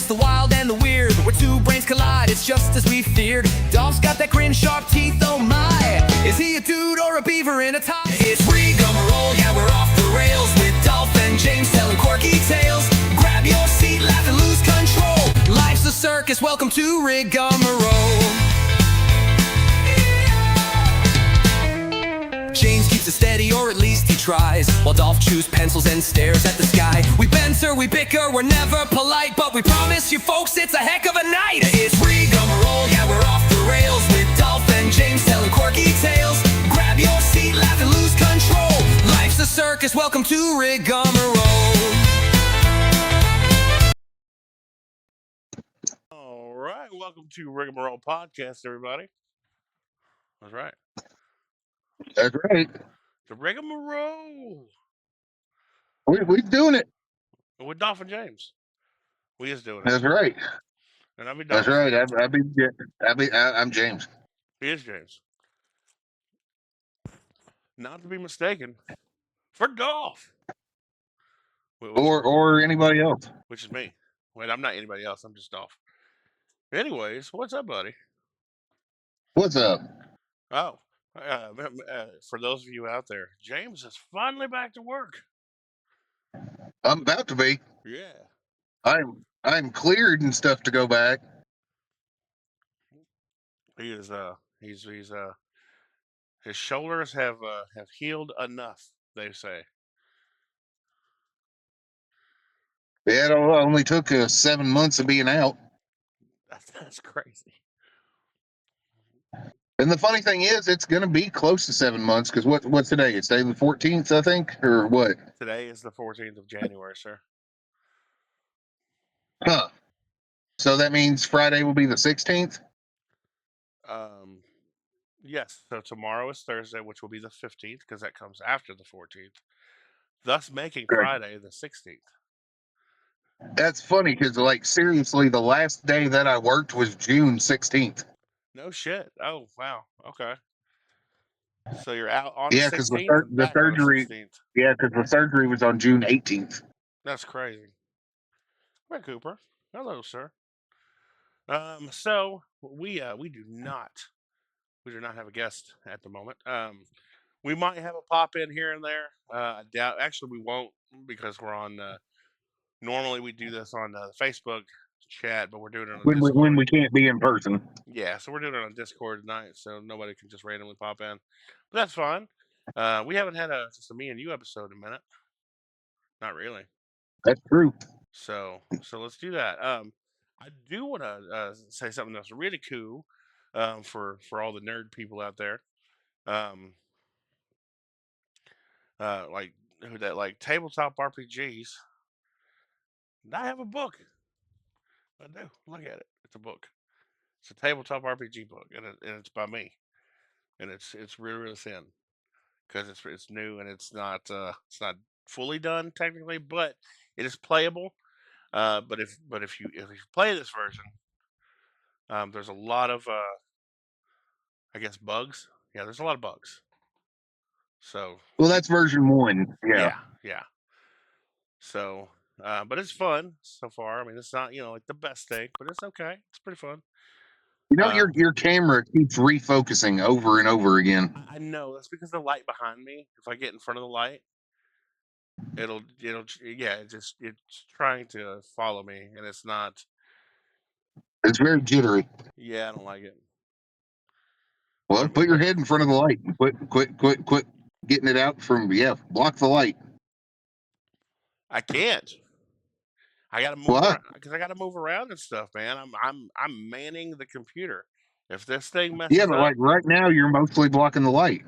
witness the wild and the weird, where two brains collide, it's just as we feared. Dolph's got that grin, sharp teeth, oh my. Is he a dude or a beaver in a tie? It's Rigamarole, yeah, we're off the rails, with Dolph and James telling quirky tales. Grab your seat, laugh and lose control. Life's a circus, welcome to Rigamarole. James keeps it steady, or at least he tries, while Dolph chews pencils and stares at the sky. We banter, we bicker, we're never polite, but we promise you folks it's a heck of a night. It's Rigamarole, yeah, we're off the rails, with Dolph and James telling quirky tales. Grab your seat, laugh and lose control. Life's a circus, welcome to Rigamarole. All right, welcome to Rigamarole Podcast, everybody. That's right. That's right. The Rigamarole We doing it. with Dolph and James. We is doing it. That's right. And I be Dolph. That's right. I'm James. He is James. Not to be mistaken for Dolph. Or anybody else. Which is me. Wait, I'm not anybody else. I'm just Dolph. Anyways, what's up, buddy? What's up? Oh, for those of you out there, James is finally back to work. I'm about to be. Yeah. I'm cleared and stuff to go back. He is he's his shoulders have healed enough, they say. Yeah, it only took 7 months of being out. That's crazy. And the funny thing is, it's going to be close to 7 months because what's today? It's day the 14th, I think, or what? Today is the 14th of January, sir. Huh. So that means Friday will be the 16th? Yes. So tomorrow is Thursday, which will be the 15th because that comes after the 14th, thus making Friday the 16th. That's funny because, like, seriously, the last day that I worked was June 16th. No shit. Oh, wow. Okay. So you're out on Yeah, the because 16th. the surgery. Yeah, because the surgery was on June 18th. That's crazy. Hi, Cooper. Hello, sir. So we do not have a guest at the moment. We might have a pop in here and there. I doubt. Actually, we won't because we're on. Normally, we do this on Facebook chat, but we're doing it on Discord. When we can't be in person. Yeah, so we're doing it on Discord tonight, so nobody can just randomly pop in. But that's fine. We haven't had just a me and you episode in a minute. Not really. That's true. So let's do that. I do want to say something that's really cool for all the nerd people out there. Like who that like tabletop RPGs. I have a book. I do. Look at it. It's a book. It's a tabletop RPG book, and it's by me, and it's really thin because it's new and it's not fully done technically, but it is playable. But if you play this version, there's a lot of I guess bugs. Yeah, there's a lot of bugs. So well, that's version 1. Yeah. So, but it's fun so far. I mean, it's not like the best thing, but it's okay. It's pretty fun. You know, your camera keeps refocusing over and over again. I know that's because the light behind me. If I get in front of the light, it'll it's trying to follow me, and it's not. It's very jittery. Yeah, I don't like it. Well, put your head in front of the light. Quit getting it out from. Yeah, block the light. I can't. I gotta move because I gotta move around and stuff, man. I'm manning the computer. If this thing messes but up, like right now, you're mostly blocking the light.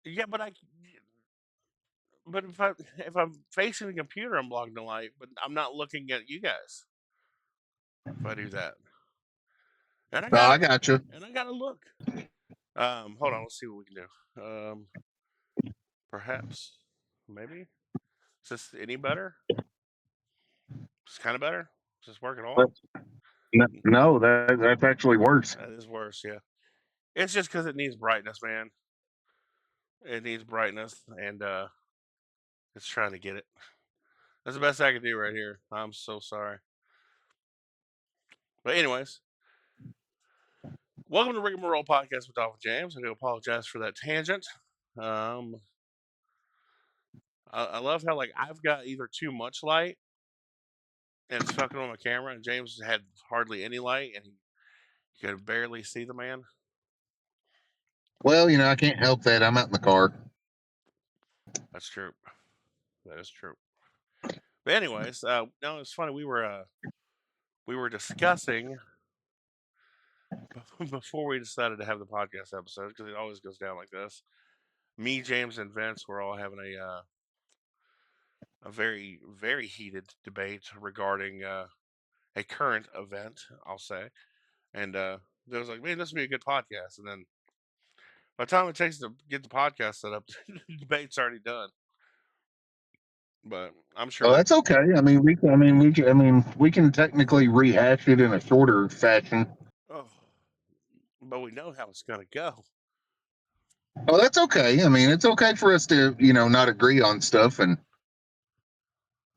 Yeah, but if I'm facing the computer, I'm blocking the light, but I'm not looking at you guys. If I do that, and I got you. And I gotta look. Hold on, let's see what we can do. Perhaps, maybe. Is this any better? It's kind of better. Is this working all? No, that's actually worse. That is worse. Yeah, it's just because it needs brightness, man. It needs brightness, and it's trying to get it. That's the best I can do right here. I'm so sorry. But anyways, welcome to Rigamarole podcast with Dolph and James. I do apologize for that tangent. I love how like I've got either too much light and it's fucking on my camera, and James had hardly any light, and he could barely see the man. Well, I can't help that. I'm out in the car. That's true. That is true. But anyways, no, it's funny. We were discussing before we decided to have the podcast episode, because it always goes down like this. Me, James, and Vince were all having a very very heated debate regarding a current event, I'll say, and there was like, man, this would be a good podcast, and then by the time it takes to get the podcast set up, the debate's already done. But I'm sure Oh, that. that's okay. We can technically rehash it in a shorter fashion. Oh, but we know how it's gonna go. Oh, that's okay. It's okay for us to, not agree on stuff, and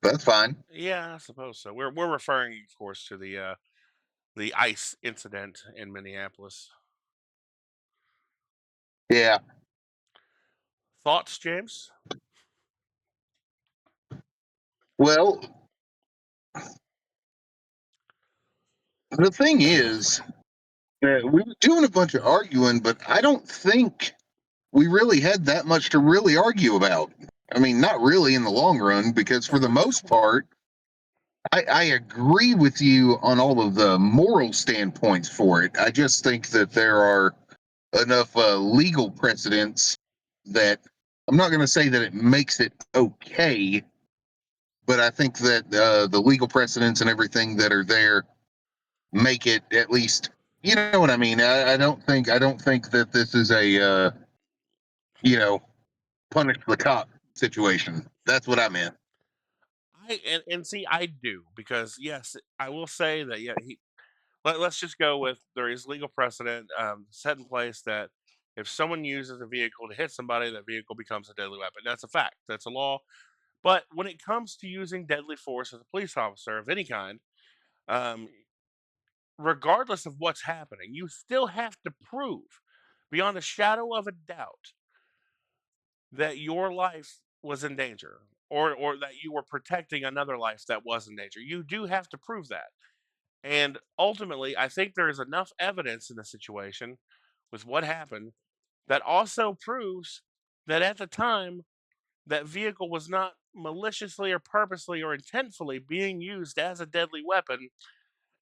that's fine. Yeah, I suppose so. We're referring, of course, to the ice incident in Minneapolis. Yeah. Thoughts, James? Well, the thing is, we were doing a bunch of arguing, but I don't think we really had that much to really argue about. Not really in the long run, because for the most part, I agree with you on all of the moral standpoints for it. I just think that there are enough legal precedents that I'm not going to say that it makes it okay, but I think that the legal precedents and everything that are there make it at least. You know what I mean? I don't think that this is a you know punish the cop situation. That's what I meant. And see, I do, because yes, I will say that, yeah, let's just go with, there is legal precedent set in place that if someone uses a vehicle to hit somebody, that vehicle becomes a deadly weapon. That's a fact. That's a law. But when it comes to using deadly force as a police officer of any kind, um, regardless of what's happening, you still have to prove beyond a shadow of a doubt that your life was in danger, or that you were protecting another life that was in danger. You do have to prove that. And ultimately, I think there is enough evidence in the situation with what happened that also proves that at the time, that vehicle was not maliciously or purposely or intentfully being used as a deadly weapon,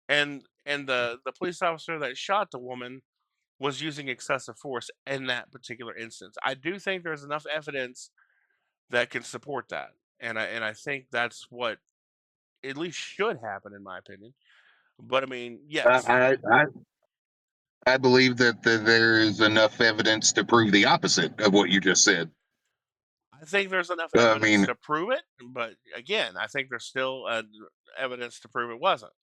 and the police officer that shot the woman was using excessive force in that particular instance. I do think there's enough evidence that can support that, and I think that's what at least should happen, in my opinion. But I mean, yes, I believe that there is enough evidence to prove the opposite of what you just said. I think there's enough I evidence mean, to prove it, but again, I think there's still evidence to prove it wasn't.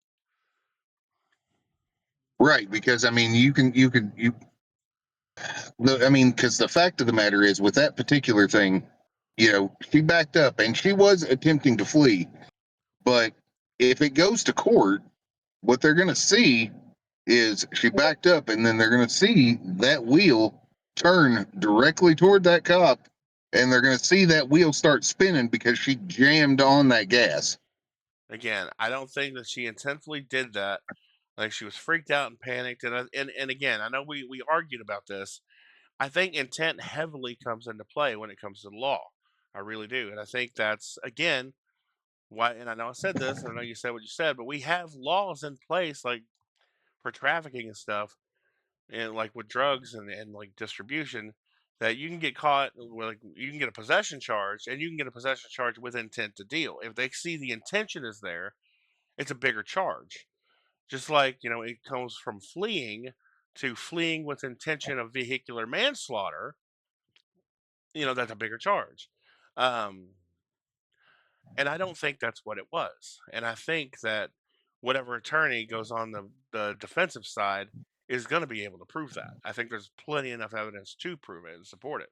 right? Because you can you could you. Because the fact of the matter is, with that particular thing, she backed up and she was attempting to flee. But if it goes to court, what they're going to see is she backed up, and then they're going to see that wheel turn directly toward that cop, and they're going to see that wheel start spinning because she jammed on that gas. Again, I don't think that she intentionally did that. Like, she was freaked out and panicked, and again, I know we argued about this. I think intent heavily comes into play when it comes to the law. I really do, and I think that's, again, why. And I know I said this, and I know you said what you said, but we have laws in place, like for trafficking and stuff, and like with drugs and like distribution, that you can get caught with, like, you can get a possession charge, and you can get a possession charge with intent to deal. If they see the intention is there, it's a bigger charge. Just like, it comes from fleeing to fleeing with intention of vehicular manslaughter, that's a bigger charge. Um, and I don't think that's what it was. And I think that whatever attorney goes on the defensive side is going to be able to prove that. I think there's plenty enough evidence to prove it and support it.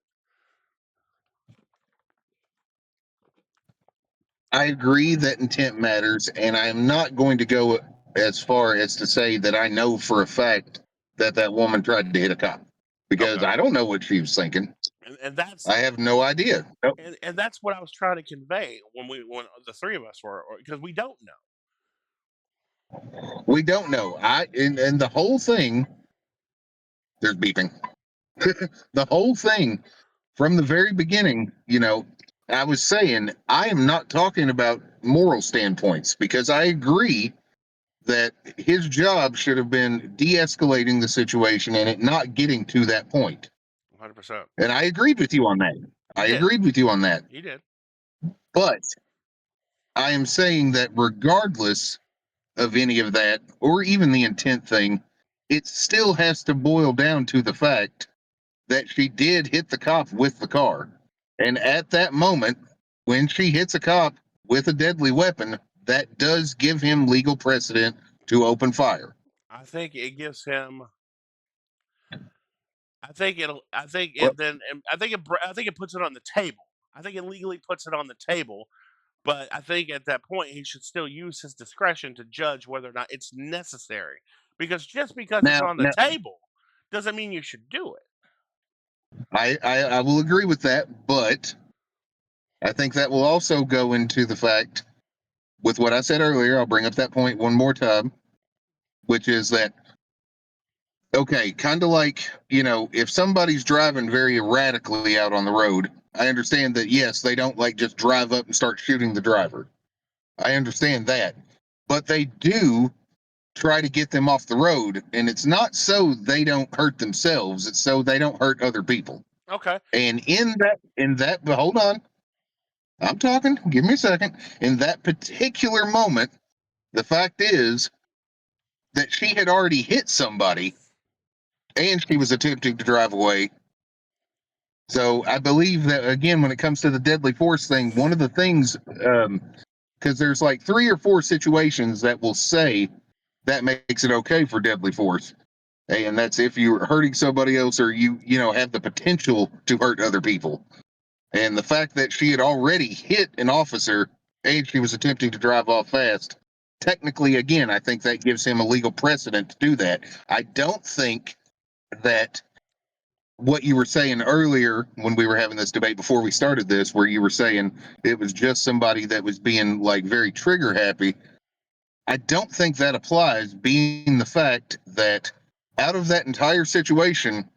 I agree that intent matters, and I'm not going to go as far as to say that I know for a fact that that woman tried to hit a cop, because Okay. I don't know what she was thinking. And that's I have no idea. Nope. and that's what I was trying to convey when the three of us were, because we don't know. We don't know. And the whole thing. There's beeping. The whole thing from the very beginning. I was saying I am not talking about moral standpoints, because I agree that his job should have been de-escalating the situation and it not getting to that point. 100%. And I agreed with you on that. You I did. agreed with you on that. You did. But I am saying that regardless of any of that, or even the intent thing, it still has to boil down to the fact that she did hit the cop with the car. And at that moment, when she hits a cop with a deadly weapon, that does give him legal precedent to open fire. I think it gives him. I think it'll. I think Well, it then. I think it. I think it puts it on the table. I think it legally puts it on the table. But I think at that point he should still use his discretion to judge whether or not it's necessary. Because just because it's now, on the now table doesn't mean you should do it. I will agree with that, but I think that will also go into the fact, with what I said earlier, I'll bring up that point one more time, which is that, okay, kind of like, if somebody's driving very erratically out on the road, I understand that, yes, they don't like just drive up and start shooting the driver. I understand that. But they do try to get them off the road, and it's not so they don't hurt themselves, it's so they don't hurt other people. Okay. And but hold on, I'm talking, give me a second. In that particular moment, the fact is that she had already hit somebody and she was attempting to drive away. So I believe that, again, when it comes to the deadly force thing, one of the things, because there's like 3 or 4 situations that will say that makes it okay for deadly force, and that's if you're hurting somebody else or you have the potential to hurt other people. And the fact that she had already hit an officer and she was attempting to drive off fast, technically, again, I think that gives him a legal precedent to do that. I don't think that what you were saying earlier when we were having this debate before we started this, where you were saying it was just somebody that was being like very trigger happy, I don't think that applies, being the fact that out of that entire situation,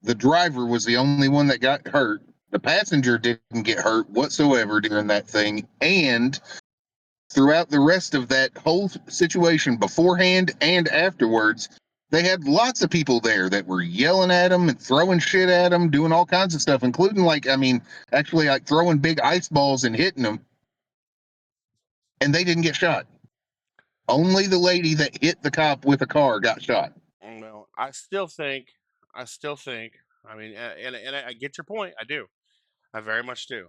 the driver was the only one that got hurt. The passenger didn't get hurt whatsoever during that thing. And throughout the rest of that whole situation, beforehand and afterwards, they had lots of people there that were yelling at them and throwing shit at them, doing all kinds of stuff, including, actually, like throwing big ice balls and hitting them. And they didn't get shot. Only the lady that hit the cop with a car got shot. Well, I still think. I mean, and I get your point. I do. I very much do.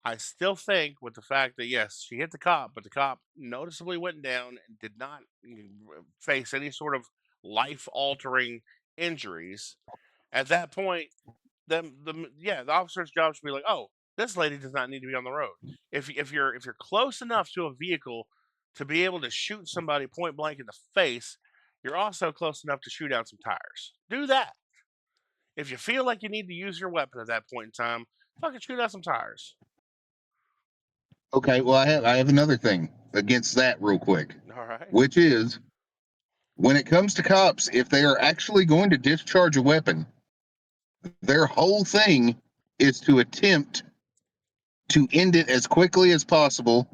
I still think with the fact that yes, she hit the cop, but the cop noticeably went down and did not face any sort of life-altering injuries. At that point, the officer's job should be like, oh, this lady does not need to be on the road. If you're close enough to a vehicle to be able to shoot somebody point blank in the face, you're also close enough to shoot out some tires. Do that. If you feel like you need to use your weapon at that point in time, fucking shoot out some tires. Okay, well, I have another thing against that real quick, All right. which is when it comes to cops, if they are actually going to discharge a weapon, their whole thing is to attempt to end it as quickly as possible.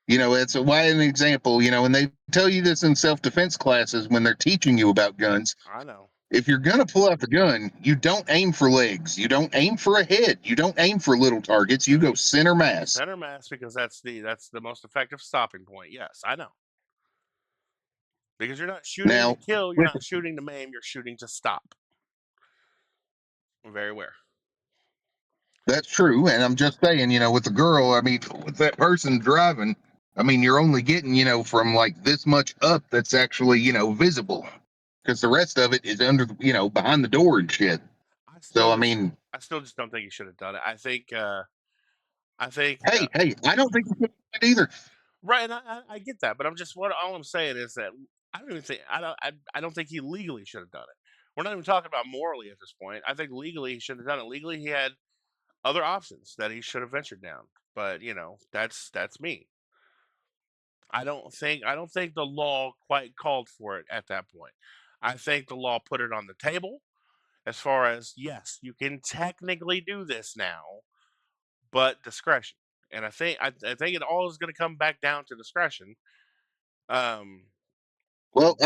It's why an example, and they tell you this in self-defense classes when they're teaching you about guns. I know. If you're going to pull out the gun, you don't aim for legs. You don't aim for a head. You don't aim for little targets. You go center mass. Center mass, because that's the most effective stopping point. Yes, I know. Because you're not shooting to Now, kill, you're not shooting to maim, you're shooting to stop. I'm very aware. that's true. And I'm just saying, with the girl, I mean, with that person driving, I mean, you're only getting, from like this much up that's actually, visible, because the rest of it is under, behind the door and shit. I So, still I just mean, I still just don't think you should have done it. I think hey, I don't think you should either. Right, and I get that, but all I'm saying is that I don't think he legally should have done it. We're not even talking about morally at this point. I think legally he should have done it. Legally, he had other options that he should have ventured down. But that's me. I don't think the law quite called for it at that point. I think the law put it on the table as far as yes, you can technically do this now, but discretion. And I think it all is going to come back down to discretion. Um, Well,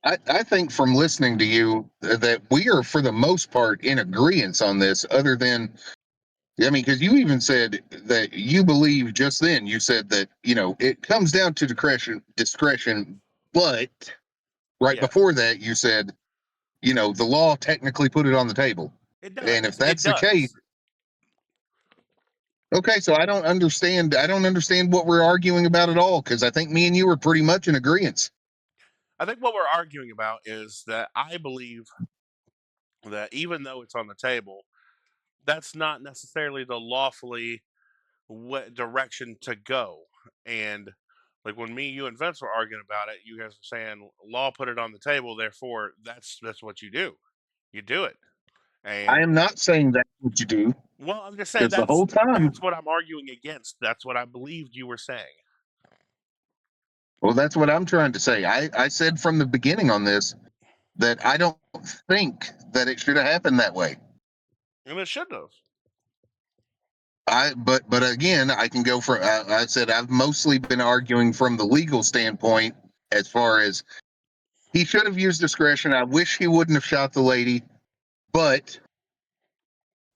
I think from listening to you that we are for the most part in agreement on this. Other than, I mean, because you even said that you believe just then. You said that it comes down to discretion, but right yeah, before that you said the law technically put it on the table. it And if does. It that's the case, does. okay, so I don't understand what we're arguing about at all, because I think me and you are pretty much in agreement. I think what we're arguing about is that I believe that even though it's on the table, that's not necessarily the lawfully what direction to go. And like when me, you, and Vince were arguing about it, you guys were saying law put it on the table, therefore that's what you do. You do it. I And am not saying that's what you do, well, I'm just saying because the whole time, that's what I'm arguing against. That's what I believed you were saying. well, that's what I'm trying to say. I said from the beginning on this that I don't think that it should have happened that way. And it should have. But again, I can go for. I said I've mostly been arguing from the legal standpoint, as far as he should have used discretion. I wish he wouldn't have shot the lady, but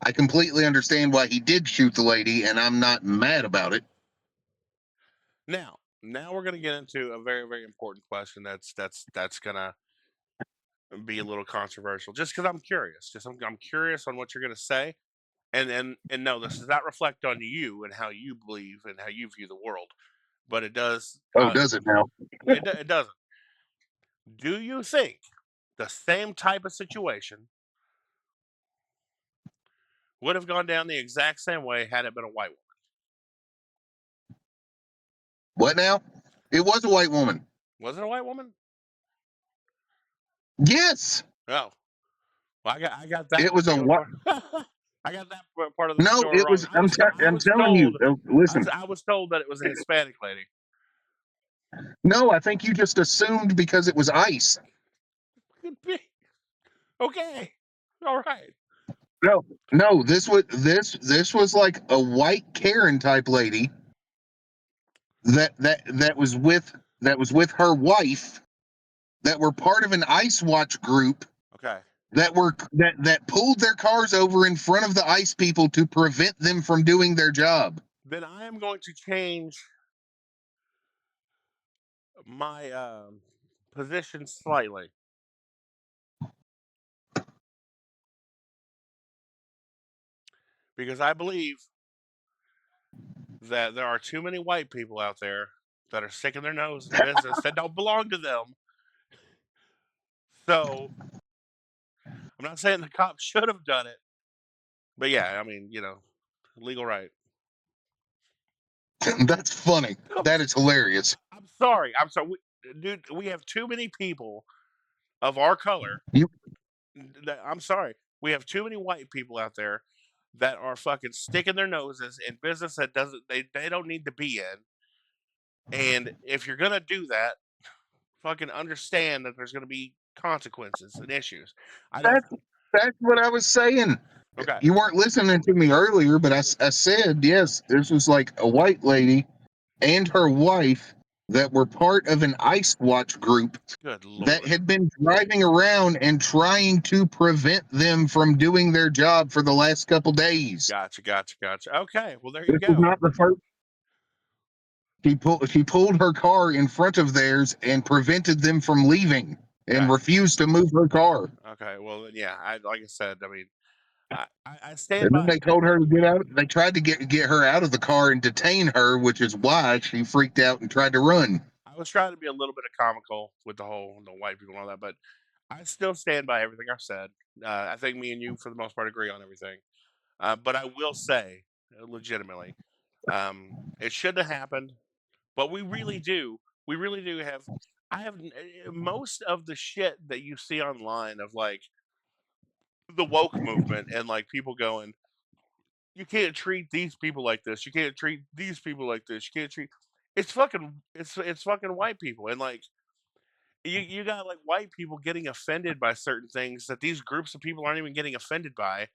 I completely understand why he did shoot the lady, and I'm not mad about it. Now we're gonna get into a very, very important question that's gonna be a little controversial. Just because I'm curious. I'm curious on what you're gonna say. And no, this does not reflect on you and how you believe and how you view the world, but it does. Oh, does it now? It doesn't. Do you think the same type of situation would have gone down the exact same way had it been a white woman? What now? It was a white woman. Was it a white woman? Yes, Oh, well, I got that it was a particular what? part. I got that part of the No, story it wrong. was. I'm I was telling you. told Listen, I was told that it was a Hispanic lady. no, I think you just assumed because it was ice. Could be. Okay, all right. No, no, this was like a white Karen type lady that was with her wife, that were part of an ice watch group, Okay. that pulled their cars over in front of the ice people to prevent them from doing their job. Then I am going to change my position slightly because I believe that there are too many white people out there that are sticking their nose in business that don't belong to them. So I'm not saying the cops should have done it, but yeah, I mean, legal right. That's funny. I'm, That is hilarious. I'm sorry. I'm sorry. Dude, we have too many people of our color. You I'm sorry. We have too many white people out there that are fucking sticking their noses in business that they don't need to be in. And if you're gonna do that, fucking understand that there's gonna be consequences and issues. I don't. that's that's what I was saying. Okay. You weren't listening to me earlier, but I said yes. This was like a white lady and her wife that were part of an ice watch group Good that lord. had been driving around and trying to prevent them from doing their job for the last couple days. Gotcha. Gotcha. Gotcha. Okay. Well, there you This was go. not the first. She pulled her car in front of theirs and prevented them from leaving, and Okay. refused to move her car. Okay. Well, then, yeah. Like I said, I mean, I stand And then by. they told her to get out. They tried to get her out of the car and detain her, which is why she freaked out and tried to run. I was trying to be a little bit of comical with the white people and all that, but I still stand by everything I've said. I think me and you, for the most part, agree on everything. But I will say, legitimately, it shouldn't have happened. But we really do. We really do have. I have most of the shit that you see online of like the woke movement and like people going, you can't treat these people like this. You can't treat these people like this. You can't treat. It's fucking white people and like you got like white people getting offended by certain things that these groups of people aren't even getting offended by,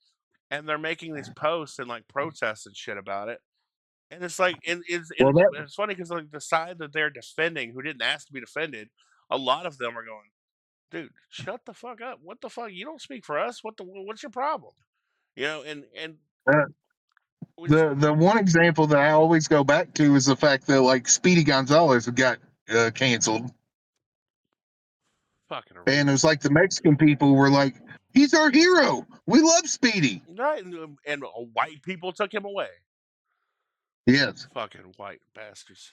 and they're making these posts and like protests and shit about it. And it's like, Well, that it's funny because like the side that they're defending, who didn't ask to be defended, a lot of them are going, "Dude, shut the fuck up! What the fuck? You don't speak for us. What's your problem?" You know, and uh, which the one example that I always go back to is the fact that like Speedy Gonzalez got canceled, fucking and it ridiculous, was like the Mexican people were like, "He's our hero. We love Speedy." right? And white people took him away. Yes. Fucking white bastards.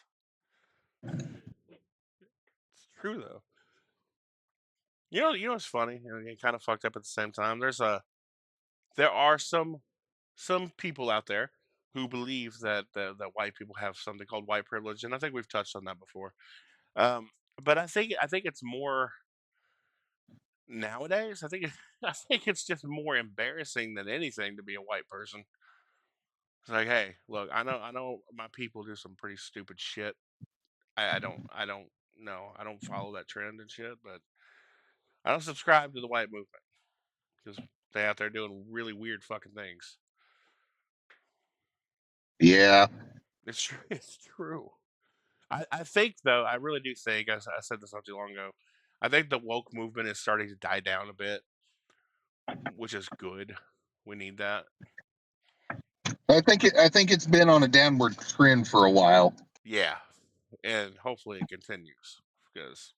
It's true though. You know what's funny and kind of fucked up at the same time. There are some people out there who believe that white people have something called white privilege, and I think we've touched on that before. Um, but I think it's more nowadays. I think it's just more embarrassing than anything to be a white person. It's like, hey, look, I know my people do some pretty stupid shit. I don't know. I don't follow that trend and shit, but I don't subscribe to the white movement because they out there doing really weird fucking things. Yeah. It's true. It's true. I think though, I really do think I said this not too long ago. I think the woke movement is starting to die down a bit, which is good. We need that. I think it's been on a downward trend for a while. Yeah, and hopefully it continues because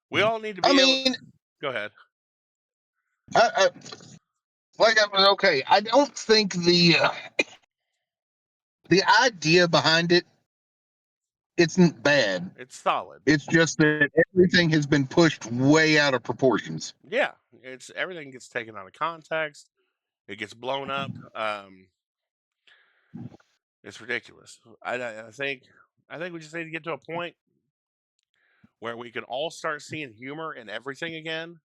we all need to I be able. mean, Go ahead. I okay. I don't think the idea behind it isn't bad. It's solid. It's just that everything has been pushed way out of proportions. Yeah, it's everything gets taken out of context. It gets blown up. It's ridiculous. I think we just need to get to a point where we can all start seeing humor in everything again,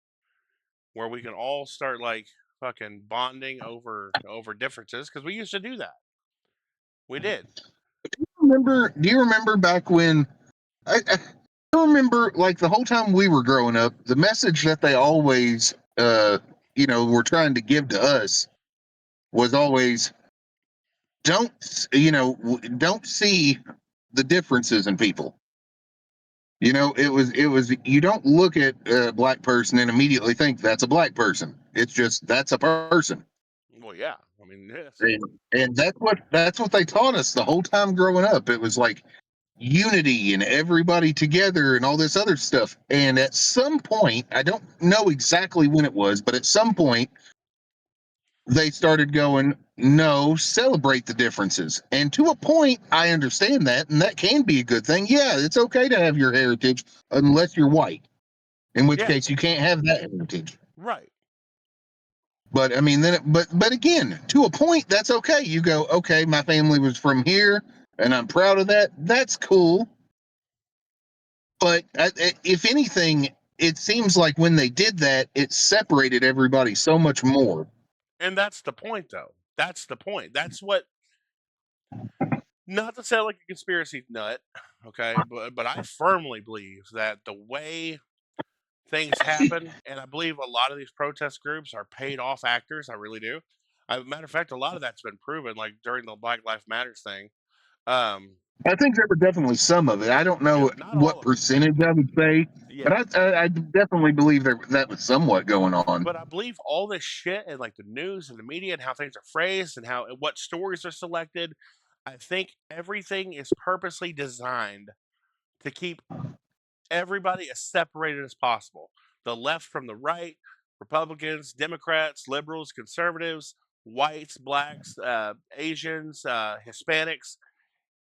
where we can all start like fucking bonding over differences because we used to do that. We did. Do you remember back when I remember like the whole time we were growing up, the message that they always were trying to give to us was always don't see the differences in people. It was you don't look at a black person and immediately think that's a black person. It's just that's a person. Well, yeah. I mean, yes. And that's what they taught us the whole time growing up. It was like unity and everybody together and all this other stuff. And at some point, I don't know exactly when it was, but at some point they started going, no, celebrate the differences. And to a point, I understand that, and that can be a good thing. Yeah, it's okay to have your heritage unless you're white, in which Yeah. case you can't have that heritage. Right. But I mean, but again, to a point, that's okay. You go, okay, my family was from here, and I'm proud of that. That's cool. But if anything, it seems like when they did that, it separated everybody so much more. And that's the point, though. That's the point. That's what. Not to sound like a conspiracy nut, okay, but I firmly believe that the way things happen, and I believe a lot of these protest groups are paid off actors. I really do. Matter of fact, a lot of that's been proven, like during the Black Lives Matters thing. Um, I think there were definitely some of it. I don't know not what all of it. percentage I would say, but Yeah, I definitely believe that was somewhat going on. but I believe all this shit and like the news and the media and how things are phrased and how and what stories are selected. I think everything is purposely designed to keep everybody as separated as possible. The left from the right, Republicans, Democrats, liberals, conservatives, whites, blacks, Asians, Hispanics.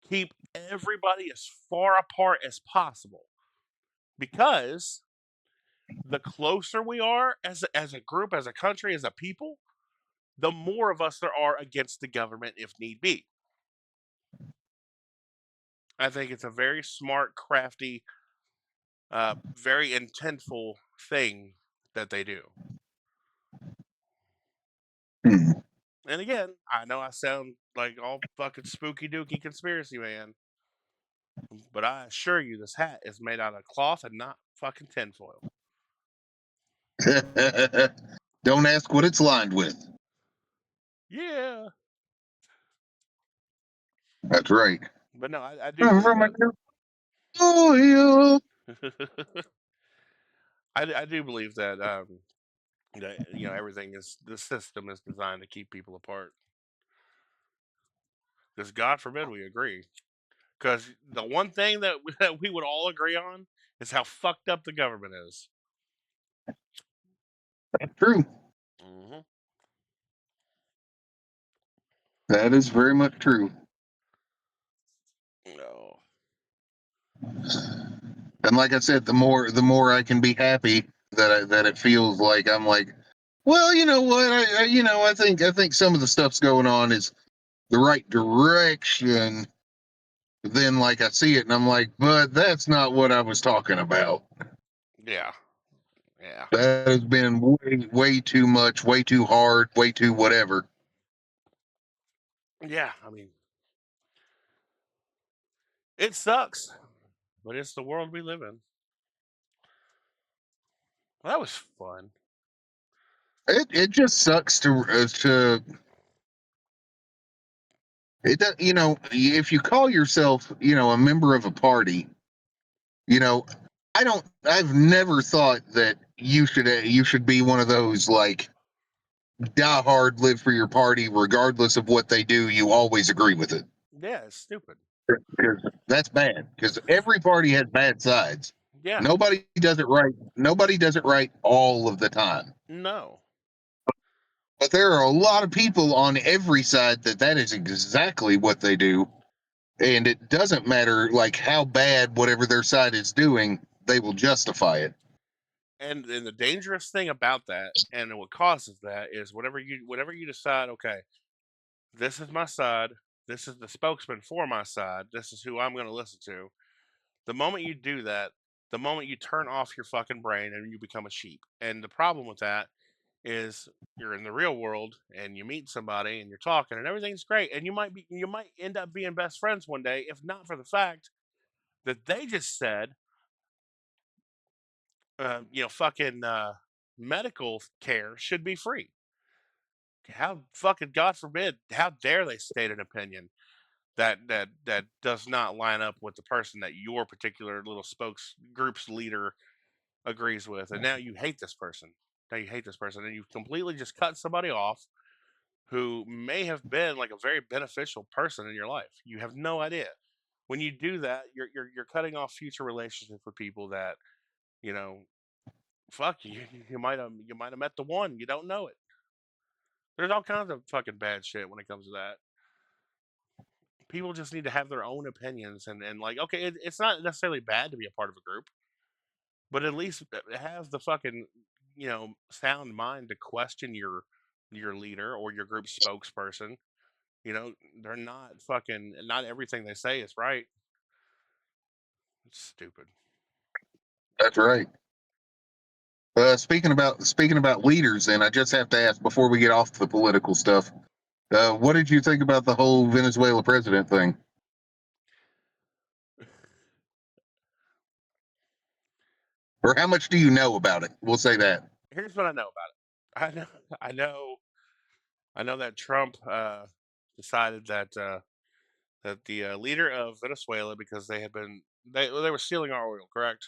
Keep everybody as far apart as possible because the closer we are as a group, as a country, as a people, the more of us there are against the government if need be. I think it's a very smart, crafty, very intentful thing that they do. Hmm. And again, I know I sound like all fucking spooky dooky conspiracy man, but I assure you this hat is made out of cloth and not fucking tinfoil. Don't ask what it's lined with. Yeah. That's right. But no, I do I'm believe from a that. oil. I do believe that that everything is the system is designed to keep people apart. Because God forbid we agree. Because the one thing that we would all agree on is how fucked up the government is. True. Hmm. That is very much true. No. And like I said, the more I can be happy that it feels like I'm like, well, you know what? I think some of the stuff's going on is the right direction. Then like I see it and I'm like, but that's not what I was talking about. Yeah. Yeah. That has been way too much, way too hard, way too whatever. Yeah. I mean, it sucks, but it's the world we live in. Well, that was fun. It just sucks to it does, if you call yourself a member of a party, you know I've never thought that you should be one of those like die hard, live for your party regardless of what they do, you always agree with it. Yeah, it's stupid. Because that's bad, because every party has bad sides. Yeah. Nobody does it right all of the time. No. But there are a lot of people on every side that is exactly what they do, and it doesn't matter like how bad whatever their side is doing, they will justify it. And the dangerous thing about that, and what causes that, is whenever you decide, okay, this is my side, this is the spokesman for my side, this is who I'm going to listen to. The moment you do that, the moment you turn off your fucking brain and you become a sheep. And the problem with that is you're in the real world and you meet somebody and you're talking and everything's great and you might end up being best friends one day if not for the fact that they just said fucking medical care should be free. How fucking God forbid, how dare they state an opinion that does not line up with the person that your particular little spokes group's leader agrees with, and now you hate this person. Now you hate this person, and you've completely just cut somebody off who may have been like a very beneficial person in your life. You have no idea. When you do that, you're cutting off future relationships with people that you know. Fuck you. You might have met the one. You don't know it. There's all kinds of fucking bad shit when it comes to that. People just need to have their own opinions and like okay, it's not necessarily bad to be a part of a group, but at least have the fucking sound mind to question your leader or your group spokesperson. They're not fucking not everything they say is right. It's stupid. That's right. Speaking about leaders, and I just have to ask before we get off the political stuff. What did you think about the whole Venezuela president thing? Or how much do you know about it? We'll say that. Here's what I know about it. I know I know I know that Trump decided that the leader of Venezuela, because they were stealing our oil, correct?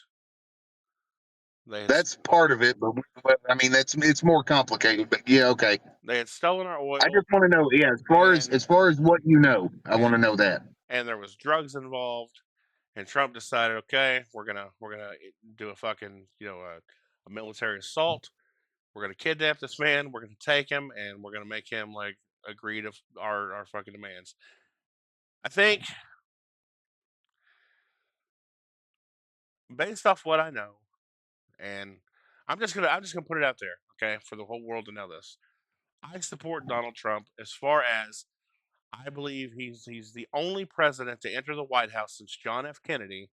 They had That's part of it, but I mean it's more complicated. But yeah, okay. they had stolen our I oil, just want to know. Yeah, as far as and as far as what you know, I want to and know that. and there was drugs involved, and Trump decided, okay, we're gonna do a fucking a military assault. We're gonna kidnap this man. We're gonna take him, and we're gonna make him like agree to our fucking demands. I think based off what I know, and I'm just gonna put it out there, okay, for the whole world to know this. I support Donald Trump as far as I believe he's the only president to enter the White House since John F. Kennedy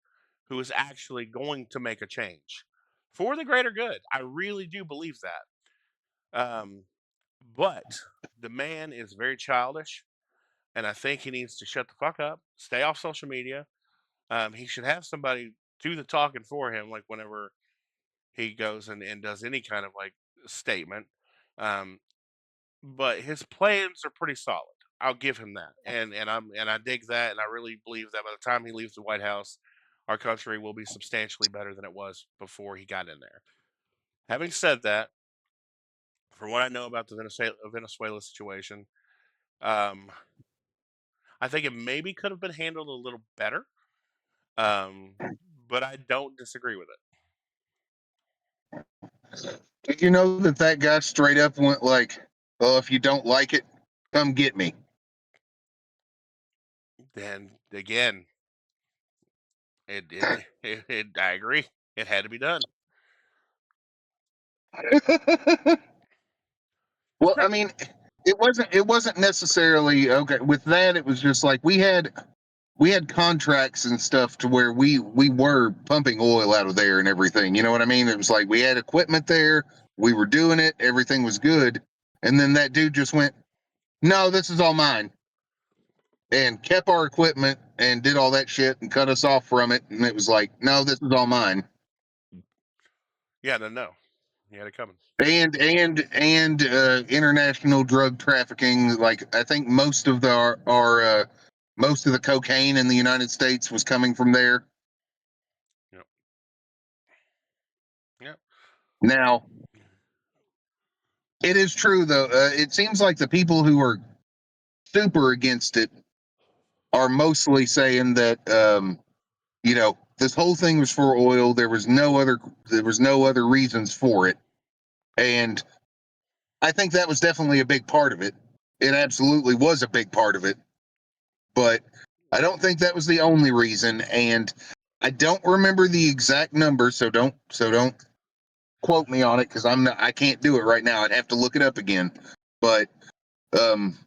who is actually going to make a change for the greater good. I really do believe that. But the man is very childish, and I think he needs to shut the fuck up, stay off social media. He should have somebody do the talking for him, like whenever he goes and does any kind of like statement. Um, but his plans are pretty solid. I'll give him that, and I dig that, and I really believe that by the time he leaves the White House, our country will be substantially better than it was before he got in there. Having said that, from what I know about the Venezuela situation, um, I think it maybe could have been handled a little better, um, but I don't disagree with it. Did you know that that guy straight up went like, "Well, if you don't like it, come get me." Then again, I agree. It had to be done. Well, I mean, it wasn't necessarily okay with that. It was just like we had contracts and stuff to where we were pumping oil out of there and everything. You know what I mean? It was like we had equipment there, we were doing it, everything was good, and then that dude just went, "No, this is all mine," and kept our equipment and did all that shit and cut us off from it. And it was like, "No, this is all mine." Yeah, no, he had it coming. And international drug trafficking. Like I think most of our most of the cocaine in the United States was coming from there. Yep. Yep. Now it is true though. It seems like the people who are super against it are mostly saying that this whole thing was for oil. There was no other reasons for it, and I think that was definitely a big part of it. It absolutely was a big part of it, but I don't think that was the only reason. And I don't remember the exact number, so don't quote me on it because I can't do it right now. I'd have to look it up again. But um,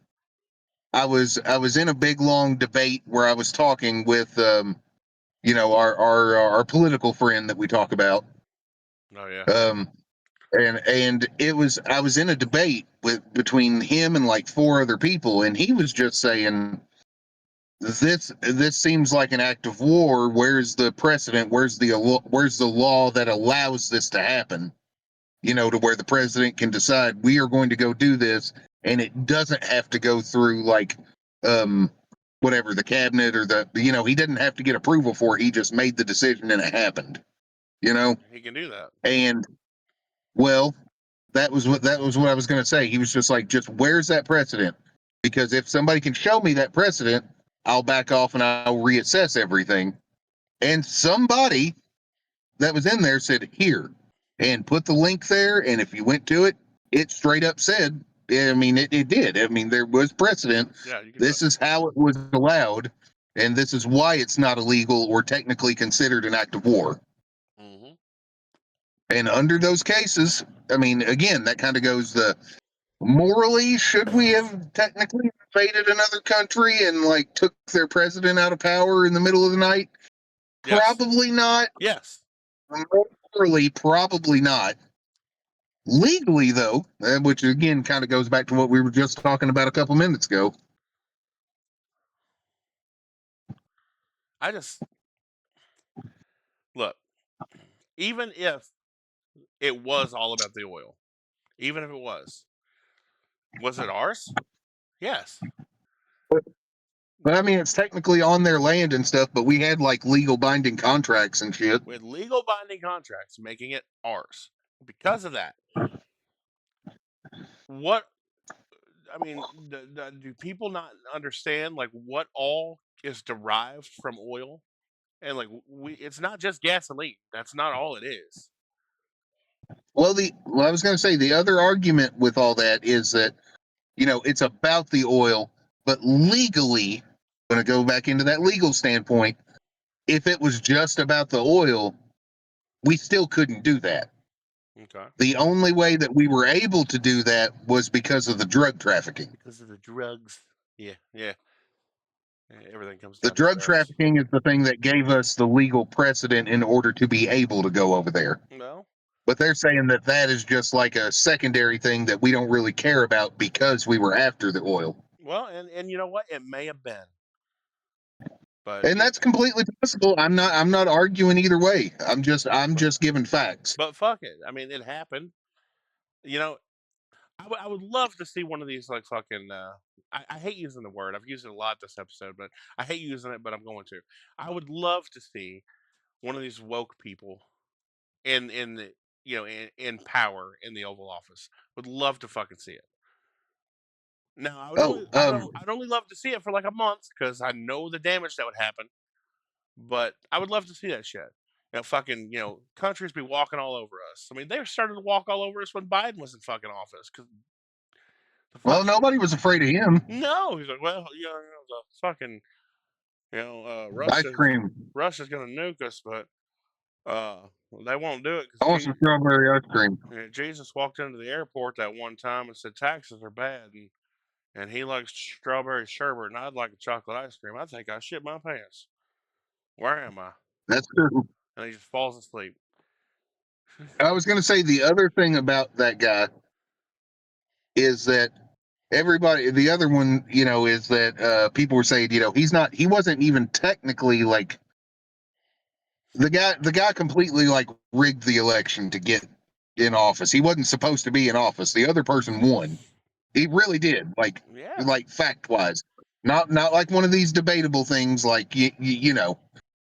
I was in a big long debate where I was talking with our political friend that we talk about. Oh yeah. Um, and it was I was in a debate between him and like four other people, and he was just saying this seems like an act of war. Where's the precedent? Where's the law that allows this to happen? To where the president can decide we are going to go do this, and it doesn't have to go through like um whatever the cabinet or he didn't have to get approval for it. He just made the decision and it happened. You know, He can do that. and well, that was what I was going to say. He was just like, just where's that precedent? Because if somebody can show me that precedent, I'll back off and I'll reassess everything. And somebody that was in there said here and put the link there. And if you went to it, it straight up said, I mean, it did. I mean, there was precedent. Yeah, you can do it. This is how it was allowed. And this is why it's not illegal or technically considered an act of war. Hmm. And under those cases, I mean, again, that kind of goes the morally, should we have technically invaded another country and like took their president out of power in the middle of the night? Yes. Probably not. Yes. Morally, probably not. Legally, though, which again kind of goes back to what we were just talking about a couple minutes ago. I just look. Even if it was all about the oil, even if it was it ours? Yes. But I mean, it's technically on their land and stuff, but we had like legal binding contracts and shit. With legal binding contracts making it ours. Because of that, what I mean, do people not understand like what all is derived from oil? And like it's not just gasoline. That's not all it is. Well, I was going to say the other argument with all that is that it's about the oil, but legally, going to go back into that legal standpoint. If it was just about the oil, we still couldn't do that. Okay. The only way that we were able to do that was because of the drug trafficking. Because of the drugs. Yeah, yeah. Everything comes The down to drug drugs. trafficking is the thing that gave us the legal precedent in order to be able to go over there. Well, But they're saying that that is just like a secondary thing that we don't really care about because we were after the oil. and you know what? It may have been, but And that's completely possible. I'm not arguing either way. I'm just giving facts. but fuck it. I mean, it happened. You know, I would love to see one of these like fucking. I hate using the word. I've used it a lot this episode, but I hate using it. But I'm going to. I would love to see one of these woke people in the in power in the Oval Office. Would love to fucking see it. Now I would Oh, only I'd only love to see it for like a month because I know the damage that would happen. But I would love to see that shit. Fucking countries be walking all over us. I mean, they started to walk all over us when Biden was in fucking office. Because the well, fucking nobody was afraid of him. no, he's like, well, the fucking Ice cream. Russia's gonna nuke us, but they won't do it I want because some strawberry ice cream. Jesus walked into the airport that one time and said taxes are bad, and he likes strawberry sherbet, and I'd like a chocolate ice cream. I think I shit my pants. Where am I? That's true. And he just falls asleep. I was going to say the other thing about that guy is that everybody, the other one, is that people were saying, he wasn't even technically like the guy completely like rigged the election to get in office. He wasn't supposed to be in office. The other person won. He really did. Yeah, Like fact wise, not like one of these debatable things like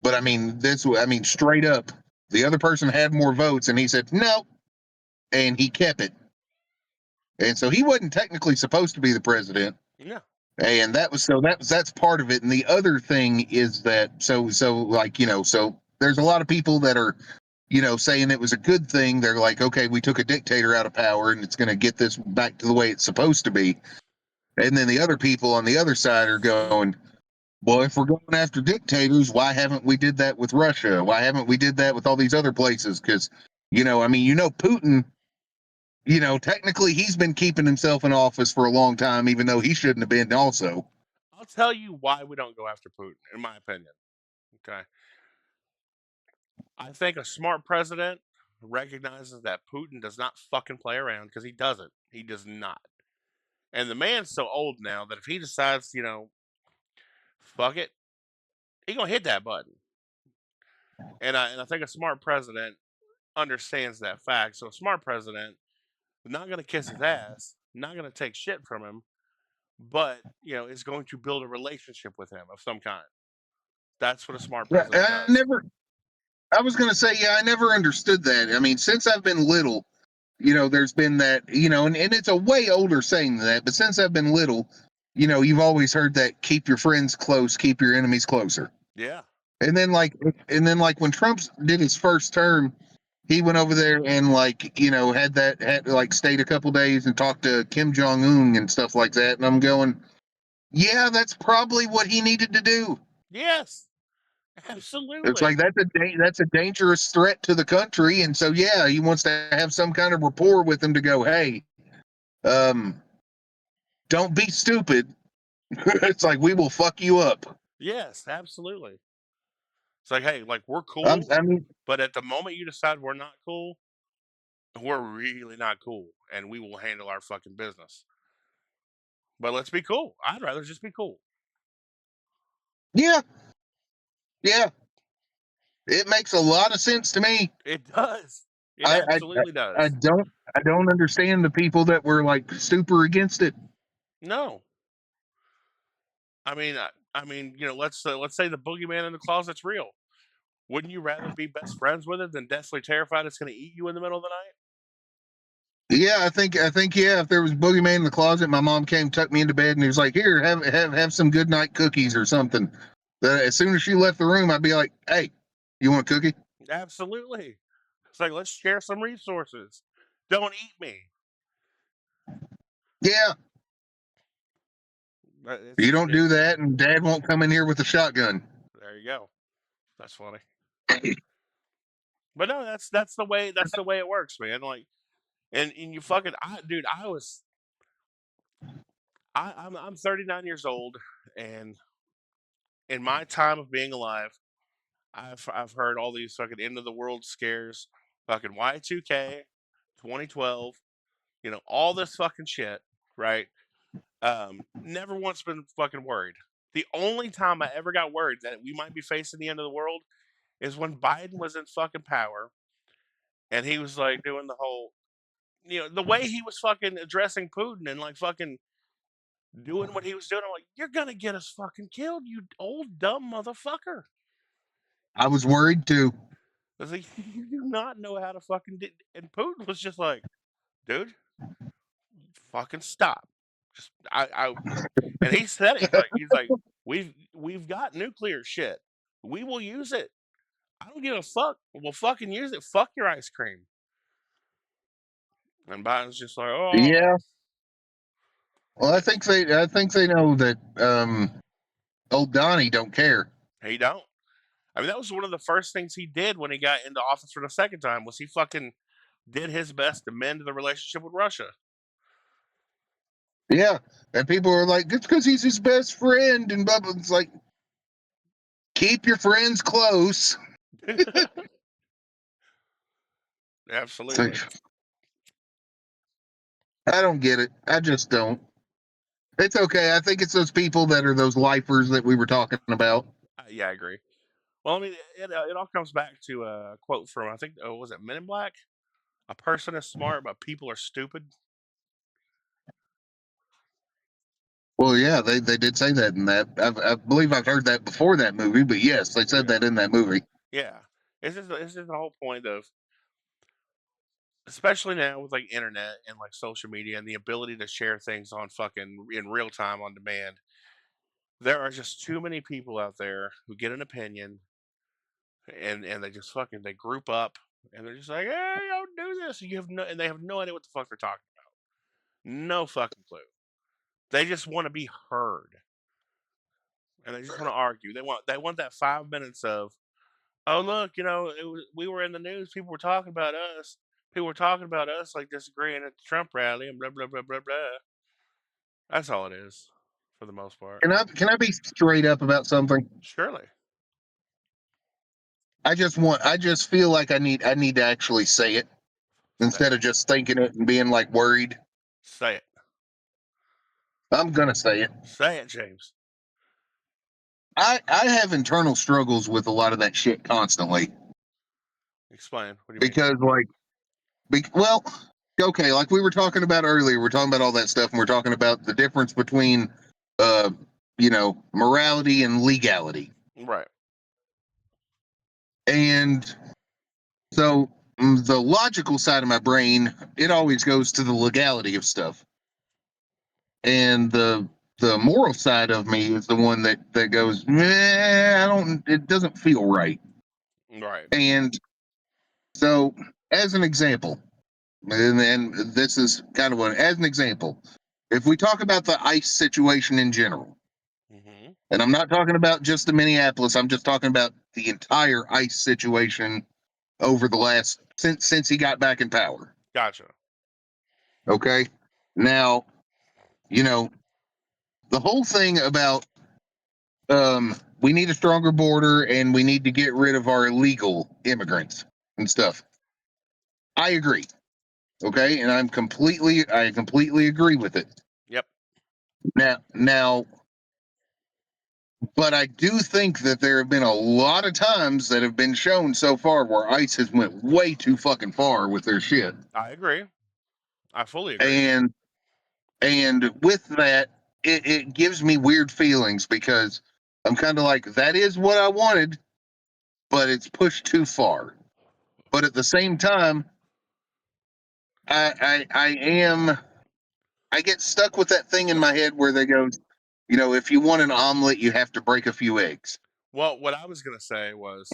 But I mean, straight up, the other person had more votes, and he said no, and he kept it. And so he wasn't technically supposed to be the president. yeah. And that's part of it. And the other thing is that so there's a lot of people that are saying it was a good thing. They're like, okay, we took a dictator out of power and it's going to get this back to the way it's supposed to be. And then the other people on the other side are going, well, if we're going after dictators, why haven't we did that with Russia? Why haven't we did that with all these other places? Because Putin, technically he's been keeping himself in office for a long time, even though he shouldn't have been also. I'll tell you why we don't go after Putin, in my opinion. Okay. I think a smart president recognizes that Putin does not fucking play around because he doesn't. He does not. And the man's so old now that if he decides, fuck it, he gonna hit that button. And I think a smart president understands that fact. So a smart president is not gonna kiss his ass, not gonna take shit from him, but is going to build a relationship with him of some kind. That's what a smart Yeah, president does. I was going to say, yeah, I never understood that. I mean, since I've been little, there's been that, and it's a way older saying than that, but since I've been little, you've always heard that keep your friends close, keep your enemies closer. Yeah. And then like when Trump did his first term, he went over there and had like stayed a couple days and talked to Kim Jong Un and stuff like that. And I'm going, yeah, that's probably what he needed to do. Yes. It's Absolutely. like that's a dangerous threat to the country, and so yeah, he wants to have some kind of rapport with them to go, hey, um, don't be stupid. It's like we will fuck you up. Yes, absolutely. It's like, hey, like we're Um, cool, I mean, but at the moment you decide we're not cool, we're really not cool, and we will handle our fucking business. But let's be cool. I'd rather just be cool. yeah, yeah, it makes a lot of sense to me. It does. It I I absolutely I does. don't understand the people that were like super against it. No, I mean, let's say the boogeyman in the closet's real. Wouldn't you rather be best friends with it than deathly terrified it's going to eat you in the middle of the night? Yeah, I think yeah. If there was boogeyman in the closet, my mom came, tucked me into bed, and he was like, "Here, have some good night cookies or something." As soon as she left the room, I'd be like, "Hey, you want a cookie?" Absolutely. It's like let's share some resources. Don't eat me. Yeah, It's you just don't do that, and Dad won't come in here with a shotgun. there you go. That's funny. But no, that's the way it works, man. Like, and you fucking, dude, I'm 39 years old, and in my time of being alive, I've heard all these fucking end of the world scares, fucking Y2K, 2012, all this fucking shit, right? Never once been fucking worried. The only time I ever got worried that we might be facing the end of the world is when Biden was in fucking power and he was like doing the whole, the way he was fucking addressing Putin and like fucking doing what he was doing. I'm like, you're gonna get us fucking killed, you old dumb motherfucker. I was worried too. I was like, you do not know how to fucking. And Putin was just like, dude, fucking stop. Just and he said it. He's like, we've got nuclear shit. We will use it. I don't give a fuck. We'll fucking use it. Fuck your ice cream. And Biden's just like, oh, Yeah. Well, I think they know that old Donnie don't care. he don't. I mean, that was one of the first things he did when he got into office for the second time was he fucking did his best to mend the relationship with Russia. Yeah. And people are like, it's because he's his best friend and blah blah. It's like, keep your friends close. Absolutely. I don't get it. I just don't. It's okay. I think it's those people that are those lifers that we were talking about. Yeah, I agree. Well, I mean, it all comes back to a quote from, I think, was it Men in Black? A person is smart, but people are stupid. Well, yeah, they did say that in that. I believe I've heard that before that movie, but yes, they said that in that movie. Yeah. It's just the whole point of, especially now with like internet and like social media and the ability to share things on fucking in real time on demand. There are just too many people out there who get an opinion and they just fucking they group up and they're just like, hey, don't do this. And they have no idea what the fuck they're talking about. No fucking clue. They just want to be heard. And they just want to argue. They want that 5 minutes of, oh look, we were in the news. People were talking about us. People were talking about us like disagreeing at the Trump rally and blah blah blah blah blah. That's all it is, for the most part. Can I be straight up about something? Surely, I just feel like I need to actually say it say instead it. of just thinking it and being like worried. Say it. I'm gonna say it. Say it, James. I have internal struggles with a lot of that shit constantly Explain. What do you mean? because well, okay, like we were talking about earlier, we're talking about all that stuff and we're talking about the difference between uh morality and legality. Right. And so the logical side of my brain, it always goes to the legality of stuff. And the moral side of me is the one that goes, I don't, it doesn't feel right. Right. And so, as an example, and this is kind of as an example, if we talk about the ICE situation in general, Mm-hmm. and I'm not talking about just the Minneapolis, I'm just talking about the entire ICE situation over the last since he got back in power. Gotcha. Okay, now you know the whole thing about we need a stronger border and we need to get rid of our illegal immigrants and stuff. I agree. Okay, and I completely agree with it. Yep. Now, but I do think that there have been a lot of times that have been shown so far where ICE has went way too fucking far with their shit. I agree. I fully agree. And with that, it gives me weird feelings because I'm kind of like, that is what I wanted, but it's pushed too far. But at the same time, I get stuck with that thing in my head where they go, if you want an omelet, you have to break a few eggs. Well, what I was gonna say was,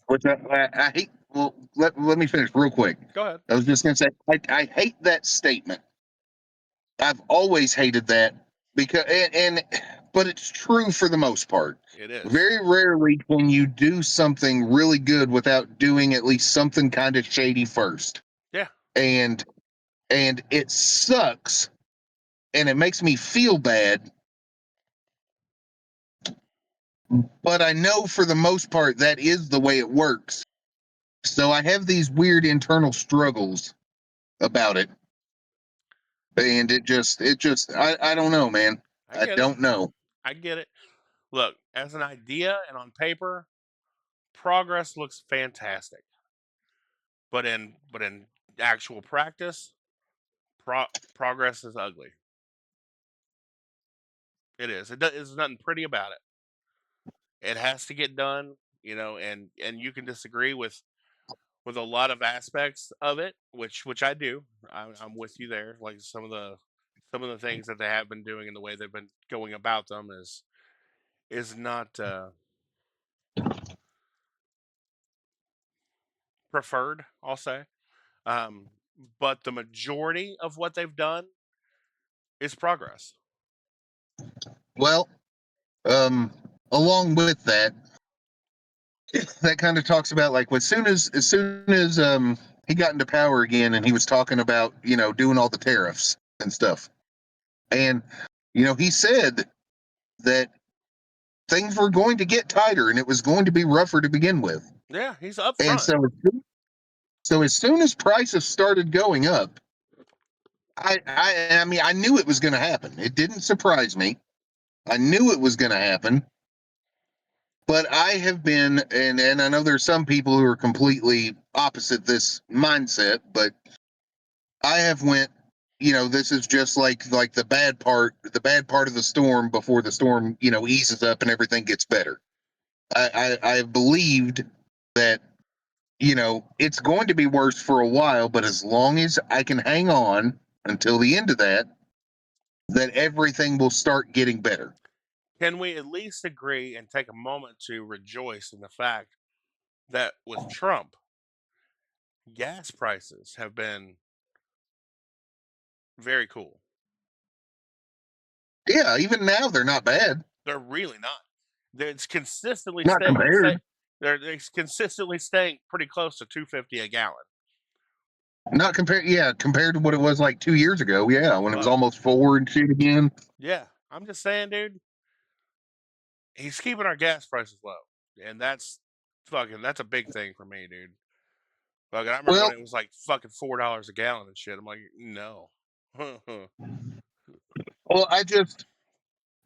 Which I hate. Well, let me finish real quick. go ahead. I was just going to say, I hate that statement. I've always hated that because, but it's true for the most part. It is. Very rarely can you do something really good without doing at least something kind of shady first. Yeah. And it sucks and it makes me feel bad. But I know for the most part that is the way it works. So I have these weird internal struggles about it. And I don't know, man. I I get it. don't know. I get it. Look, as an idea and on paper, progress looks fantastic. But in actual practice, progress is ugly. It is. There's nothing pretty about it. It has to get done, and you can disagree with a lot of aspects of it, which I do. I'm with you there. Like some of the things that they have been doing and the way they've been going about them is not preferred. I'll say, um, but the majority of what they've done is progress. Well, um, along with that, that kind of talks about like as soon as he got into power again and he was talking about, doing all the tariffs and stuff. And he said that things were going to get tighter and it was going to be rougher to begin with. Yeah, he's up And front. so as soon as prices started going up, I mean I knew it was going to happen. It didn't surprise me. I knew it was going to happen. But I have been, and I know there's some people who are completely opposite this mindset, but I have went, this is just like the bad part of the storm before the storm, eases up and everything gets better. I have believed that, it's going to be worse for a while, but as long as I can hang on until the end of that everything will start getting better. Can we at least agree and take a moment to rejoice in the fact that with Trump, gas prices have been very cool? Yeah, even now they're not bad. They're really not. It's consistently Not stay, compared. they're consistently staying pretty close to 250 a gallon. Not compared, yeah, compared to what it was like 2 years ago. Yeah, when it was Look, almost 4 and shit again. yeah, I'm just saying, dude, he's keeping our gas prices low, and that's a big thing for me, dude. Fucking, I remember when Well, it was like fucking $4 a gallon and shit. I'm like, no. well,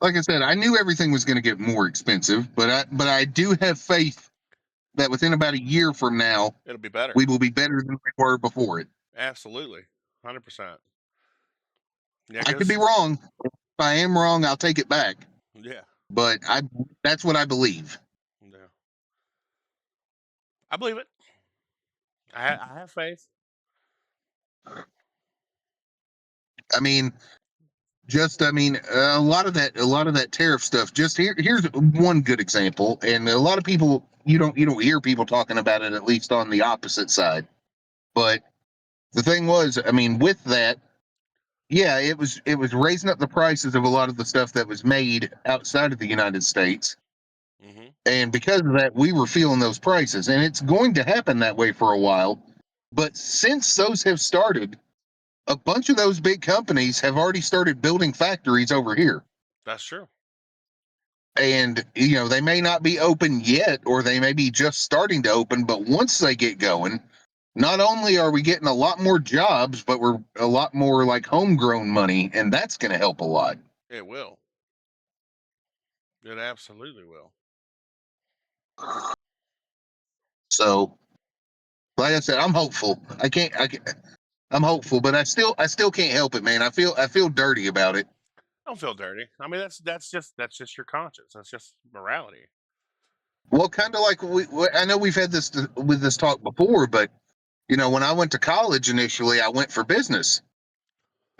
like I said, I knew everything was going to get more expensive, but I do have faith that within about a year from now, It'll be better. we will be better than we were before it. Absolutely, 100%. Yeah, I could be cause wrong. If I am wrong, I'll take it back. yeah, But that's what I believe. yeah, I believe it. I have faith. I mean, a lot of that tariff stuff. Just here's one good example, and a lot of people you don't hear people talking about it, at least on the opposite side. But the thing was, I mean, with that, yeah, it was raising up the prices of a lot of the stuff that was made outside of the United States, Hmm. and because of that, we were feeling those prices, and it's going to happen that way for a while. But since those have started, a bunch of those big companies have already started building factories over here. That's true. And they may not be open yet, or they may be just starting to open, but once they get going, not only are we getting a lot more jobs, but we're a lot more like homegrown money, and that's going to help a lot. It will. It absolutely will. So like I said, I'm hopeful. I'm hopeful, but I still can't help it, man. I feel dirty about it. Don't feel dirty. I mean, that's just your conscience. That's just morality. Well, kind of like I know we've had this talk before, but when I went to college initially, I went for business.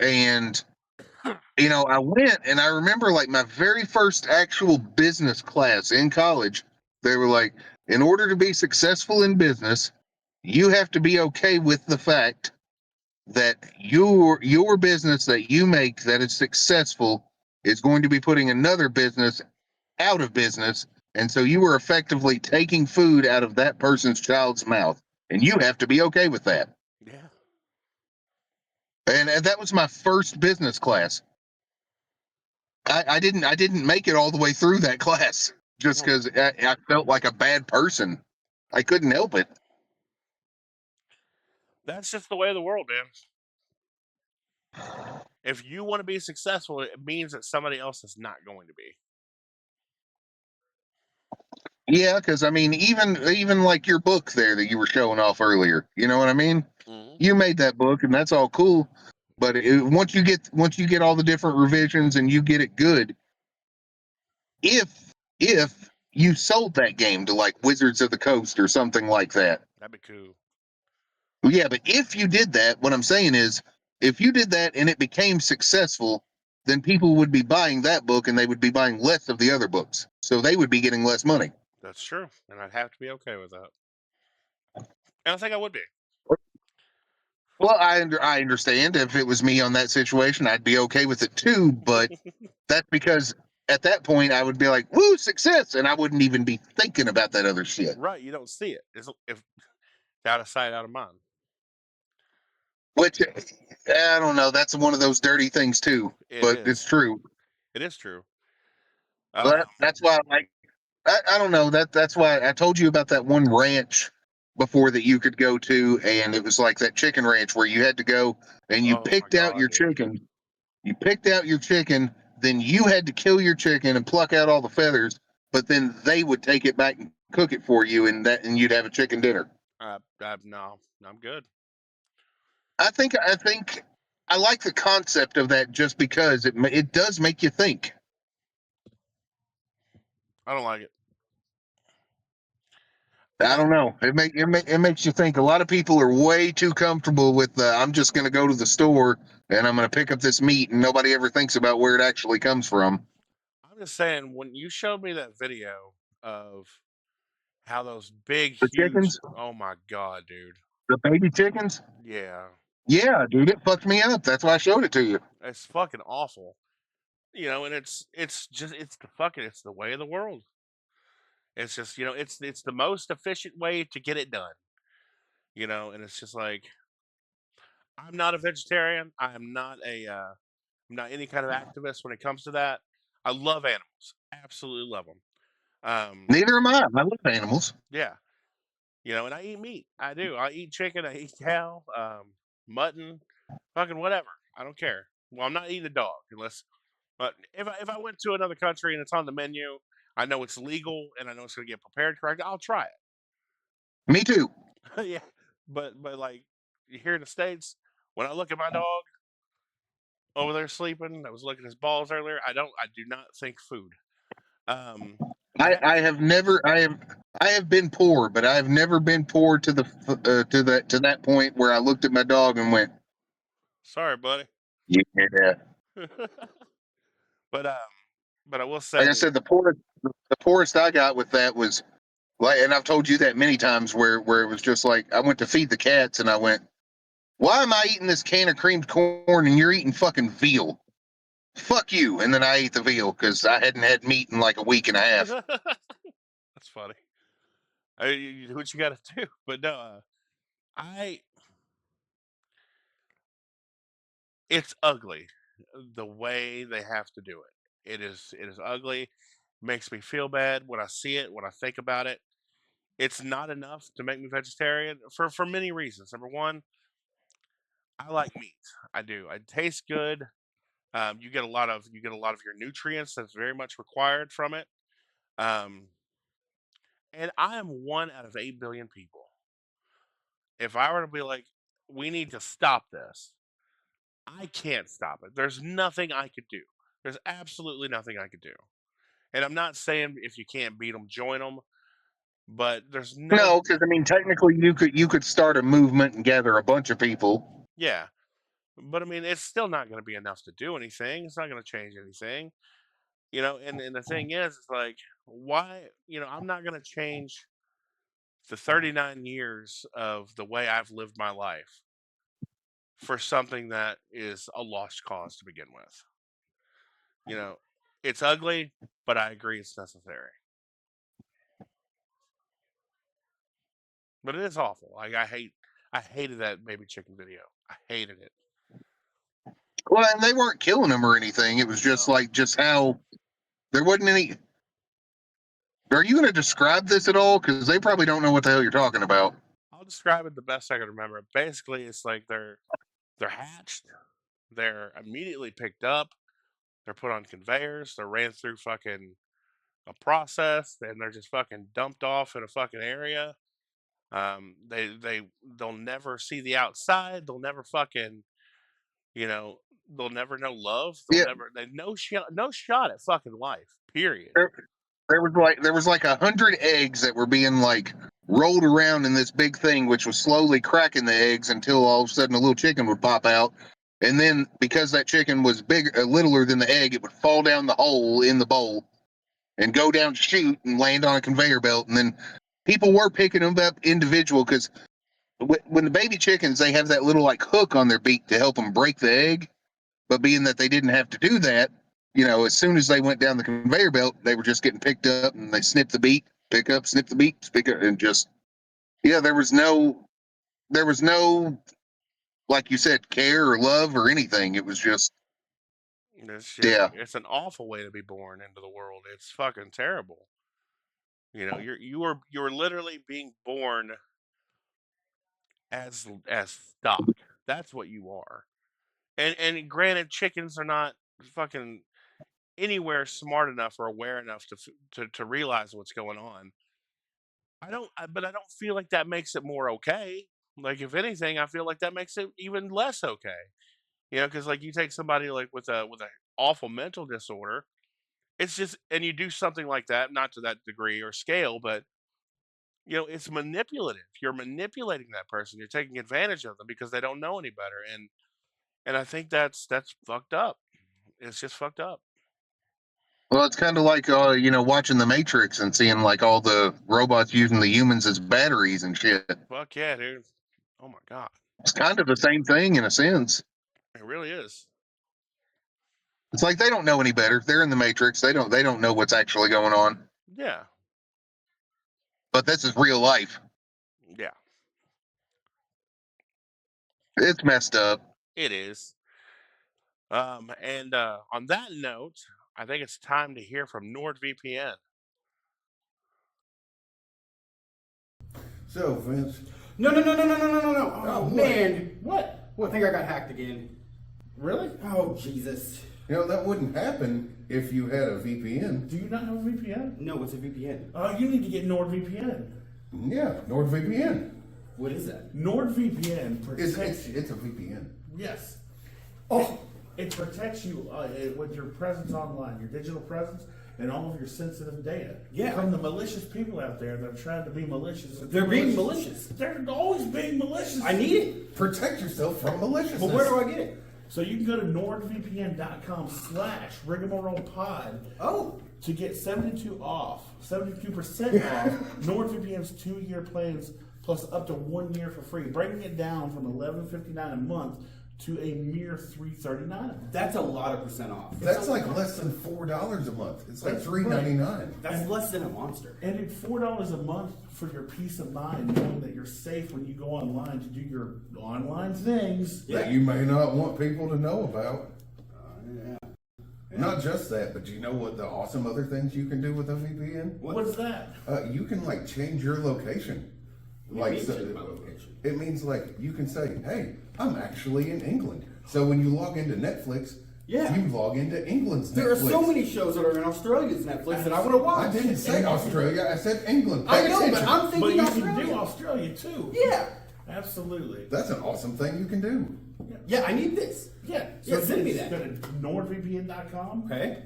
And I went and I remember like my very first actual business class in college, they were like, in order to be successful in business, you have to be okay with the fact that your business that you make that is successful is going to be putting another business out of business. And so you were effectively taking food out of that person's child's mouth. And you have to be okay with that. Yeah. And that was my first business class. I didn't make it all the way through that class just Well, because I felt like a bad person. I couldn't help it. that's just the way of the world, man. If you want to be successful, it means that somebody else is not going to be. Yeah, because I mean, even like your book there that you were showing off earlier, you know what I mean? Mm-hmm. You made that book, and that's all cool. But once you get all the different revisions and you get it good, if you sold that game to like Wizards of the Coast or something like that, That'd be cool. yeah. But if you did that, what I'm saying is, if you did that and it became successful, then people would be buying that book and they would be buying less of the other books, so they would be getting less money. That's true, and I'd have to be okay with that. And I think I would be. Well, I understand if it was me on that situation, I'd be okay with it too. But that's because at that point I would be like, "Woo, success!" and I wouldn't even be thinking about that other shit. Right, you don't see it. It's if out of sight, out of mind. Which I don't know. That's one of those dirty things too, It but it's is. true. It is true. But that's why, like, I don't know that's why I told you about that one ranch before that you could go to, and it was like that chicken ranch where you had to go and you Oh my picked out god, your dude. chicken. You picked out your chicken, then you had to kill your chicken and pluck out all the feathers, but then they would take it back and cook it for you, and you'd have a chicken dinner. No, I'm good. I think I like the concept of that just because it does make you think. I don't like it. And I that don't know. It makes you think. A lot of people are way too comfortable with. I'm just going to go to the store and I'm going to pick up this meat, and nobody ever thinks about where it actually comes from. I'm just saying, when you showed me that video of how those big, The huge, chickens, oh my god, dude. the baby chickens. Yeah, Yeah, dude, it fucked me up. That's why I showed it to you. it's fucking awful. And it's the way of the world. It's just it's the most efficient way to get it done. And it's just like, I'm not a vegetarian. I'm not any kind of activist when it comes to that. I love animals, absolutely love them. Neither am I. I love animals. Yeah, and I eat meat. I do. I eat chicken. I eat cow, mutton, fucking whatever. I don't care. Well, I'm not eating a dog unless. But if I went to another country and it's on the menu, I know it's legal and I know it's going to get prepared correctly. I'll try Me too. it. Yeah, but like here in the states, when I look at my dog over there sleeping, I was looking at his balls earlier. I do not think food. Um, I had I have never. I have been poor, but I have never been poor to the to that point where I looked at my dog and went, sorry, buddy. yeah. but um, but I will Like I say, said, the poorest I got with that was like, and I've told you that many times where it was just like I went to feed the cats and I went, why am I eating this can of creamed corn and you're eating fucking veal? Fuck you. And then I ate the veal because I hadn't had meat in like a week and a half. that's funny. What you got to do? But no, I it's ugly the way they have to do it. It is ugly. Makes me feel bad when I see it, when I think about it. It's not enough to make me vegetarian for many reasons. Number one, I like meat. I do. It tastes good. You get a lot of your nutrients that's very much required from it. Um, and I am one out of 8 billion people. If I were to be like, we need to stop this, I can't stop it. There's nothing I could do. There's absolutely nothing I could do. And I'm not saying if you can't beat them, join them, but there's no, No, because I mean, technically, you could start a movement and gather a bunch of people. yeah. But I mean, it's still not going to be enough to do anything. It's not going to change anything, And the thing is, it's like, why? I'm not going to change the 39 years of the way I've lived my life for something that is a lost cause to begin with. You know, it's ugly, but I agree it's necessary. But it is awful. Like I hated that baby chicken video. I hated it. Well, and they weren't killing them or anything. It was just No. like just how there wasn't any. Are you going to describe this at all? Because they probably don't know what the hell you're talking about. I'll describe it the best I can remember. Basically, it's like they're hatched, they're immediately picked up, they're put on conveyors, they're ran through fucking a process, and they're just fucking dumped off in a fucking area. They'll never see the outside. They'll never fucking you know they'll never know love. They'll Yeah, never they no shot at fucking life. Period. there, there was like 100 eggs that were being like rolled around in this big thing, which was slowly cracking the eggs until all of a sudden a little chicken would pop out. And then because that chicken was big, littler than the egg, it would fall down the hole in the bowl and go down chute and land on a conveyor belt. And then people were picking them up individual because when the baby chickens, they have that little like hook on their beak to help them break the egg. But being that they didn't have to do that, as soon as they went down the conveyor belt, they were just getting picked up and they snipped the beak, pick up, snip the beak, pick up, and just there was no like you said, care or love or anything. It was just yeah. It's an awful way to be born into the world. It's fucking terrible. You're literally being born as stock. That's what you are. And granted, chickens are not fucking anywhere smart enough or aware enough to realize what's going on. But I don't feel like that makes it more okay. Like if anything, I feel like that makes it even less okay. Because like you take somebody like with a awful mental disorder, it's just and you do something like that, not to that degree or scale, but it's manipulative. You're manipulating that person. You're taking advantage of them because they don't know any better. And I think that's fucked up. It's just fucked up. Well, it's kind of like watching the Matrix and seeing like all the robots using the humans as batteries and shit. Fuck yeah, dude. Oh my god. It's kind of the same thing in a sense. It really is. It's like they don't know any better. They're in the Matrix. They don't know what's actually going on. Yeah. But this is real life. Yeah. It's messed up. It is. And on that note, I think it's time to hear from NordVPN. So, Vince. No, no, no, no, no, no, no, no, no. Oh, what? man. What? I think I got hacked again. Really? Oh, Jesus. That wouldn't happen if you had a VPN. Do you not have a VPN? No, what's a VPN? You need to get NordVPN. Yeah, NordVPN. What is that? NordVPN protects you. It's a VPN. Yes. Oh, It protects you with your presence online, your digital presence, and all of your sensitive data. Yeah. From the malicious people out there that are trying to be malicious. they're being malicious. They're always being malicious. I need it. Protect yourself from maliciousness. But where do I get it? So you can go to nordvpn.com/RigaMarolePod Oh. to get 72% off NordVPN's 2-year plans plus up to 1 year for free, breaking it down from $11.59 a month to a mere $3.39. That's a lot of percent off. That's like less than $4 a month. It's like That's $3.99. That's less than a monster. And it's $4 a month for your peace of mind, knowing that you're safe when you go online to do your online things. That you may not want people to know about. Yeah. Not just that, but you know what the awesome other things you can do with a VPN? What's that? You can like change your location. What do you mean change my location? It means like you can say, "Hey, I'm actually in England." So when you log into Netflix, Yeah. you log into England's There Netflix. are so many shows that are in Australia's Netflix that I want to watch. I didn't say Australia. I said England. I Pay know, but attention. I'm But thinking you Australia. can do Australia too. Yeah. Absolutely. That's an awesome thing you can do. Yeah, I need this. Yeah. Yeah, send me just that. Go to nordvpn.com Okay.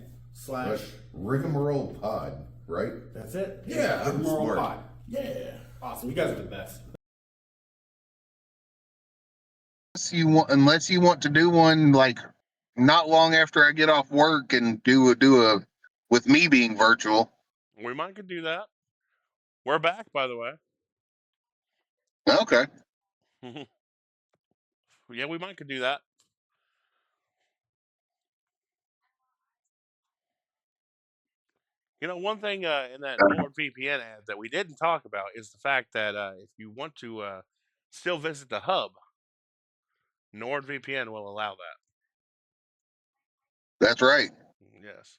But Rigamarole Pod, right? That's it. Yeah, I'm Rigamarole smart. Pod. Yeah. Awesome. You guys are the best. Unless you want to do one like not long after I get off work and do a with me being virtual. We might could do that. We're back, by the way. Okay. Yeah, we might could do that. One thing in that NordVPN ad that we didn't talk about is the fact that if you want to still visit the hub, NordVPN will allow that. That's right. Yes.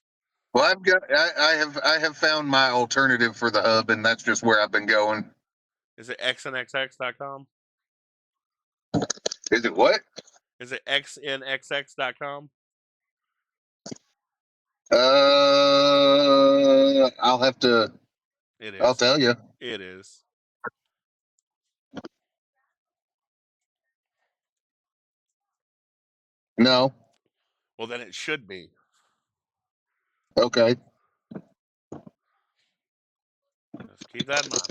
Well, I have found my alternative for the hub, and that's just where I've been going. Is it xnxx.com? Is it what? Is it xnxx.com? I'll have to. It I'll is. tell you. It is. No. Well, then it should be. Okay. Let's keep that in mind.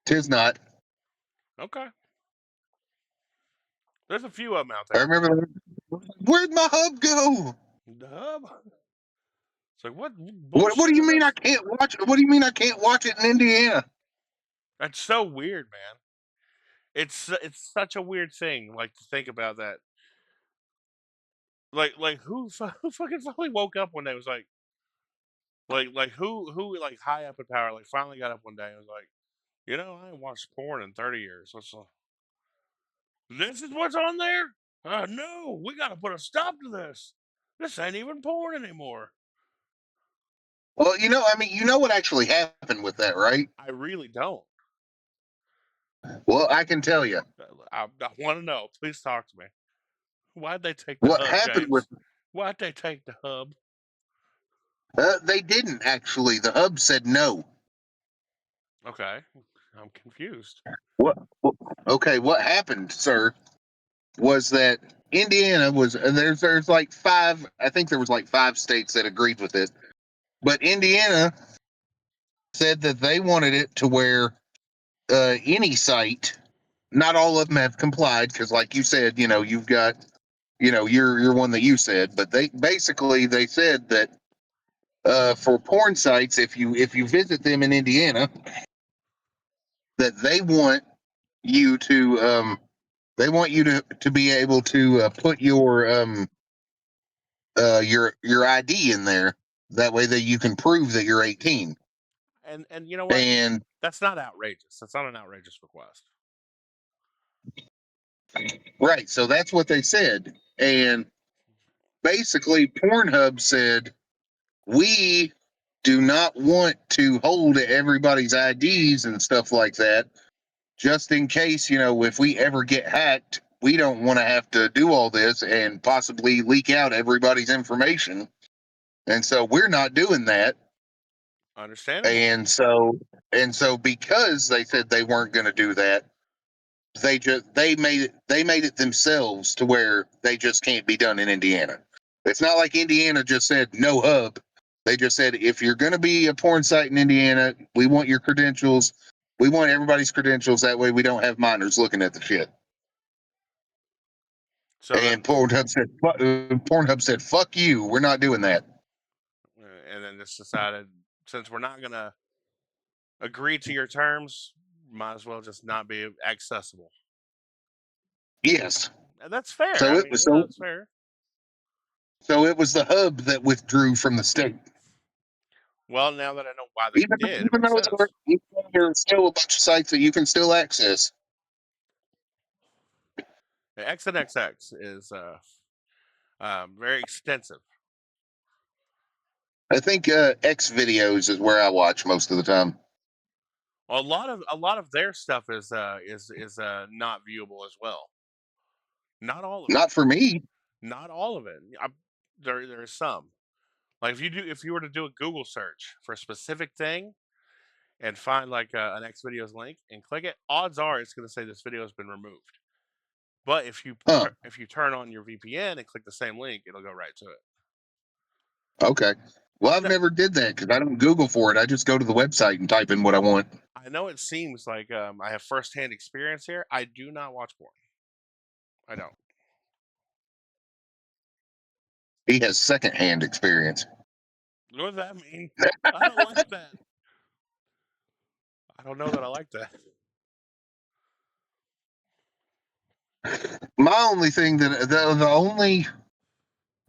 Tis not. Okay. There's a few of them out I there. remember. Where'd my hub go? The hub. It's like, what What bullshit do you is mean I this? can't watch? What do you mean I can't watch it in Indiana? That's so weird, man. It's such a weird thing, like to think about that. Like who fucking finally woke up one day and was like who like high up in power like finally got up one day and was like, I ain't watched porn in 30 years. This is what's on there? No, we got to put a stop to this. This ain't even porn anymore. Well, I mean, you know what actually happened with that, right? I really don't. Well, I can tell you I want to know. Please talk to me. Why'd they take the what hub, happened with. James? Why'd they take the hub? They didn't actually. The hub said no. Okay, I'm confused. What? Okay, what happened, sir, was that Indiana was there's like five. I think there was like 5 states that agreed with it, but Indiana said that they wanted it to where any site. Not all of them have complied because, like you said, you've got, you're one that you said, but they said that for porn sites, if you visit them in Indiana, that they want you to be able to put your ID in there. That way that you can prove that you're 18. And you know what? And That's not outrageous. That's not an outrageous request. right, so that's what they said. And basically, Pornhub said, we do not want to hold everybody's IDs and stuff like that, just in case, if we ever get hacked, we don't want to have to do all this and possibly leak out everybody's information. And so we're not doing that. Understandable. And so because they said they weren't going to do that, they made it themselves to where they just can't be done in Indiana. It's not like Indiana just said no hub. They just said if you're going to be a porn site in Indiana, we want your credentials. We want everybody's credentials. That way we don't have minors looking at the shit. So And Pornhub said, "Fuck you. We're not doing that." and then just decided since we're not gonna agree to your terms, might as well just not be accessible. Yes. And that's fair. So I it mean, was so that's fair. so it was the hub that withdrew from the state. Well, now that I know why they Even did, it even makes though sense. there's still a bunch of sites that you can still access. The XNXX is very extensive. I think X videos is where I watch most of the time. Well, a lot of their stuff is not viewable as well. Not all of it. Not for me. Not all of it. There's some. Like if you were to do a Google search for a specific thing and find like an X videos link and click it, odds are it's going to say this video has been removed. But Huh. if you turn on your VPN and click the same link, it'll go right to it. Okay. Well, I've No, never did that because I don't Google for it. I just go to the website and type in what I want. I know it seems like I have firsthand experience here. I do not watch porn. I don't. He has secondhand experience. What does that mean? I don't like that. I don't know that I like that. My only thing the only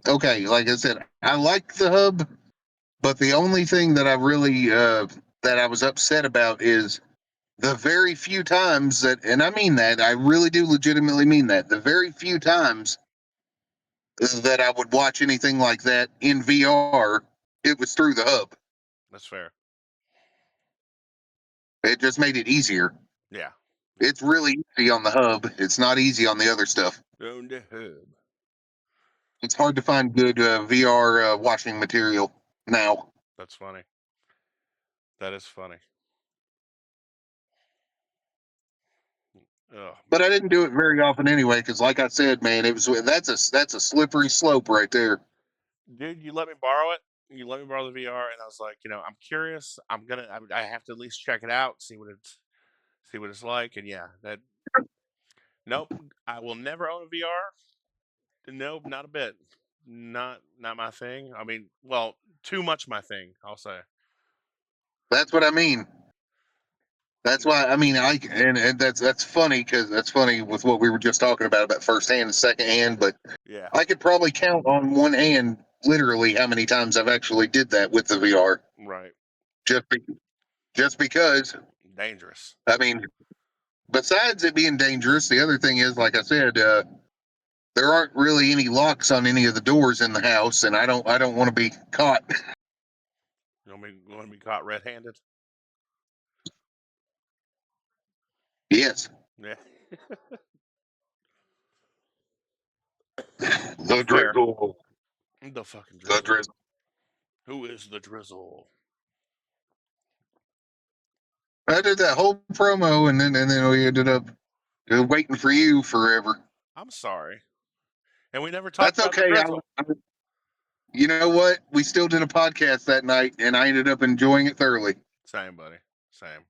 okay, like I said, I like the hub, but the only thing that I really that I was upset about is the very few times that, and I mean that, I really do legitimately mean that, the very few times that I would watch anything like that in VR, it was through the hub. That's fair. It just made it easier. Yeah. It's really easy on the hub. It's not easy on the other stuff. On the hub. It's hard to find good VR watching material now. That's funny. That is funny. Oh, But I didn't do it very often anyway, because like I said, man, that's a slippery slope right there. dude, you let me borrow it. You let me borrow the VR, and I was like, I'm curious. I have to at least check it out, see what it's like, and yeah, that. Nope, I will never own a VR. Nope, not a bit. Not my thing. I mean, well, too much my thing. I'll say. That's what I mean. That's why I mean and that's funny because that's funny with what we were just talking about first hand and second hand, but Yeah. I could probably count on one hand literally how many times I've actually did that with the VR. Right. Just be, just because Dangerous. I mean, besides it being dangerous, the other thing is, like I said, there aren't really any locks on any of the doors in the house, and I don't want to be caught. You want to be caught red-handed? Yes, Yeah. the Fair. drizzle, The fucking the drizzle. drizzle. Who is the drizzle? I did that whole promo, and then we ended up waiting for you forever. I'm sorry. And we never talked That's about the okay. drizzle. You know what? We still did a podcast that night, and I ended up enjoying it thoroughly. Same, buddy. Same.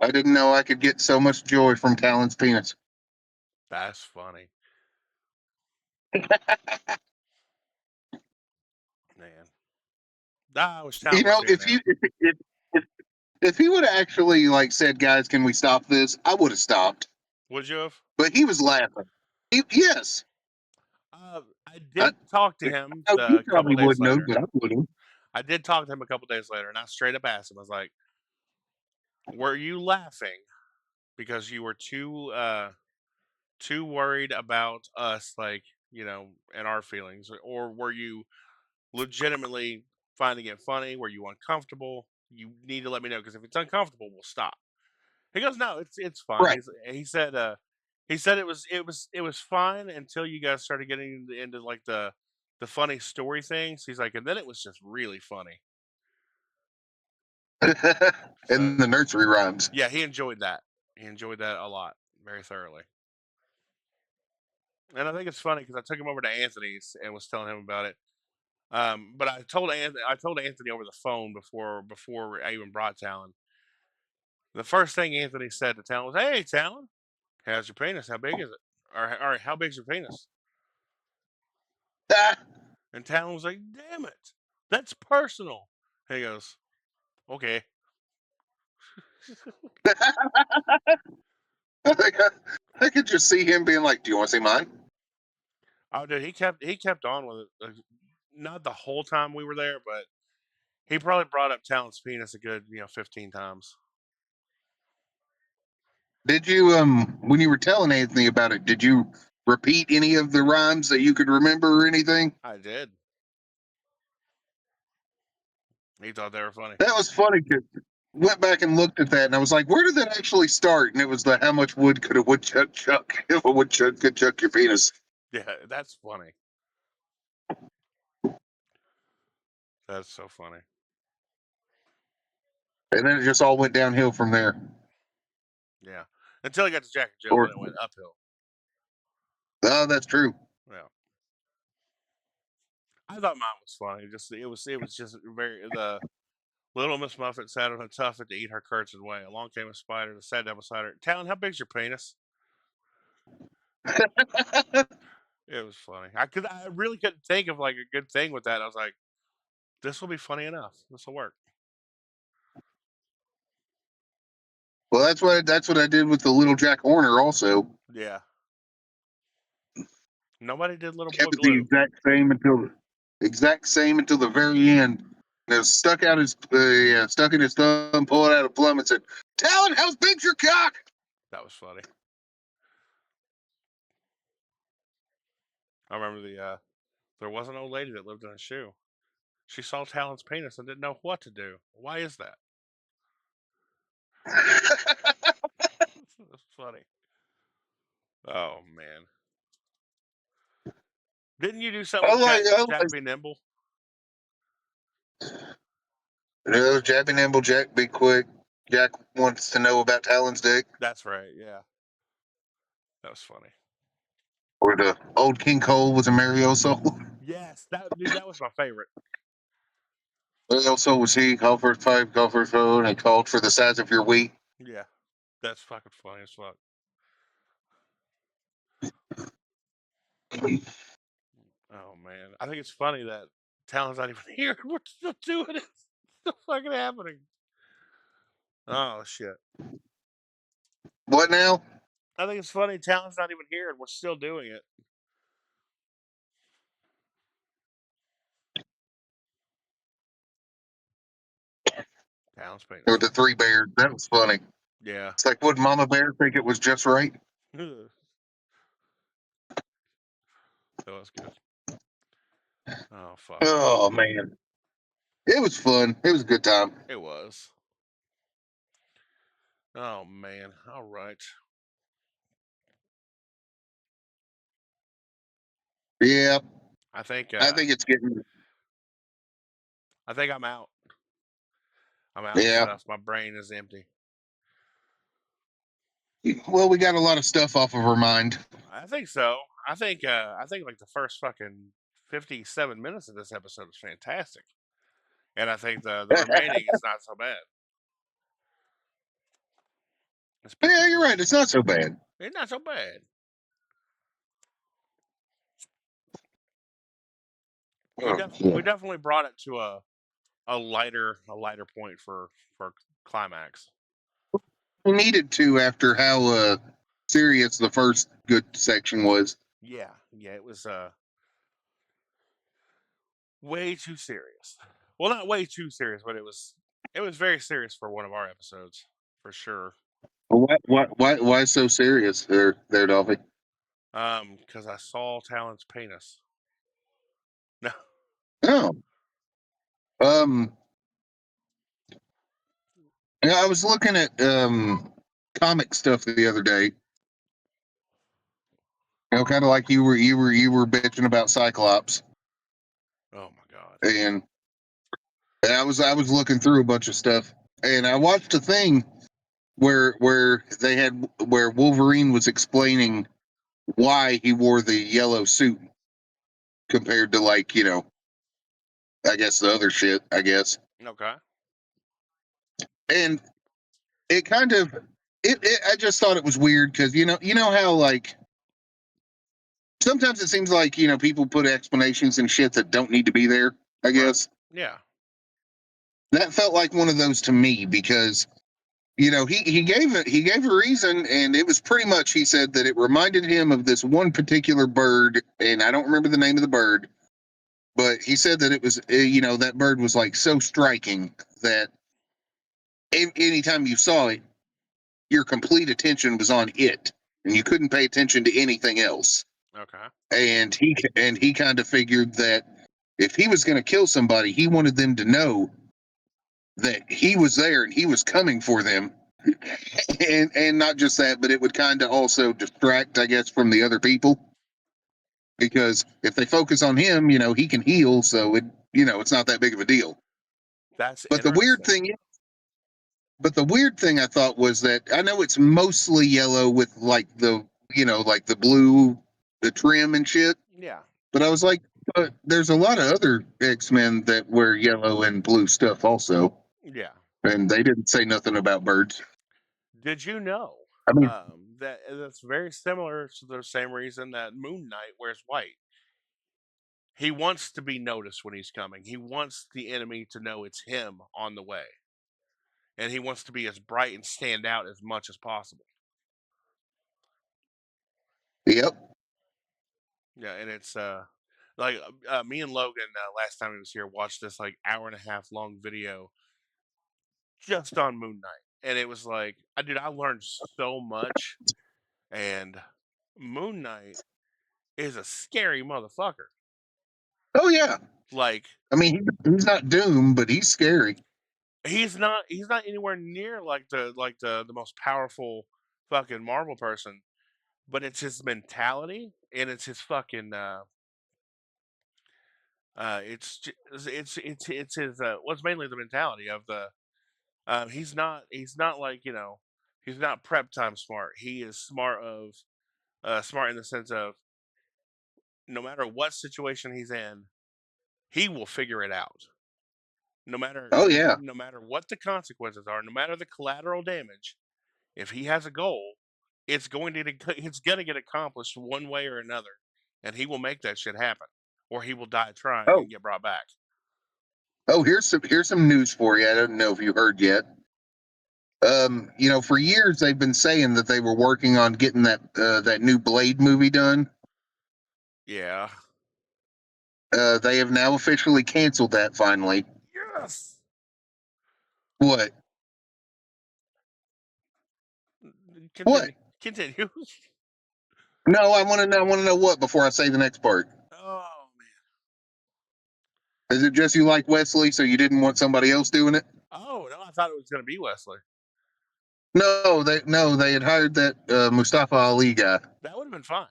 I didn't know I could get so much joy from Talon's penis. That's funny. Man. I wish You Talon was know, here now. if he would have actually like said, "Guys, can we stop this?" I would have stopped. Would you have? But he was laughing. Yes, I I, did talk to him he a couple probably days wouldn't have, later. but I would have. I did talk to him a couple days later, and I straight up asked him. I was like, "Were you laughing because you were too worried about us, like and our feelings, or were you legitimately finding it funny? Were you uncomfortable? You need to let me know because if it's uncomfortable, we'll stop." He goes, "No, it's fine." Right. He said it was fine until you guys started getting into like the funny story things. He's like, and then it was just really funny. So And the nursery rhymes. yeah, he enjoyed that. He enjoyed that a lot, very thoroughly. And I think it's funny because I took him over to Anthony's and was telling him about it. But I told Anthony over the phone before I even brought Talon. The first thing Anthony said to Talon was, "Hey, Talon, how's your penis? How big is it? Or how big's your penis?" Ah. And Talon was like, "Damn it, that's personal." And he goes, "Okay." I could just see him being like, "Do you want to see mine?" Oh, dude, he kept on with it. Not the whole time we were there, but he probably brought up Talon's penis a good 15 times. Did you when you were telling Anthony about it, did you repeat any of the rhymes that you could remember or anything? I did. He thought they were funny. That was funny because went back and looked at that and I was like, where did that actually start? And it was the how much wood could a woodchuck chuck if a woodchuck could chuck your penis. Yeah, that's funny. That's so funny. And then it just all went downhill from there. Yeah, until he got to Jack and Jill, Or then it went uphill. oh, that's true. Yeah, I thought mine was funny. It was just very the little Miss Muffet sat on a tuffet to eat her curds away. Along came a spider that sat down beside her. Talon, how big's your penis? It was funny. I really couldn't think of like a good thing with that. I was like, this will be funny enough. This will work. Well, that's what I did with the little Jack Horner also. Yeah. Nobody did Little Boy Kept it the Blue. exact same until the very end. And it was stuck in his thumb, pulled out a plum and said, "Talon, how big's your cock?" That was funny. I remember there was an old lady that lived in a shoe. She saw Talon's penis and didn't know what to do. Why is that? It's funny. Oh man, didn't you do something I with like, I Jack like, be nimble? Jabby Nimble, Jack Be Quick. Jack wants to know about Talon's dick, That's right. Yeah, that was funny. or the old King Cole was a Mario Soul. Yes, that was my favorite. Also, was he called for his pipe, called for his phone, and called for the size of your wheat? Yeah, that's fucking funny as fuck. Oh man, I think it's funny that Talon's not even here. We're still doing it. It's still fucking happening. Oh shit. What now? I think it's funny Talon's not even here and we're still doing it. Talon's Or penis. the three bears? That was funny. Yeah. It's like, would Mama Bear think it was just right? That was good. Oh fuck. Oh man, it was fun. It was a good time. It was. Oh man. All right. Yeah, I think I think it's getting. I'm out. I'm out of Yeah. stuff. My brain is empty. Well, we got a lot of stuff off of our mind. I think so. I think like the first fucking 57 minutes of this episode was fantastic. And I think the remaining is not so bad. Yeah, Especially you're right. It's not so bad. it's not so bad. Oh, yeah. We definitely brought it to a lighter point for climax. We needed to after how serious the first good section was. Yeah, it was way too serious. Well, not way too serious, but it was very serious for one of our episodes for sure. Why so serious there, Dolphy? Because I saw Talon's penis. No, Oh, um, yeah, I was looking at comic stuff the other day. You know, kind of like you were bitching about Cyclops, oh my god. and I was looking through a bunch of stuff, and I watched a thing where Wolverine was explaining why he wore the yellow suit compared to, like, I guess the other shit, I guess. Okay. And it kind of it I just thought it was weird because you know how, like, sometimes it seems like people put explanations and shit that don't need to be there, I Right. guess. Yeah. That felt like one of those to me because he gave a reason, and it was pretty much, he said that it reminded him of this one particular bird, and I don't remember the name of the bird, but he said that it was that bird was like so striking that anytime you saw it, your complete attention was on it, and you couldn't pay attention to anything else. Okay. And he kind of figured that if he was going to kill somebody, he wanted them to know that he was there and he was coming for them. And not just that, but it would kind of also distract, I guess, from the other people, because if they focus on him, he can heal, so it's not that big of a deal. That's But the weird interesting. thing But the weird thing I thought was that I know it's mostly yellow with, like, the blue, the trim and shit. Yeah. But I was like, but there's a lot of other X-Men that wear yellow and blue stuff also, Yeah. and they didn't say nothing about birds. Did you know I mean, that that's very similar to the same reason that Moon Knight wears white? He wants to be noticed when he's coming. He wants the enemy to know it's him on the way. And he wants to be as bright and stand out as much as possible. yep, Yeah, and it's like me and Logan last time he was here watched this like hour and a half long video just on Moon Knight. And it was like, dude, I learned so much. And Moon Knight is a scary motherfucker. Oh yeah. Like I mean, he's not Doom, but he's scary. he's not anywhere near like the most powerful fucking Marvel person, but it's his mentality and it's his fucking it's his what's mainly the mentality of the he's not like, you know, he's not prep time smart. He is smart in the sense of no matter what situation he's in, he will figure it out. Oh yeah. No matter what the consequences are, no matter the collateral damage, if he has a goal, it's going to get accomplished one way or another, and he will make that shit happen, or he will die trying Oh and get brought back. oh, here's some news for you. I don't know if you heard yet. You know, for years they've been saying that they were working on getting that new Blade movie done. Yeah. They have now officially canceled that finally. Yes. What? What? Continue. Continue. No, I want to know what before I say the next part. Oh man. Is it just you like Wesley, so you didn't want somebody else doing it? Oh no, I thought it was going to be Wesley. No, they had hired that Mustafa Ali guy. That would have been fine.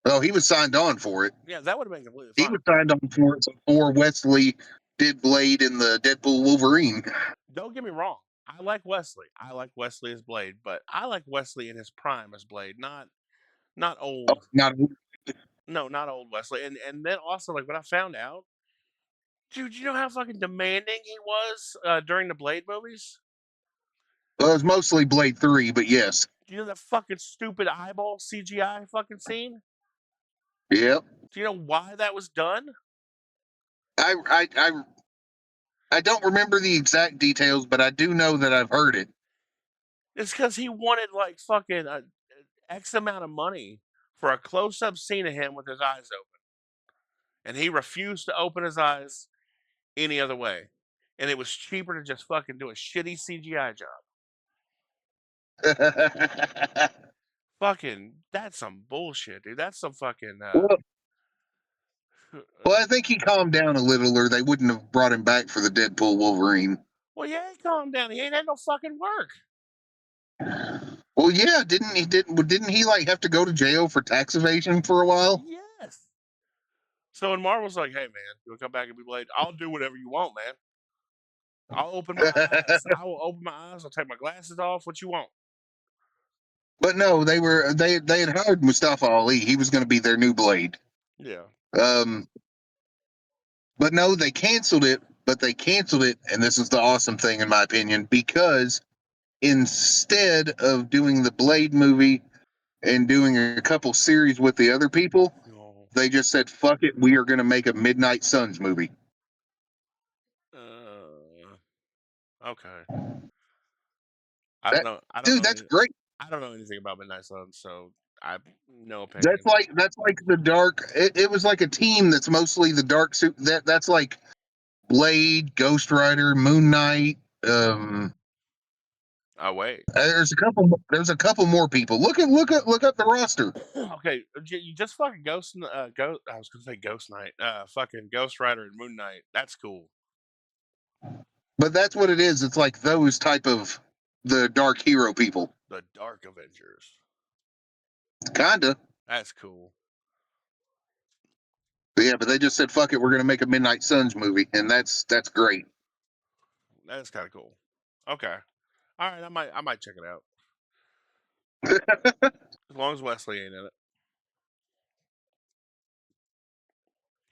Oh, he was signed on for it. Yeah, that would have been completely He fine. was signed on for it before Wesley did Blade in the Deadpool Wolverine. Don't get me wrong. I like Wesley. I like Wesley as Blade, but I like Wesley in his prime as Blade, not Oh, old. not No, not old Wesley. And then also like when I found out, dude, you know how fucking demanding he was during the Blade movies? well, it was mostly Blade 3, but yes. Do you know that fucking stupid eyeball CGI fucking scene? Yep. Do you know why that was done? I I I I don't remember the exact details, but I do know that I've heard it. It's because he wanted like fucking X amount of money for a close up scene of him with his eyes open. And he refused to open his eyes any other way. And it was cheaper to just fucking do a shitty CGI job. Fucking, that's some bullshit, dude. That's some fucking. well, well, I think he calmed down a little, or they wouldn't have brought him back for the Deadpool Wolverine. Well, yeah, calm down. He ain't had no fucking work. Well, yeah, didn't he like have to go to jail for tax evasion for a while? Yes. So when Marvel's like, "Hey man, you want to come back and be Blade? I'll do whatever you want, man. I'll open my eyes. I will open my eyes. I'll take my glasses off. What you want?" But no, they had hired Mustafa Ali. He was going to be their new Blade. Yeah. Um, but no, they canceled it. But they canceled it, and this is the awesome thing, in my opinion, because instead of doing the Blade movie and doing a couple series with the other people, No. they just said, "Fuck it, we are going to make a Midnight Suns movie." Okay. I don't That know. dude, that's great. I don't know anything about Midnight Suns, so I have no That's opinion. like the dark. It was like a team that's mostly the dark suit. That's like Blade, Ghost Rider, Moon Knight. Oh wait. There's a couple. There's a couple more people. Look up the roster. Okay, you just fucking Ghost. I was gonna say Ghost Knight. Fucking Ghost Rider and Moon Knight. That's cool. But that's what it is. It's like those type of the dark hero people. The Dark Avengers. Kinda. That's cool. But yeah, but they just said, "Fuck it, we're gonna make a Midnight Suns movie," and that's great. That's kind of cool. Okay. All right. I might check it out as long as Wesley ain't in it.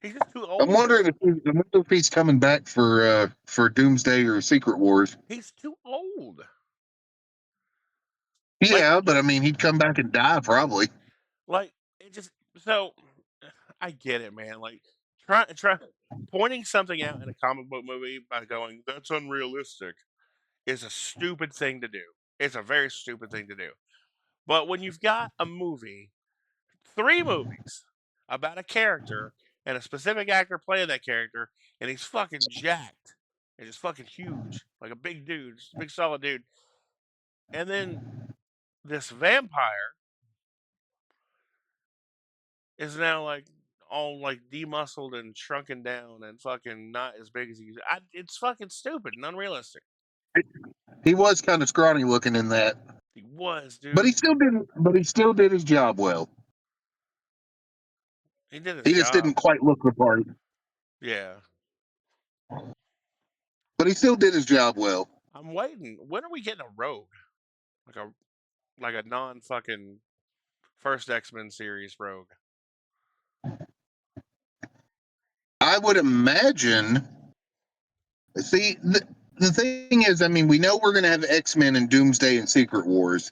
He's just too I'm old wondering though. if he's coming back for Doomsday or Secret Wars. He's too old. Like Yeah, but I mean, he'd come back and die probably. like it just so I get it, man. Like try pointing something out in a comic book movie by going that's unrealistic is a stupid thing to do. It's a very stupid thing to do. But when you've got a movie, 3 movies about a character and a specific actor playing that character, and he's fucking jacked and just fucking huge, like a big dude, just a big solid dude, and then this vampire is now like all like demuscled and shrunken down and fucking not as big as he used. It's fucking stupid and unrealistic. He was kind of scrawny looking in that, He was, dude. but he still didn't. But he still did his job well. He did his He just job. didn't quite look the part, Yeah. but he still did his job well. I'm waiting. When are we getting a rogue? Like a non fucking first X-Men series rogue. I would imagine. See, the thing is, I mean, we know we're going to have X-Men and Doomsday and Secret Wars,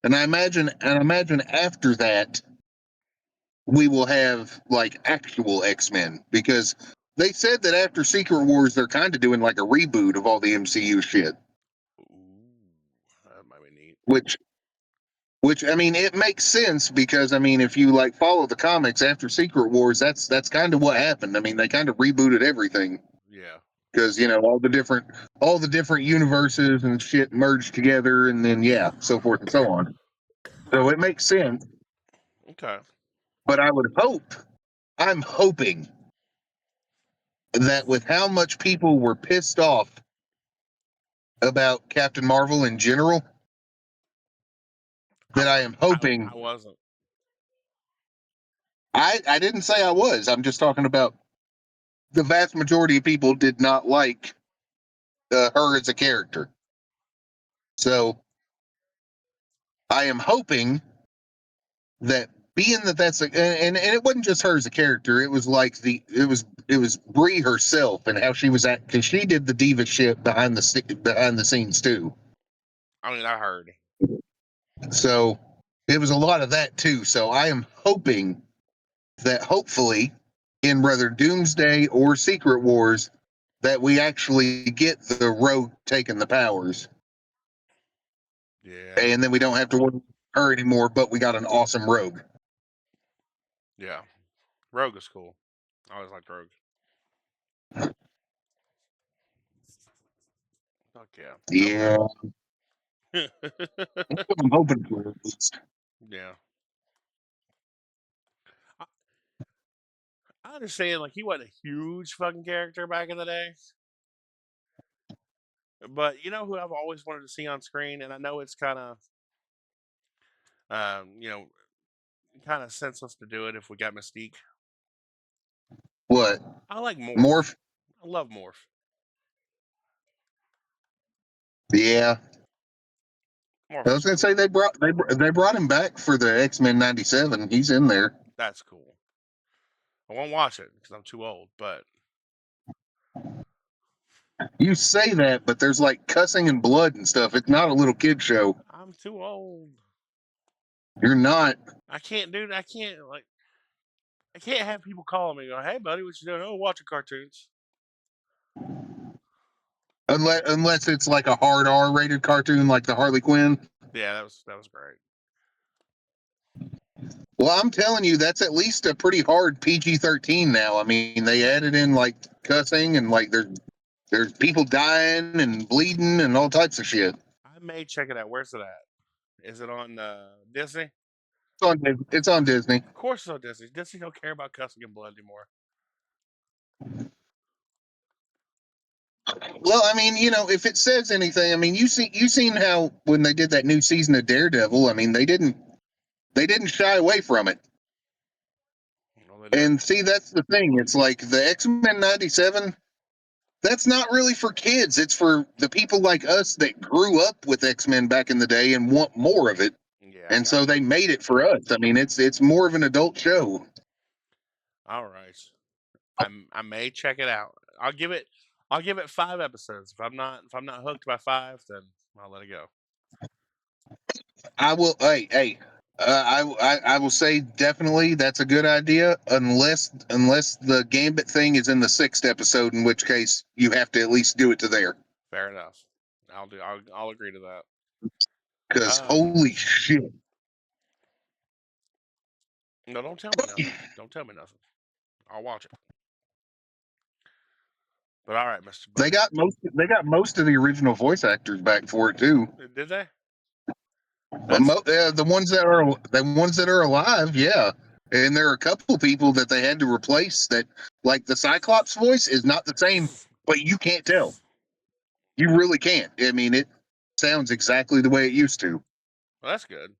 and I imagine after that we will have like actual X-Men, because they said that after Secret Wars they're kind of doing like a reboot of all the MCU shit, Ooh, that might be neat. which I mean it makes sense, because I mean if you like follow the comics after Secret Wars, that's kind of what happened. I mean they kind of rebooted everything, Yeah. because you know all the different universes and shit merged together, and then yeah, so forth and so on. So it makes sense. Okay. But I'm hoping that with how much people were pissed off about Captain Marvel in general, that I am hoping. I wasn't. I didn't say I was. I'm just talking about the vast majority of people did not like her as a character. So I am hoping that, being that that's and it wasn't just her as a character. It was like it was Brie herself and how she was at, because she did the diva shit behind the scenes too. I mean, I heard. So it was a lot of that too. So I am hoping that hopefully in whether Doomsday or Secret Wars that we actually get the Rogue taking the powers, Yeah. and then we don't have to worry about her anymore. But we got an awesome Rogue. Yeah. Rogue is cool. I always liked Rogue. Fuck yeah. Yeah, Okay. that's what I'm hoping for at least. Yeah. I, I understand, like, he wasn't a huge fucking character back in the day. But you know who I've always wanted to see on screen? And I know it's kind of, you know, kind of senseless to do it if we got Mystique. What? I like Morph. Morph? I love Morph. Yeah. Morph I is was gonna cool. say they brought him back for the X-Men '97. He's in there. That's cool. I won't watch it because I'm too old, but You say that, but there's like cussing and blood and stuff. It's not a little kid show. I'm too old. You're not. I can't, dude. I can't, like, I can't have people calling me going, "Hey, buddy, what you doing?" Oh, watching cartoons. Unless it's like a hard R-rated cartoon like the Harley Quinn. Yeah, that was great. Well, I'm telling you, that's at least a pretty hard PG-13 now. I mean, they added in like cussing and like there's people dying and bleeding and all types of shit. I may check it out. Where's it at? Is it on Disney? It's on Disney. Of course, it's on Disney. Disney don't care about cussing and blood anymore. Well, I mean, you know, if it says anything, I mean, you seen how when they did that new season of Daredevil, I mean, they didn't shy away from it. Well, And see, that's the thing. It's like the X-Men '97. That's not really for kids. It's for the people like us that grew up with X-Men back in the day and want more of it. yeah, And so they made it for us. I mean, it's more of an adult show. all right. I may check it out. I'll give it 5 episodes. If I'm not hooked by 5, then I'll let it go. I will. Hey. I will say definitely that's a good idea, unless the Gambit thing is in the 6th episode, in which case you have to at least do it to there. Fair enough. I'll agree to that. Because holy shit, No, don't tell me nothing. Don't tell me nothing. I'll watch it. But all right, Mr. Buddy. they got most of the original voice actors back for it too. Did they? The ones that are alive, yeah. And there are a couple people that they had to replace that, like the Cyclops voice is not the same, but you can't tell. You really can't. I mean, it sounds exactly the way it used to. Well, that's good.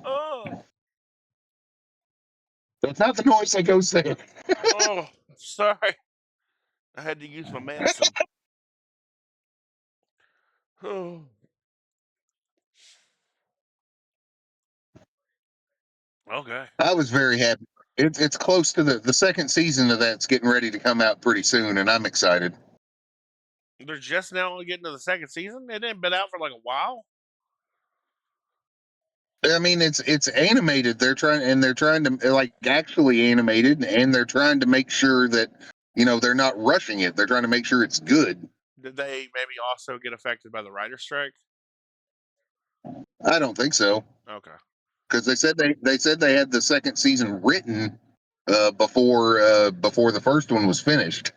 Oh, That's not the noise that goes there. oh, sorry. I had to use my medicine. Oh, okay. I was very happy. It's close to the second season of that's getting ready to come out pretty soon, and I'm excited. They're just now getting to the second season. It hadn't been out for like a while. I mean, it's animated. They're trying to like actually animated, and they're trying to make sure that they're not rushing it. They're trying to make sure it's good. Did they maybe also get affected by the writer's strike? I don't think so, Okay. because they said they had the second season written before the first one was finished,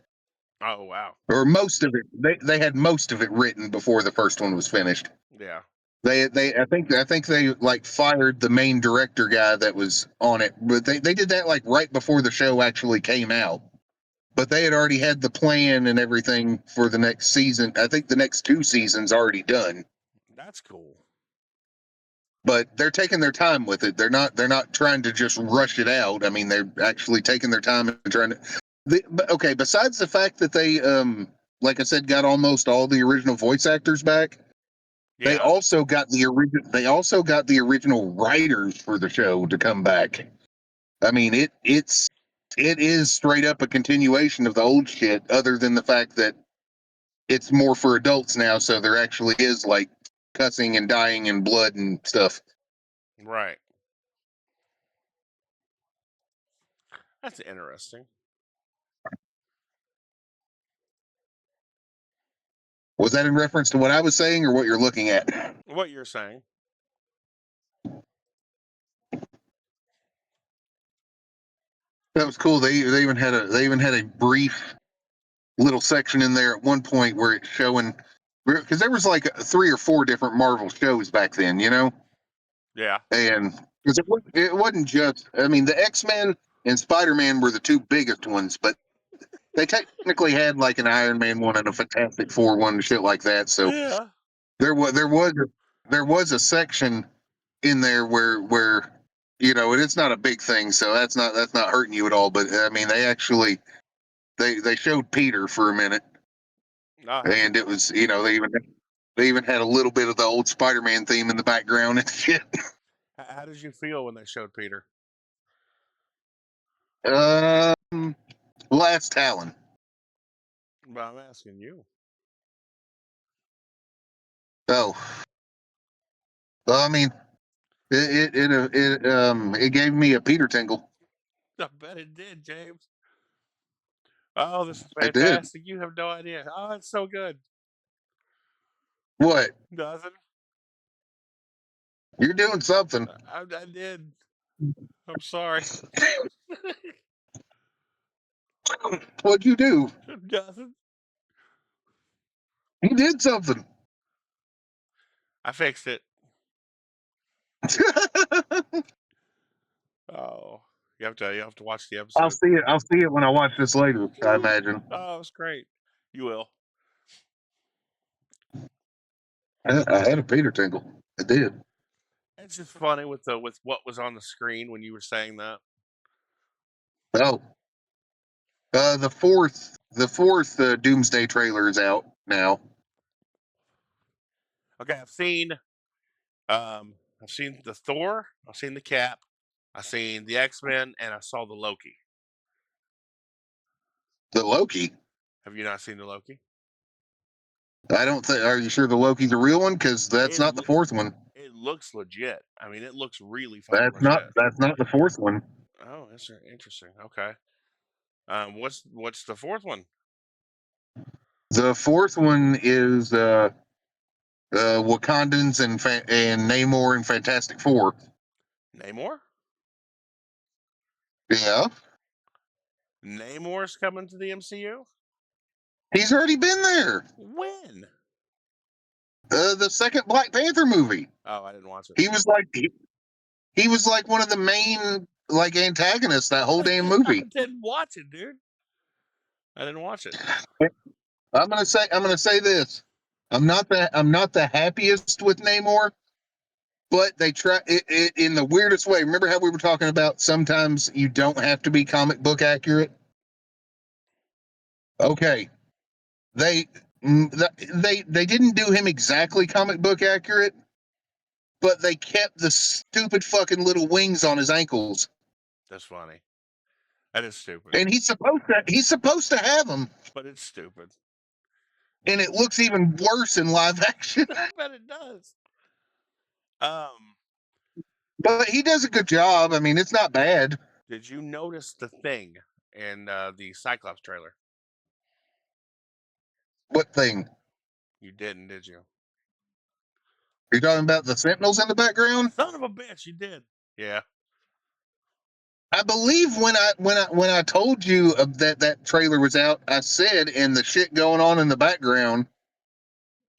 Oh wow. or most of it. They had most of it written before the first one was finished. Yeah. I think they like fired the main director guy that was on it, but they did that like right before the show actually came out. But they had already had the plan and everything for the next season. I think the next two seasons already done. That's cool. But they're taking their time with it. They're not trying to just rush it out. I mean, they're actually taking their time and trying to. Okay, besides the fact that they, like I said, got almost all the original voice actors back. They Yeah. also got the original. They also got the original writers for the show to come back. I mean, it is straight up a continuation of the old shit. Other than the fact that it's more for adults now, so there actually is like cussing and dying and blood and stuff. Right. That's interesting. Was that in reference to what I was saying or what you're looking at? What you're saying. That was cool. They even had a brief little section in there at one point where it's showing, because there was like 3 or 4 different Marvel shows back then, Yeah. and because it wasn't just. I mean, the X-Men and Spider-Man were the two biggest ones, but they technically had like an Iron Man one and a Fantastic Four one and shit like that. So Yeah. there was a section in there where and it's not a big thing, so that's not hurting you at all. But I mean, they showed Peter for a minute, and it was they even had a little bit of the old Spider-Man theme in the background and shit. How did you feel when they showed Peter? Um, Last Talon. Well, I'm asking you. Oh, well, I mean, it gave me a Peter tingle. I bet it did, James. Oh, this is It did. fantastic. You have no idea. Oh, it's so good. What? Nothing. You're doing something. I did. I'm sorry. What'd you do? Nothing. You did something. I fixed it. Oh, you have to watch the I'll episode. see it. I'll see it when I watch this later, I imagine. Oh, it's great. You will. I had a Peter tingle. I did. It's just funny with what was on the screen when you were saying that. Oh, the fourth Doomsday trailer is out now. Okay, I've seen the Thor, I've seen the Cap, I've seen the X-Men, and I saw the Loki. The Loki. Have you not seen the Loki? I don't think. Are you sure the Loki's the real one? Because that's It not the look fourth one. it looks legit. I mean, it looks really fucking That's not. legit. That's not the fourth one. Oh, that's interesting. Okay. What's the fourth one? The fourth one is Wakandans and Namor and Fantastic Four. Namor? Yeah. Namor's coming to the MCU? He's already been there. When? The second Black Panther movie. Oh, I didn't watch it. He was like he was like one of the main like antagonists that whole damn I movie. didn't watch it, dude. I didn't watch it. I'm gonna say this. I'm not the happiest with Namor, but they try it in the weirdest way. Remember how we were talking about sometimes you don't have to be comic book accurate? Okay. They they didn't do him exactly comic book accurate, but they kept the stupid fucking little wings on his ankles. That's funny. That is stupid. And he's supposed to have them, But it's stupid. and it looks even worse in live action. I bet it does. But he does a good job. I mean, it's not bad. Did you notice the thing in the Cyclops trailer? What thing? You didn't, did you? You're talking about the Sentinels in the background? Son of a bitch, you did. Yeah. I believe when I told you that trailer was out, I said, and the shit going on in the background.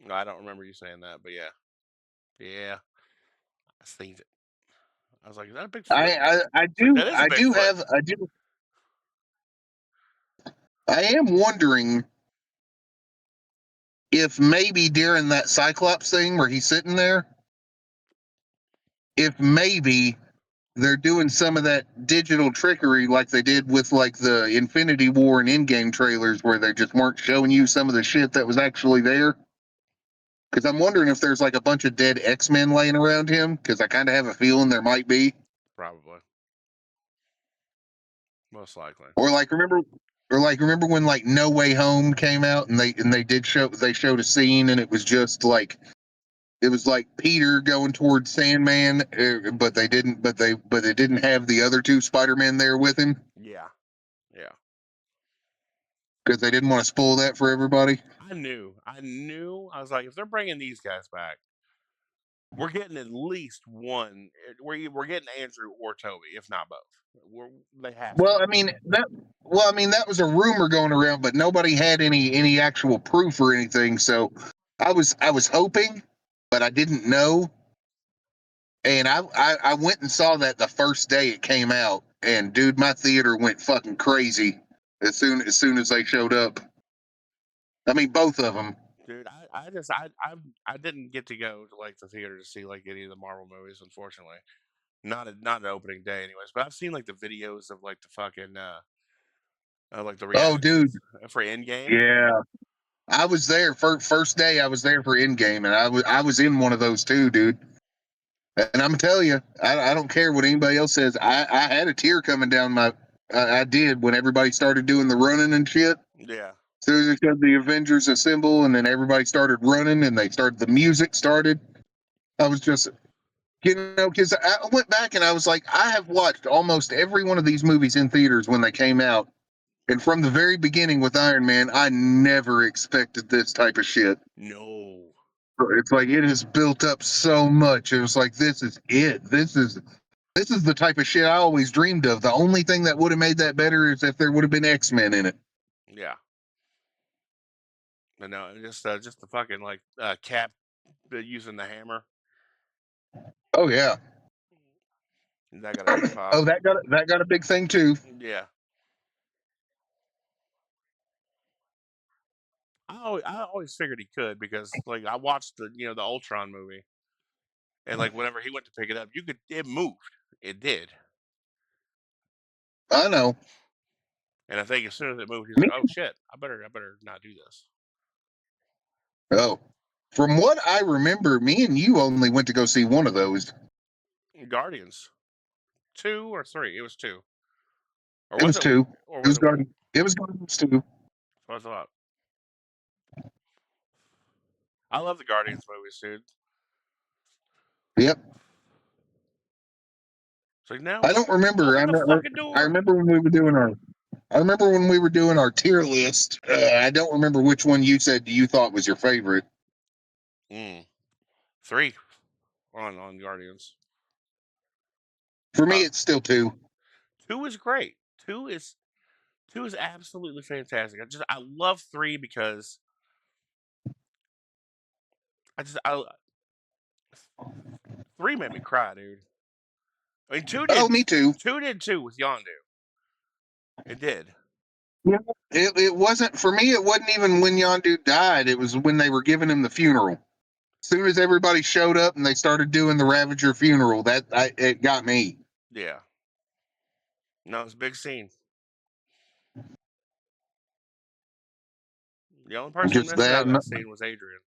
I don't remember you saying that, but yeah. Yeah. I seen it. I was like, is that a big foot? I It's like, that is a I big do foot. have I do. I am wondering if maybe during that Cyclops thing where he's sitting there, if maybe they're doing some of that digital trickery like they did with like the Infinity War and Endgame trailers where they just weren't showing you some of the shit that was actually there. Because I'm wondering if there's like a bunch of dead X-Men laying around him, because I kind of have a feeling there might be. Probably. Most likely. Or like remember when like No Way Home came out and they showed a scene and it was just like it was like Peter going towards Sandman, but they didn't have the other two Spider-Men there with him Yeah. Yeah. because they didn't want to spoil that for everybody. I knew. I was like, if they're bringing these guys back, we're getting at least one. We're getting Andrew or Toby, if not both. They have to. Well, I mean that was a rumor going around, but nobody had any actual proof or anything. So I was hoping, but I didn't know. And I went and saw that the first day it came out, and dude, my theater went fucking crazy as soon as they showed up. I mean, both of them. Dude, I didn't get to go to like the theater to see like any of the Marvel movies, unfortunately. Not an opening day, anyways. But I've seen like the videos of like the fucking like the Oh, dude, reactions for Endgame. yeah. I was there first day. I was there for Endgame, and I was in one of those too, dude. And I'm gonna tell you, I don't care what anybody else says. I had a tear coming down my. I did when everybody started doing the running and shit. Yeah. As soon as they said the Avengers assemble, and then everybody started running, and the music started. I was just, because I went back and I was like, I have watched almost every one of these movies in theaters when they came out, and from the very beginning with Iron Man, I never expected this type of shit. No. It's like it has built up so much. It was like this is it. This is the type of shit I always dreamed of. The only thing that would have made that better is if there would have been X-Men in it. Yeah. But no, just the fucking like Cap using the hammer. Oh yeah. That got a big pop. Oh, that got a big thing too. Yeah. I always figured he could because like I watched the Ultron movie and like whenever he went to pick it up, it moved. It did. I know. And I think as soon as it moved, he's Me? like, "Oh shit, I better not do this." Oh, from what I remember, me and you only went to go see one of those. Guardians, 2 or 3? It was 2, or It was was it? two. Or It was was it 1? Guardians. It was Guardians two. I thought. I love the Guardians movies, dude. Yep. It's like now, I don't remember. open the fucking I door. remember when we were doing our. I remember when we were doing our tier list. I don't remember which one you said you thought was your favorite. 3 on Guardians. For me, Uh, it's still two. 2 is great. 2 is 2 is absolutely fantastic. I love 3 because I 3 made me cry, dude. I mean, Oh, me too. 2 did too with Yondu. It did. Yeah. It wasn't for me. It wasn't even when Yondu died. It was when they were giving him the funeral. As soon as everybody showed up and they started doing the Ravager funeral, it got me. Yeah. No, it's a big scene. The only person Just missing out that, of and that scene was Adrian.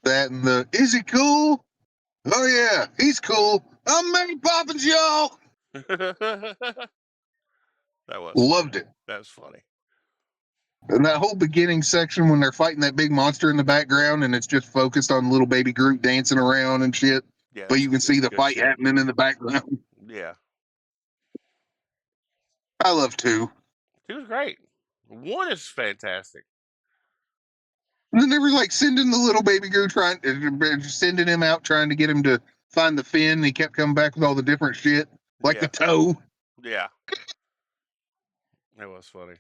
that, and the is he cool? Oh yeah, he's cool. I'm Mary Poppins, y'all. That was Loved funny. it. That was funny. And that whole beginning section when they're fighting that big monster in the background and it's just focused on little baby Groot dancing around and shit. Yeah, But you can see it's the good fight shit. happening in the background. Yeah. I love 2. 2 was great. 1 is fantastic. And then they were like sending the little baby Groot sending him out trying to get him to find the fin. And he kept coming back with all the different shit, like the Yeah. toe. Yeah. It was funny.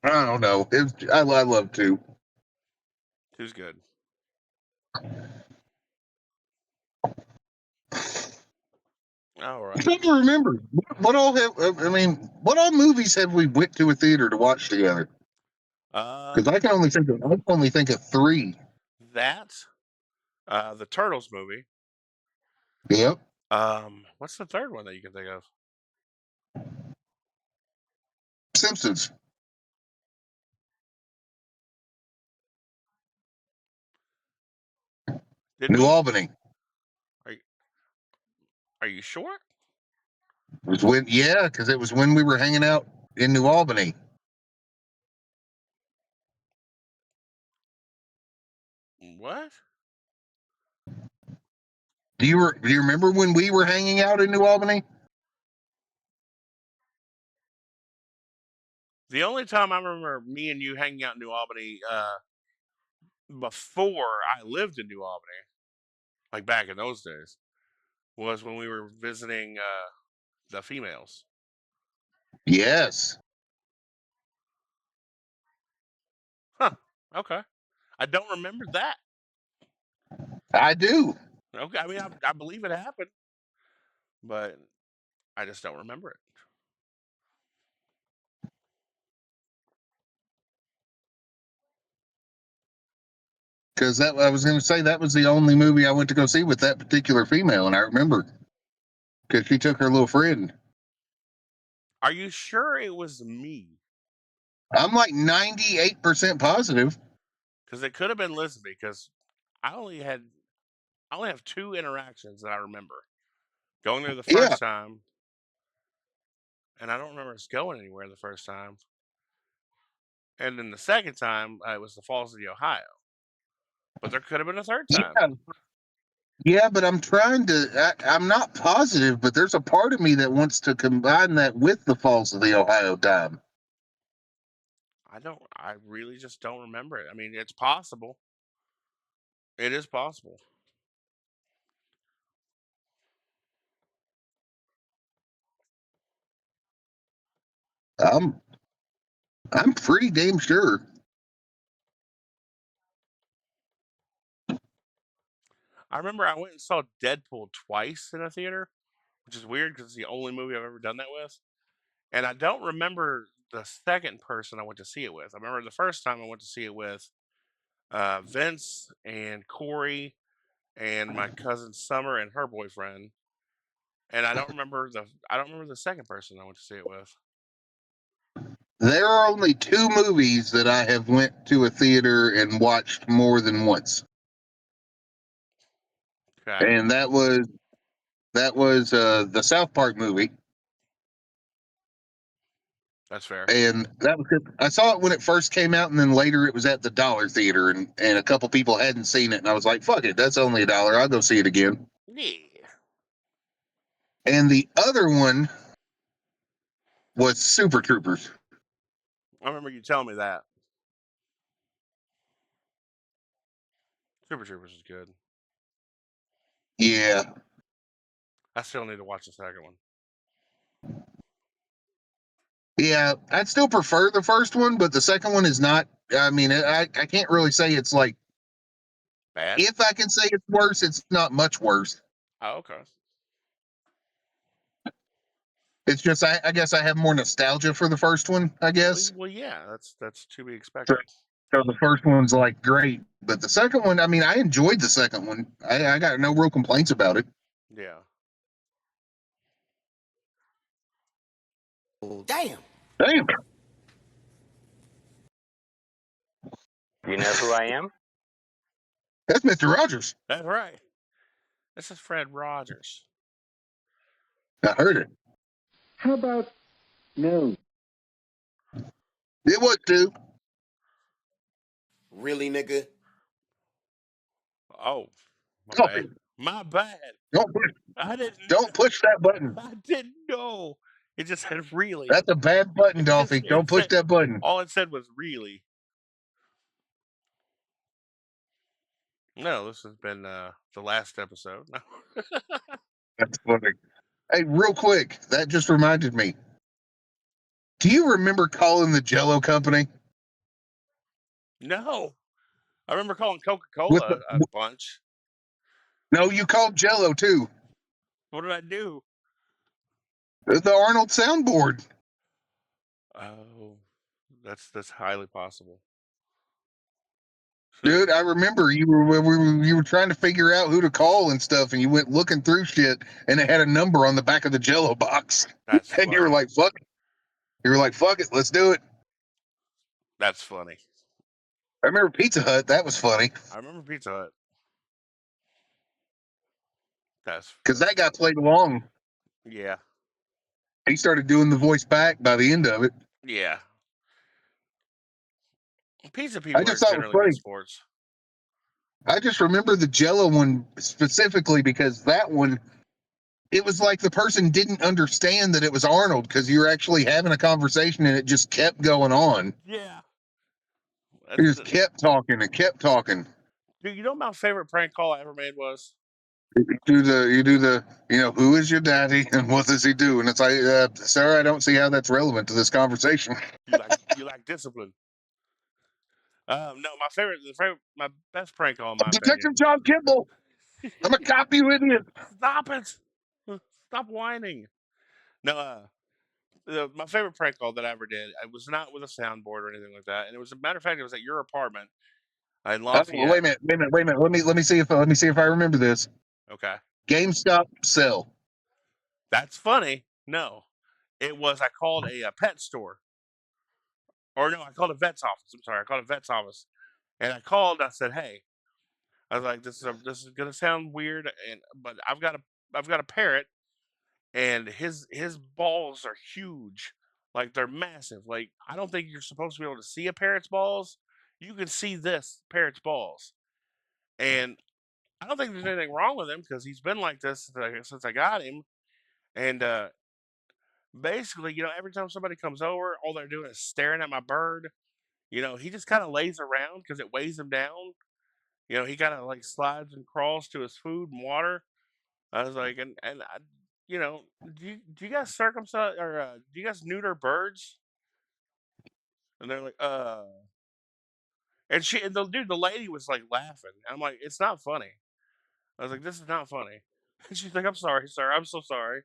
I don't know. I love 2. 2's good. All I'm right. trying to remember what all have. I mean, what all movies have we went to a theater to watch together? Because I can only think of 3. That the Turtles movie. Yep. What's the third one that you can think of? Simpsons. Did New we? Albany. Are you, are you sure? Because it was when we were hanging out in New Albany. What? Do you remember when we were hanging out in New Albany? The only time I remember me and you hanging out in New Albany before I lived in New Albany, like back in those days, was when we were visiting the females. Yes, Huh. Okay. I don't remember that. I do. Okay. I mean, I believe it happened, but I just don't remember it. Because that I was going to say that was the only movie I went to go see with that particular female, and I remember because she took her little friend. Are you sure it was me? I'm like 98% positive. Because it could have been Lisby. Because I only have 2 interactions that I remember. Going there the Yeah, first time, and I don't remember us going anywhere the first time. And then the second time, it was the Falls of the Ohio. But there could have been a third time. yeah, yeah. But I'm not positive, but there's a part of me that wants to combine that with the Falls of the Ohio Dime. I really just don't remember it. I mean, it's possible. It is possible. I'm I'm pretty damn sure. I remember I went and saw Deadpool twice in a theater, which is weird because it's the only movie I've ever done that with. And I don't remember the second person I went to see it with. I remember the first time I went to see it with Vince and Corey and my cousin Summer and her boyfriend. And I don't remember the second person I went to see it with. There are only 2 movies that I have went to a theater and watched more than once, Okay, and that was the South Park movie, that's fair. and that was good. I saw it when it first came out, and then later it was at the Dollar Theater, and a couple people hadn't seen it, and I was like, "Fuck it, that's only $1. I'll go see it again." Yeah, And the other one was Super Troopers. I remember you telling me that. Super Troopers is good. Yeah, I still need to watch the second one. Yeah, I'd still prefer the first one, but the second one is not. I mean, I can't really say it's like. Bad? If I can say it's worse, it's not much worse. Oh, okay. It's just I guess I have more nostalgia for the first one. I guess Well, yeah, that's to be so, expected. so the first one's like great, but the second one, I mean, I enjoyed the second one. I got no real complaints about it. Yeah. Damn. Damn, You know who I am? that's Mr. Rogers. That's right. This is Fred Rogers. I heard it. How about no? It was too. Really, nigga? Oh, my Oh, bad. My bad. don't push, I didn't don't push that button. I didn't know. It just said really. That's a bad button, Dolphy. Don't push that button. All it said was really. No, this has been the last episode. That's funny. Hey, real quick, that just reminded me. Do you remember calling the Jello Company No. I remember calling Coca with Cola the? a bunch. No, you called Jello too. What did I do? The Arnold soundboard. Oh, that's highly possible. Dude, I remember you were trying to figure out who to call and stuff, and you went looking through shit, and it had a number on the back of the Jello box, That's and you were funny. like, "Fuck!" You were like, "Fuck it, let's do it." That's funny. I remember Pizza Hut. That was funny I remember Pizza Hut. because that guy played along. Yeah. He started doing the voice back by the end of it. Yeah. Pizza I people are just thought it was generally good funny. sports. I just remember the Jello one specifically because that one, it was like the person didn't understand that it was Arnold because you were actually having a conversation and it just kept going on. Yeah. It just kept talking and kept talking. Dude, you know what my favorite prank call I ever made was? Who is your daddy and what does he do? And it's like, sir, I don't see how that's relevant to this conversation. You like discipline. No, my best prank call, in my opinion. Detective John Kimball, I'm a cop, you idiot. Stop it! Stop whining. No, my favorite prank call that I ever did. I was not with a soundboard or anything like that, and it was a matter of fact, it was at your apartment in Well, wait Lafayette. a minute. Let me see if I remember this. Okay, GameStop sell. that's funny. No, it was I called a pet store, or no, I called a vet's office. I'm sorry, I called a vet's office, and I called. And I said, "Hey," I was like, "This is gonna sound weird, but I've got a parrot, and his balls are huge, like they're massive. Like I don't think you're supposed to be able to see a parrot's balls. You can see this parrot's balls, and I don't think there's anything wrong with him because he's been like this since I got him. And basically, every time somebody comes over, all they're doing is staring at my bird. He just kind of lays around because it weighs him down. He kind of like slides and crawls to his food and water. I was like, do you guys circumcise or do you guys neuter birds? And they're like, and the lady was like laughing. I'm like, it's not funny. I was like, this is not funny. And she's like, I'm sorry, sir. I'm so sorry.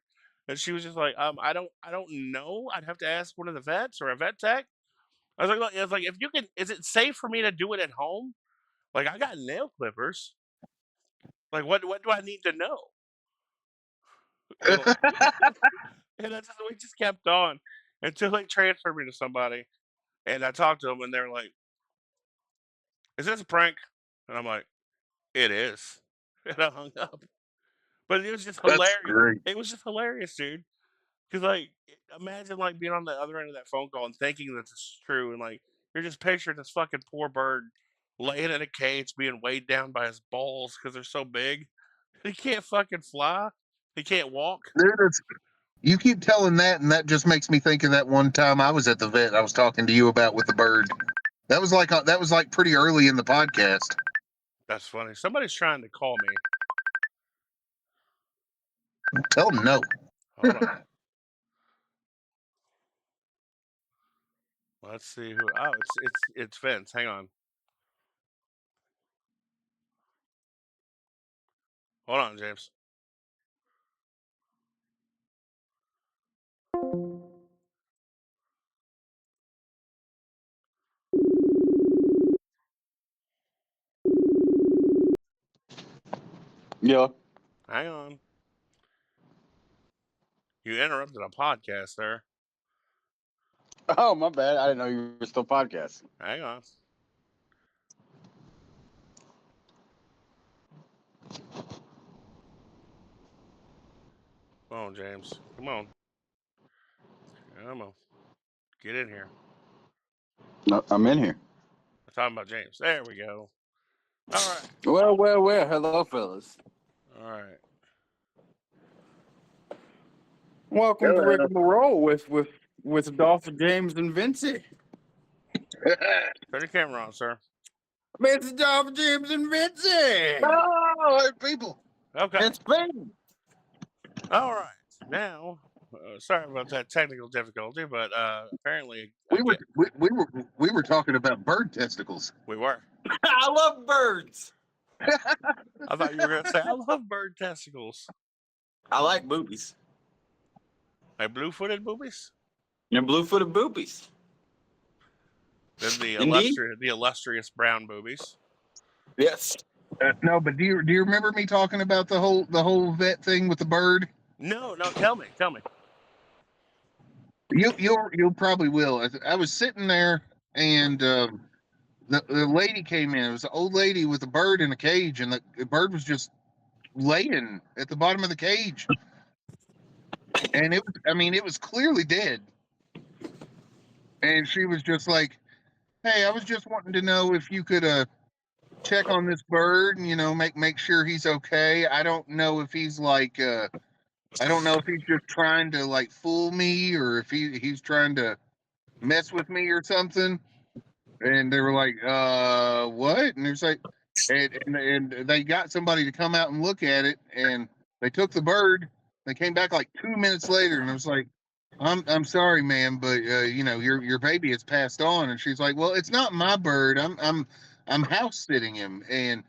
And she was just like, I don't know. I'd have to ask one of the vets or a vet tech. I was like, look, if you can, is it safe for me to do it at home? Like, I got nail clippers. Like, what do I need to know? And, we just kept on until they transferred me to somebody. And I talked to them, and they're like, "Is this a prank?" And I'm like, "It is." And I hung up. But it was just That's hilarious. great. It was just hilarious, dude. Because like, imagine like being on the other end of that phone call and thinking that this is true, and like you're just picturing this fucking poor bird laying in a cage, being weighed down by his balls because they're so big. He can't fucking fly. He can't walk. Dude, you keep telling that, and that just makes me think of that one time I was at the vet I was talking to you about with the bird. That was like pretty early in the podcast. That's funny. Somebody's trying to call me. Tell them no. Hold on. Let's see who. Oh, it's Vince. Hang on. Hold on, James. Yeah. Hang on. You interrupted a podcast there. Oh, my bad. I didn't know you were still podcasting. Hang on. Come on, James. Come on. Come on. Get in here. No, I'm in here. I'm talking about James. There we go. All right. Well. Hello, fellas. All right. Welcome to Rigamarole with Dolph and James and Vincey. Turn your camera on, sir. It's Dolph, James, and Vincey. Oh, hey, people. Okay. It's been. All right. Now, sorry about that technical difficulty, but apparently We were talking about bird testicles. we were. I love birds. I thought you were going to say, I love bird testicles. I like boobies. Like blue-footed boobies? And blue-footed boobies. Then the Indeed. illustrious brown boobies. Yes. No, but do you remember me talking about the whole vet thing with the bird? No, tell me. You'll probably will. I was sitting there, and the lady came in. It was an old lady with a bird in a cage, and the bird was just laying at the bottom of the cage, and it was clearly dead. And she was just like, "Hey, I was just wanting to know if you could check on this bird and make sure he's okay. I don't know if he's like I don't know if he's just trying to like fool me or if he's trying to mess with me or something." And they were like, what? And it's like, and they got somebody to come out and look at it, and they took the bird. They came back like 2 minutes later, and I was like, I'm sorry, ma'am, but your baby has passed on. And she's like, well, it's not my bird. I'm house sitting him, and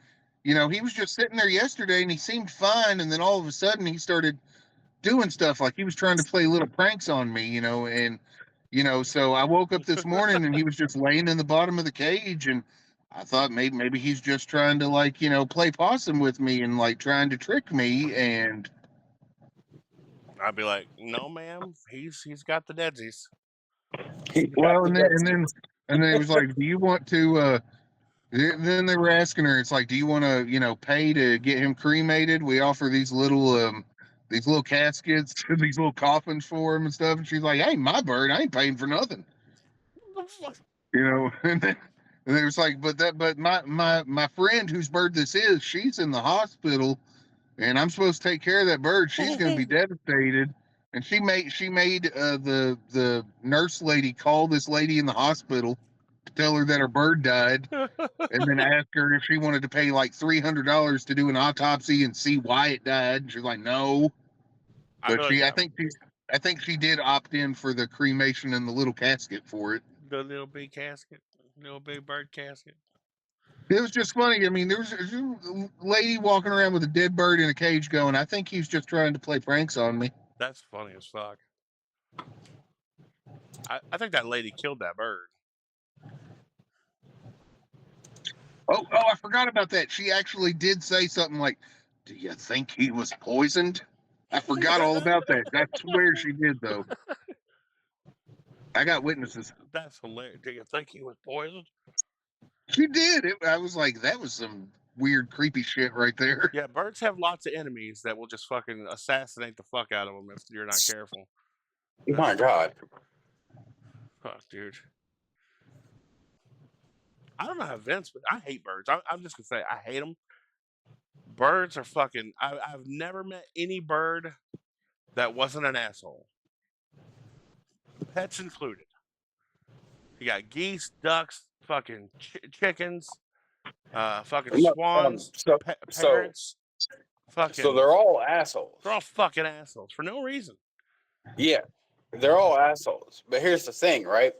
he was just sitting there yesterday, and he seemed fine, and then all of a sudden he started doing stuff like he was trying to play little pranks on me, and so I woke up this morning and he was just laying in the bottom of the cage, and I thought maybe he's just trying to like play possum with me and like trying to trick me. And I'd be like, no, ma'am, he's got the deadsies. well, and then it was like, do you want to then they were asking her, it's like, do you want to pay to get him cremated? We offer these little caskets, these little coffins for him and stuff. And she's like, hey, my bird, I ain't paying for nothing. And then it was like, but my friend whose bird this is, she's in the hospital, and I'm supposed to take care of that bird. She's going to be devastated. And she made the nurse lady call this lady in the hospital to tell her that her bird died, and then ask her if she wanted to pay like $300 to do an autopsy and see why it died. And she's like, no. But I think she did opt in for the cremation and the little casket for it. The little big casket, little big bird casket. It was just funny. I mean, there was a lady walking around with a dead bird in a cage going, I think he's just trying to play pranks on me. That's funny as fuck. I think that lady killed that bird. Oh, I forgot about that. She actually did say something like, do you think he was poisoned? I forgot all about that. I swear she did, though. I got witnesses. That's hilarious. Do you think he was poisoned? She did. I was like, that was some weird, creepy shit right there. Yeah, birds have lots of enemies that will just fucking assassinate the fuck out of them if you're not careful. Oh my God. Fuck, dude. I don't know how Vince, but I hate birds. I'm just gonna say I hate them. Birds are fucking. I've never met any bird that wasn't an asshole. Pets included. You got geese, ducks, fucking chickens, fucking swans, parrots. Fucking. So they're all assholes. They're all fucking assholes for no reason. Yeah, they're all assholes. But here's the thing, right?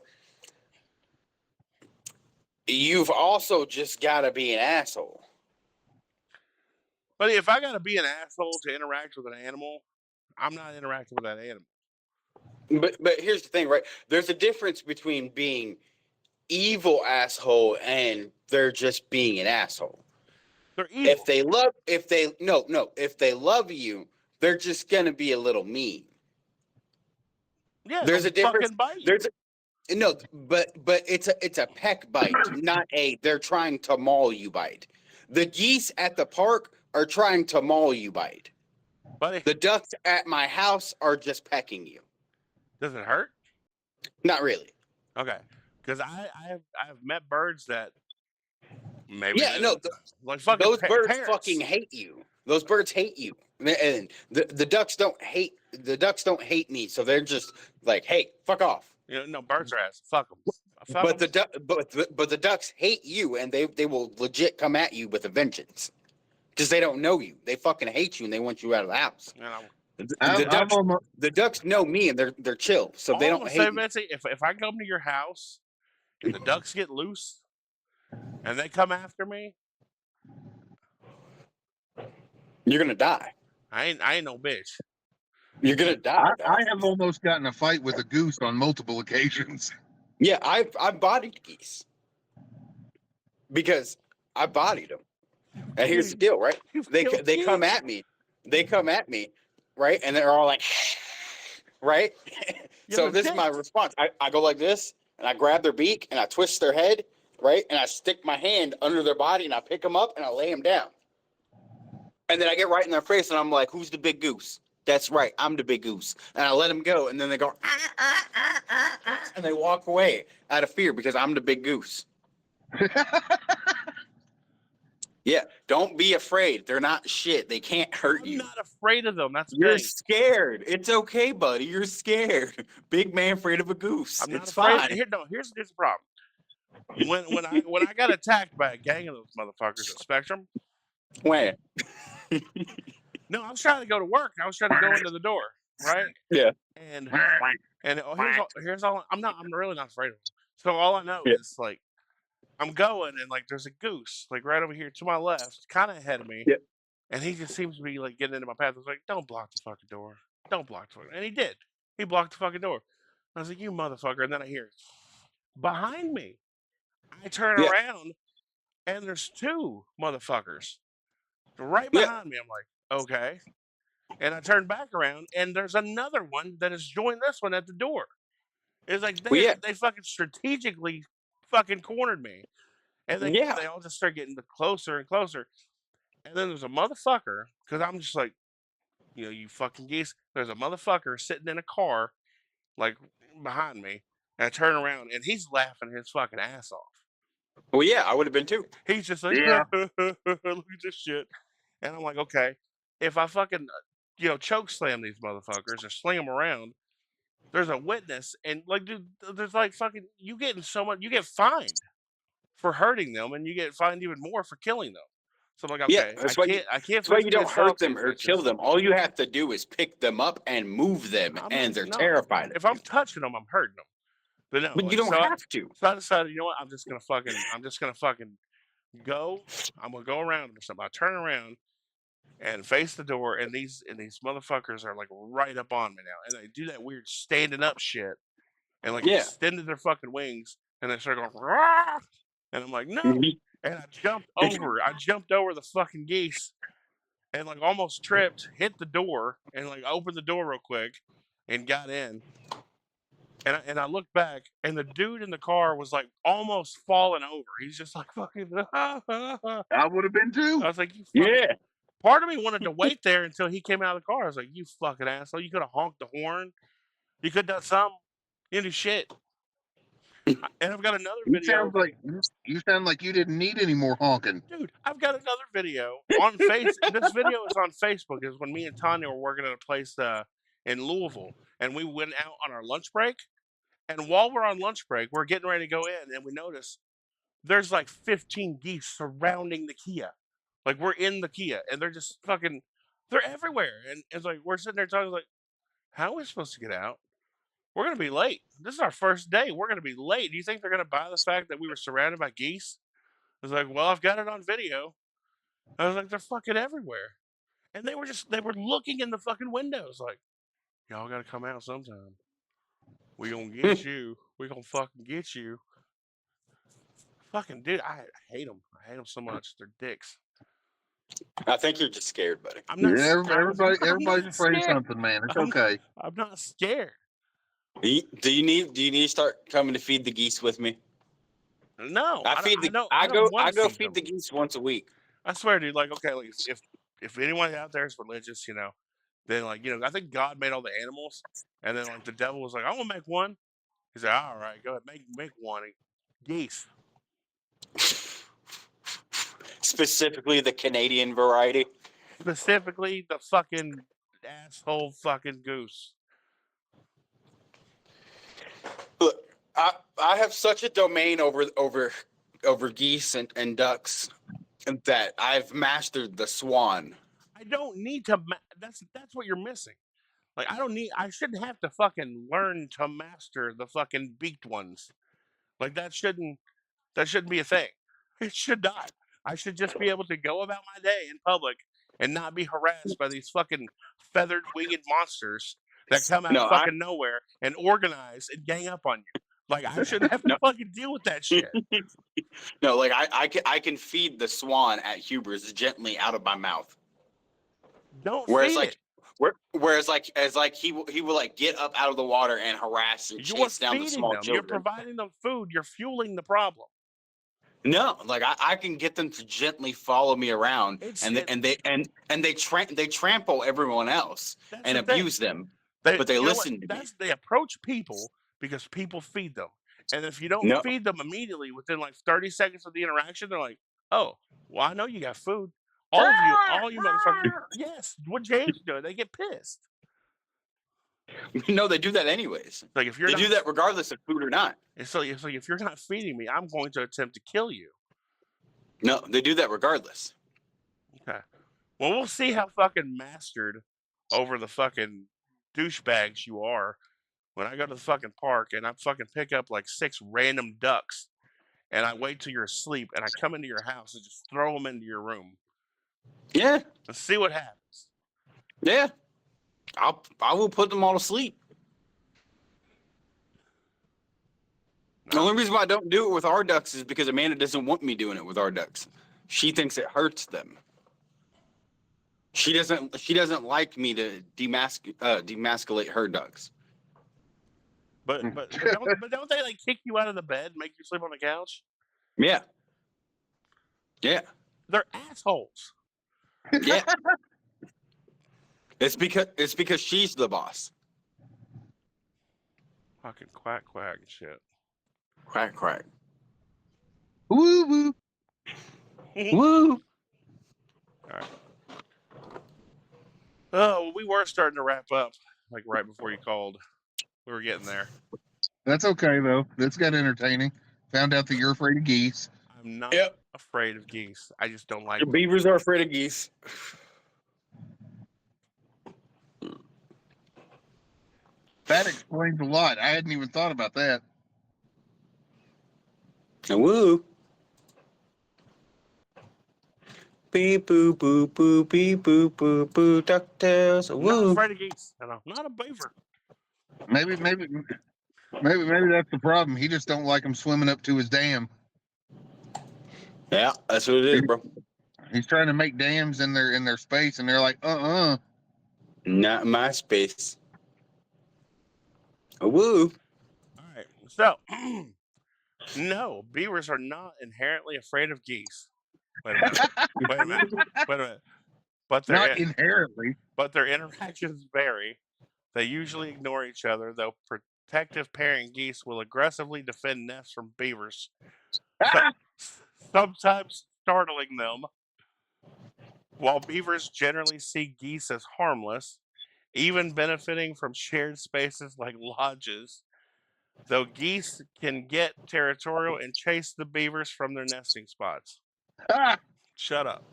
You've also just got to be an asshole. But if I gotta be an asshole to interact with an animal, I'm not interacting with that animal. But here's the thing, right? There's a difference between being evil asshole and they're just being an asshole. They're evil. If they love you, they're just gonna be a little mean. Yeah, There's they'll a difference. fucking bite you. There's no, but it's a peck bite, not a they're trying to maul you bite. The geese at the park are trying to maul you bite. Buddy, The ducks at my house are just pecking you. does it hurt? Not really. Okay, because I have met birds that maybe Yeah, no, like fucking those birds parrots. fucking hate you. Those birds hate you, and the ducks don't hate me. So they're just like, hey, fuck off. You know, no, birds are ass. Fuck them. But the ducks hate you, and they will legit come at you with a vengeance because they don't know you. They fucking hate you, and they want you out of the house. You know, The ducks know me, and they're chill, so they don't hate me. Vinci, if I come to your house and the ducks get loose and they come after me, You're gonna die. I ain't no bitch. You're gonna die. I have almost gotten a fight with a goose on multiple occasions. Yeah, I've bodied geese because I bodied them. And here's the deal, right? They come at me. They come at me, right? And they're all like, right? So this is my response. I go like this, and I grab their beak, and I twist their head, right? And I stick my hand under their body, and I pick them up, and I lay them down. And then I get right in their face, and I'm like, who's the big goose? That's right, I'm the big goose. And I let them go, and then they go, and they walk away out of fear because I'm the big goose. Yeah, don't be afraid. They're not shit. They can't hurt you. I'm not afraid of them. That's the You're thing. scared. It's okay, buddy. You're scared. Big man afraid of a goose. I'm not It's afraid. fine. Here's the problem. When I got attacked by a gang of those motherfuckers at Spectrum, When? no, I was trying to go to work. I was trying to go into the door, right? Yeah. And here's all. I'm really not afraid of them. So all I know Yeah. is like I'm going and like there's a goose like right over here to my left, kind of ahead of me. Yeah. And he just seems to be like getting into my path. I was like, don't block the fucking door. Don't block the fucking. And he did. He blocked the fucking door. I was like, you motherfucker. And then I hear behind me. I turn Yeah. around and there's two motherfuckers right behind me. I'm like, okay. And I turn back around and there's another one that has joined this one at the door. It's like they fucking strategically fucking cornered me. And they all just start getting closer and closer. And then there's a motherfucker, because I'm just like, you know, you fucking geese. There's a motherfucker sitting in a car, like behind me. And I turn around and he's laughing his fucking ass off. Well, yeah, I would have been too. He's just like, Yeah. look at this shit. And I'm like, okay, if I fucking, choke slam these motherfuckers or sling them around, there's a witness. And like, dude, there's like fucking, you get fined for hurting them and you get fined even more for killing them. So I'm like, okay, that's I why can't. That's why you don't physically hurt assault them these or kill bitches. them. All you have to do is pick them up and move them, and they're terrified. If I'm touching them, I'm hurting them. But no, But you don't have to. So I decided, you know what? I'm just gonna fucking go. I'm gonna go around them or something. I turn around and face the door, and these motherfuckers are like right up on me now, and they do that weird standing up shit, and like extended their fucking wings, and they start going, "Rah!" And I'm like, no, and I jumped over the fucking geese, and like almost tripped, hit the door, and like opened the door real quick, and got in. And I looked back, and the dude in the car was like almost falling over. He's just like fucking. I would have been too. I was like, you fucking. Part of me wanted to wait there until he came out of the car. I was like, you fucking asshole! You could have honked the horn. You could have done something. You didn't do shit. And I've got another video. You sound like you didn't need any more honking. Dude, I've got another video on Facebook. This video is on Facebook. Is when me and Tanya were working at a place in Louisville, and we went out on our lunch break. And while we're on lunch break, we're getting ready to go in, and we notice there's like 15 geese surrounding the Kia. Like we're in the Kia, and they're just they're everywhere. And it's like we're sitting there talking like, how are we supposed to get out? we're gonna be late. This is our first day. We're gonna be late. Do you think they're gonna buy the fact that we were surrounded by geese? I was like, well, I've got it on video. I was like, they're fucking everywhere. And they were looking in the fucking windows like, y'all gotta come out sometime. We gonna get you. We gonna fucking get you. Fucking dude, I hate them. I hate them so much. They're dicks. I think you're just scared, buddy. I'm not. Everybody's I'm afraid not of scared. something, man. It's I'm, okay. I'm not scared. Do you need to start coming to feed the geese with me? No, I I don't want to go feed feed them. the geese once a week. I swear, dude. Like, okay, like if anyone out there is religious, then like I think God made all the animals, and then like the devil was like, I want to make one. He's like, all right, go ahead, make one. Geese. Specifically the Canadian variety. Specifically the fucking asshole fucking goose. Look, I have such a domain over geese and ducks that I've mastered the swan. I don't need to. That's what you're missing. Like I shouldn't have to fucking learn to master the fucking beaked ones. Like that shouldn't be a thing. It should not. I should just be able to go about my day in public and not be harassed by these fucking feathered winged monsters that come out of No, fucking nowhere and organize and gang up on you. Like I shouldn't have to No. fucking deal with that shit. No, like I can feed the swan at Huber's gently out of my mouth. Don't Whereas feed like it. whereas he will like get up out of the water and harass and You're chase down the feeding small them. You're children. providing them food. You're fueling the problem. No, like I can get them to gently follow me around, they trample everyone else That's and the thing. abuse them, but they you know what? listen to me. They approach people because people feed them. And if you don't No, feed them immediately within like 30 seconds of the interaction, they're like, oh, well, I know you got food. All you motherfuckers. Yes, what James doing? They get pissed. no, they do that anyways. Like if you're They not, do that regardless of food or not. it's like if you're not feeding me, I'm going to attempt to kill you. No, they do that regardless. Okay. Well, we'll see how fucking mastered over the fucking douchebags you are when I go to the fucking park and I fucking pick up like 6 random ducks and I wait till you're asleep and I come into your house and just throw them into your room. Yeah. And see what happens. Yeah. I will put them all to sleep. The only reason why I don't do it with our ducks is because Amanda doesn't want me doing it with our ducks. She thinks it hurts them. She doesn't like me to demasculate her ducks. But don't they like kick you out of the bed and make you sleep on the couch? Yeah. Yeah. They're assholes. Yeah. It's because she's the boss. Fucking quack quack and shit. Quack quack. Woo woo. Woo. All right. Oh, well, we were starting to wrap up like right before you called. We were getting there. That's okay though. This got entertaining. Found out that you're afraid of geese. I'm not afraid of geese. I just don't like them. Beavers are afraid of geese. That explains a lot. I hadn't even thought about that. Woo. Beep boo boo boo beep boo boo boo ducktails. I'm Woo. not afraid of geese. And I'm not a beaver. Maybe that's the problem. He just don't like them swimming up to his dam. Yeah, that's what it is, bro. He's trying to make dams in their space, and they're like, Not my space. Woo. All right. So, no, beavers are not inherently afraid of geese. Wait a minute. But not inherently. But their interactions vary. They usually ignore each other, though protective parent geese will aggressively defend nests from beavers, sometimes startling them. While beavers generally see geese as harmless, even benefiting from shared spaces like lodges, though geese can get territorial and chase the beavers from their nesting spots. Shut up.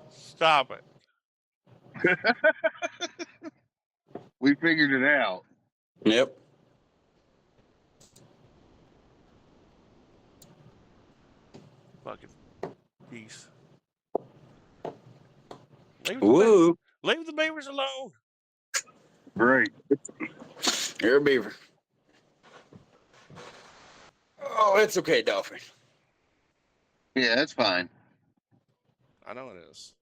Stop it. We figured it out. Yep. Fucking geese. Leave the, Woo. leave the beavers alone. Right. You're a beaver. Oh, it's okay, Dolphin. Yeah, that's fine. I know it is.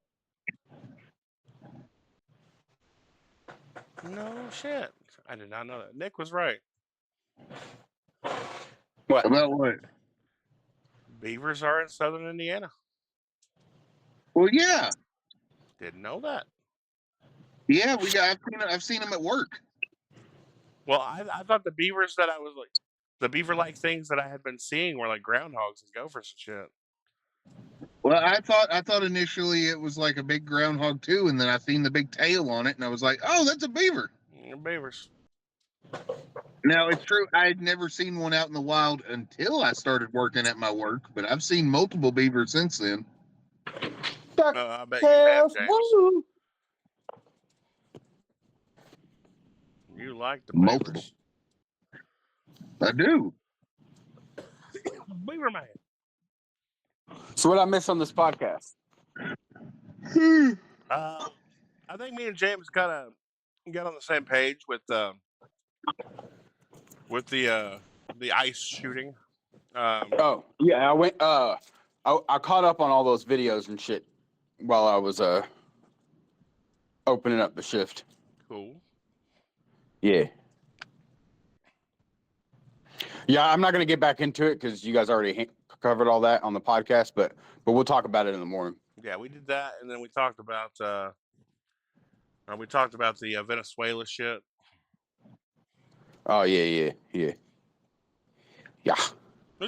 No shit. I did not know that. Nick was right. What? About what? Beavers are in southern Indiana. Well, yeah. Didn't know that. Yeah, I've seen them at work. Well, I thought the beavers that I was like, the beaver-like things that I had been seeing were like groundhogs and gophers and shit. Well, I thought initially it was like a big groundhog too, and then I seen the big tail on it, and I was like, "Oh, that's a beaver." Beavers. Now it's true I had never seen one out in the wild until I started working at my work, but I've seen multiple beavers since then. I bet you have, James. Woo. You like the Multiple. beavers. I do. Beaver man. So what I miss on this podcast? I think me and James got on the same page with the ice shooting. Oh yeah, I went. I caught up on all those videos and shit while I was opening up the shift. Cool. Yeah. Yeah, I'm not gonna get back into it because you guys already covered all that on the podcast, but we'll talk about it in the morning. Yeah, we did that, and then we talked about the Venezuela shit. Oh yeah. We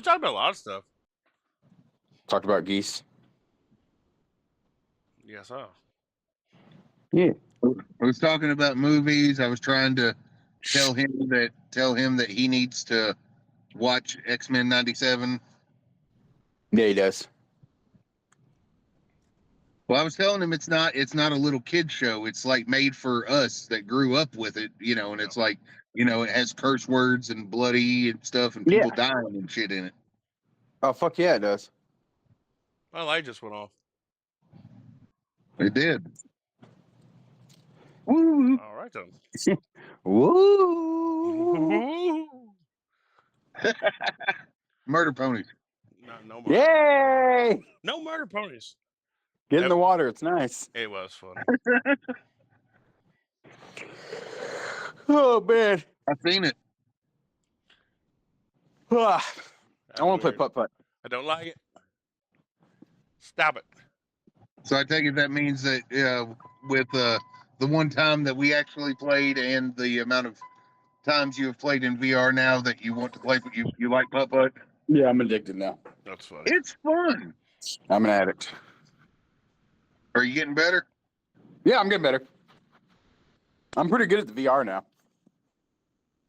talked about a lot of stuff. Talked about geese. Yes, so. Yeah. I was talking about movies. I was trying to tell him that he needs to watch X-Men '97. Yeah, he does. Well, I was telling him it's not a little kid show. It's like made for us that grew up with it, and it's like, it has curse words and bloody and stuff and people dying and shit in it. Oh fuck yeah, it does. My light just went off. It did. Woo! All right then. Woo! Murder ponies. No murder. Yay! No murder ponies. Get in the water. It's nice. It was fun. Oh man, I've seen it. I want to play weird. putt-putt. I don't like it. Stop it. So I take it that means that with the one time that we actually played and the amount of times you have played in VR now that you want to play, you like putt-putt? Yeah, I'm addicted now. That's funny. It's fun. I'm an addict. Are you getting better? Yeah, I'm getting better. I'm pretty good at the VR now.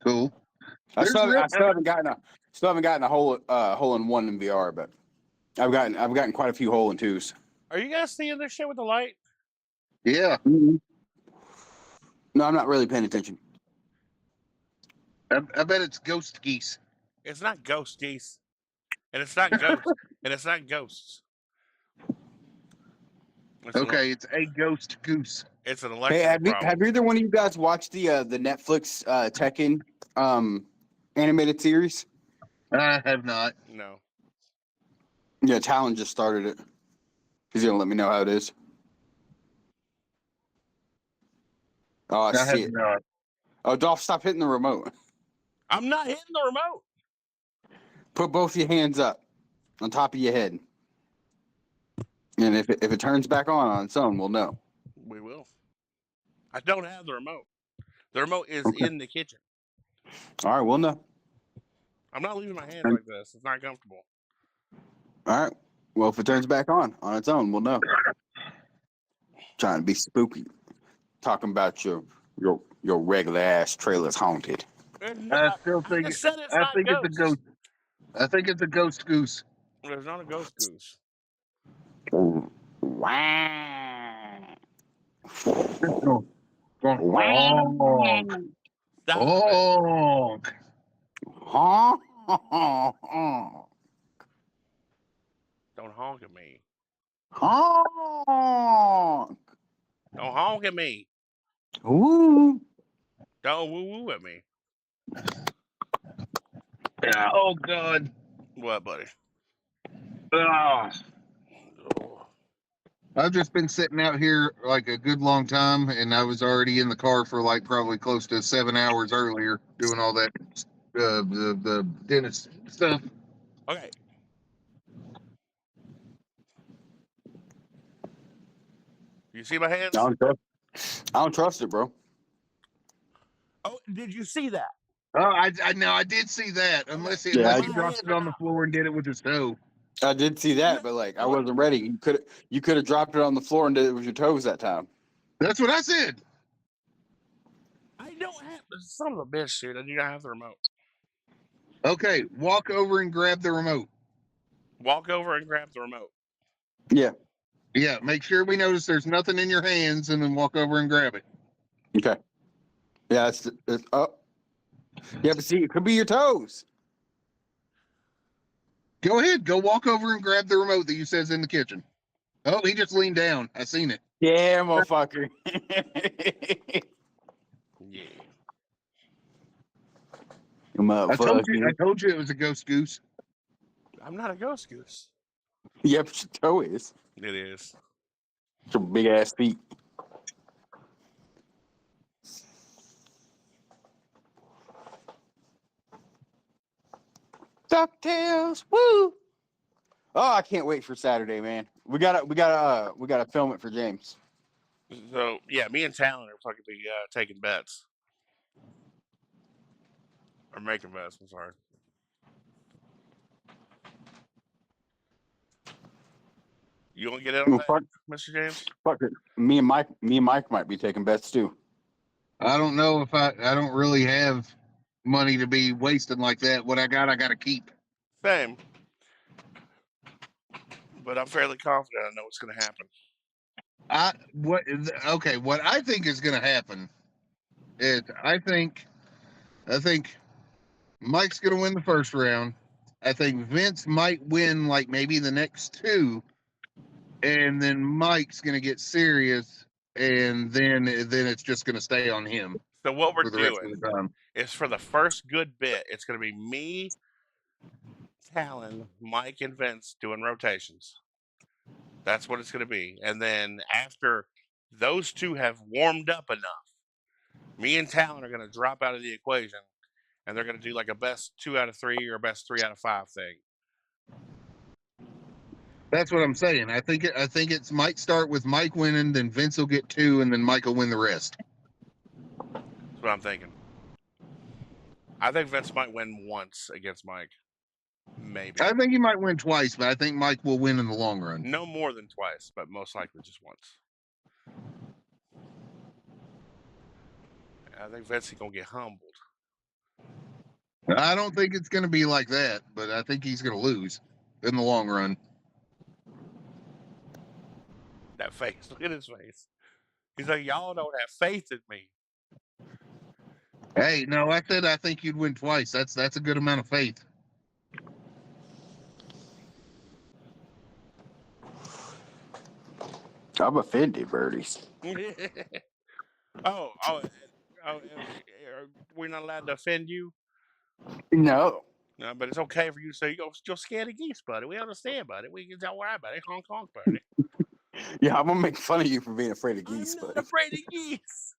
Cool. I still haven't gotten a hole in one in VR, but I've gotten quite a few hole in twos. Are you guys seeing this shit with the light? Yeah. No, I'm not really paying attention. I bet it's ghost geese. It's not ghost geese, and it's not ghosts, and it's not ghosts. Okay, it's a ghost goose. It's an electrical Hey, problem. have either one of you guys watched the Netflix Tekken animated series? I have not. No. Yeah, Talon just started it. He's gonna let me know how it is. Oh, I see it. Not. Oh, Dolph, stop hitting the remote. I'm not hitting the remote. Put both your hands up on top of your head. And if it turns back on its own, we'll know. We will. I don't have the remote. The remote is in the kitchen. All right, we'll know. I'm not leaving my hands like this. It's not comfortable. All right. Well, if it turns back on its own, we'll know. Trying to be spooky. Talking about your regular ass trailer's haunted. I still think it's a ghost. I think it's a ghost goose. There's not a ghost goose. Wow. Going wrong. Stop it. Honk. Honk. Don't honk at me. Honk. Don't honk at me. Ooh. Don't woo woo at me. Oh God. What, buddy? Ah. Oh. I've just been sitting out here like a good long time, and I was already in the car for like probably close to 7 hours earlier doing all that the dentist stuff. Okay. You see my hands? I don't trust it, bro. Oh, did you see that? Oh, I know I did see that. Unless Yeah, unless I- he drops it on the floor and did it with his toe. I did see that, but like I wasn't ready. You could have dropped it on the floor and did it with your toes that time. That's what I said. I don't have son of a bitch, dude. I do not have the remote. Okay, walk over and grab the remote. Walk over and grab the remote. Yeah. Yeah, make sure we notice there's nothing in your hands, and then walk over and grab it. Okay. Yeah, it's up. Yeah, but see, it could be your toes. Go ahead, go walk over and grab the remote that you said's in the kitchen. Oh, he just leaned down. I seen it. Yeah, motherfucker. Yeah. I told you it was a ghost goose. I'm not a ghost goose. Yeah, but your toe is. It is. Your big ass feet. DuckTales, woo! Oh, I can't wait for Saturday, man. We gotta film it for James. So yeah, me and Talon are fucking be taking bets. Or making bets, I'm sorry. You want to get in on that, Fuck, Mr. James? fuck it. Me and Mike might be taking bets too. I don't know if I don't really have money to be wasting like that. What I gotta keep. Same. But I'm fairly confident I know what's gonna happen. What I think is gonna happen is I think Mike's gonna win the first round. I think Vince might win like maybe the next two, and then Mike's gonna get serious, and then it's just gonna stay on him So what we're for the rest of doing the time. is for the first good bit, it's gonna be me, Talon, Mike, and Vince doing rotations. That's what it's gonna be. And then after those two have warmed up enough, me and Talon are gonna drop out of the equation, and they're gonna do like a best 2 out of 3 or best 3 out of 5 thing. That's what I'm saying. I think it's might start with Mike winning, then Vince will get two, and then Mike will win the rest. That's what I'm thinking. I think Vince might win once against Mike. Maybe. I think he might win twice, but I think Mike will win in the long run. No more than twice, but most likely just once. I think Vince is gonna get humbled. I don't think it's going to be like that, but I think he's going to lose in the long run. That face. Look at his face. He's like, y'all don't have faith in me. Hey, no, I said I think you'd win twice. That's a good amount of faith. I'm offended, birdies. oh, we're not allowed to offend you? No. No, but it's okay for you to say you're scared of geese, buddy. We understand, buddy. We can don't worry about it. Honk honk, buddy. Yeah, I'm gonna make fun of you for being afraid of geese, I'm not buddy. afraid of geese.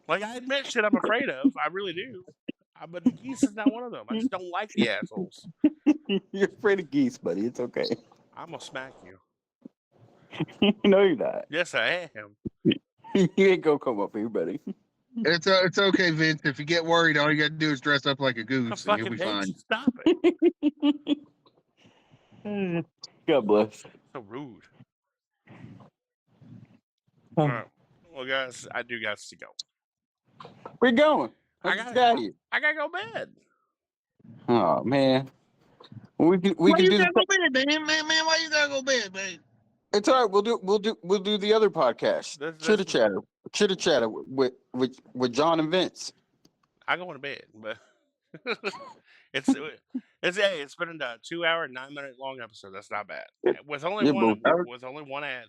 Like I admit shit I'm afraid of. I really do. But the geese is not one of them. I just don't like the assholes. You're afraid of geese, buddy. It's okay. I'm gonna smack you. No, you're not. Yes, I am. You ain't gonna come up here, buddy. It's okay, Vince. If you get worried, all you got to do is dress up like a goose, and you'll be fine. Stop it. God bless. So rude. All right. Well, guys, I do got to go. Where you going? I Let's gotta get out of here. I gotta go to bed. Oh man. We can Why do you the, gotta go bed, man? Man, why you gotta go bed, man? it's all right. We'll do the other podcast. This Chitter is- chatter. Chitter chatter with John and Vince. I go to bed, but it's hey, it's been a 2 hour, 9 minute long episode. That's not bad. With only Yeah, one boo. with only one ad.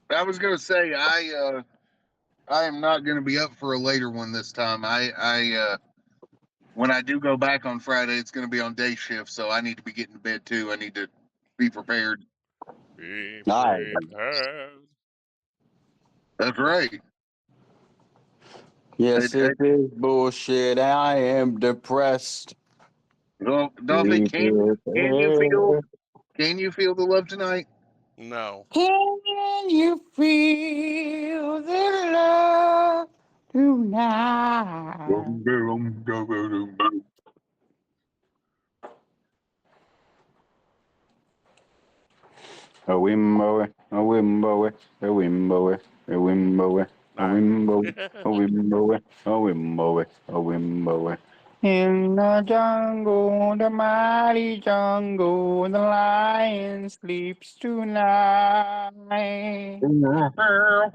I was gonna say I am not gonna be up for a later one this time. I when I do go back on Friday, it's gonna be on day shift, so I need to be getting to bed too. I need to be prepared. Be Nice. prepared. That's right. Yes, Hey, it is bullshit. I am depressed. Dolphy, Be prepared. can you feel the love tonight? No. Can you feel the love tonight? A wimbo, a wimbo, a wimbo, a wimbo, a All right. wimbo, a wimbo, a wimbo, a wimbo. In the jungle, the mighty jungle, the lion sleeps tonight. In the jungle,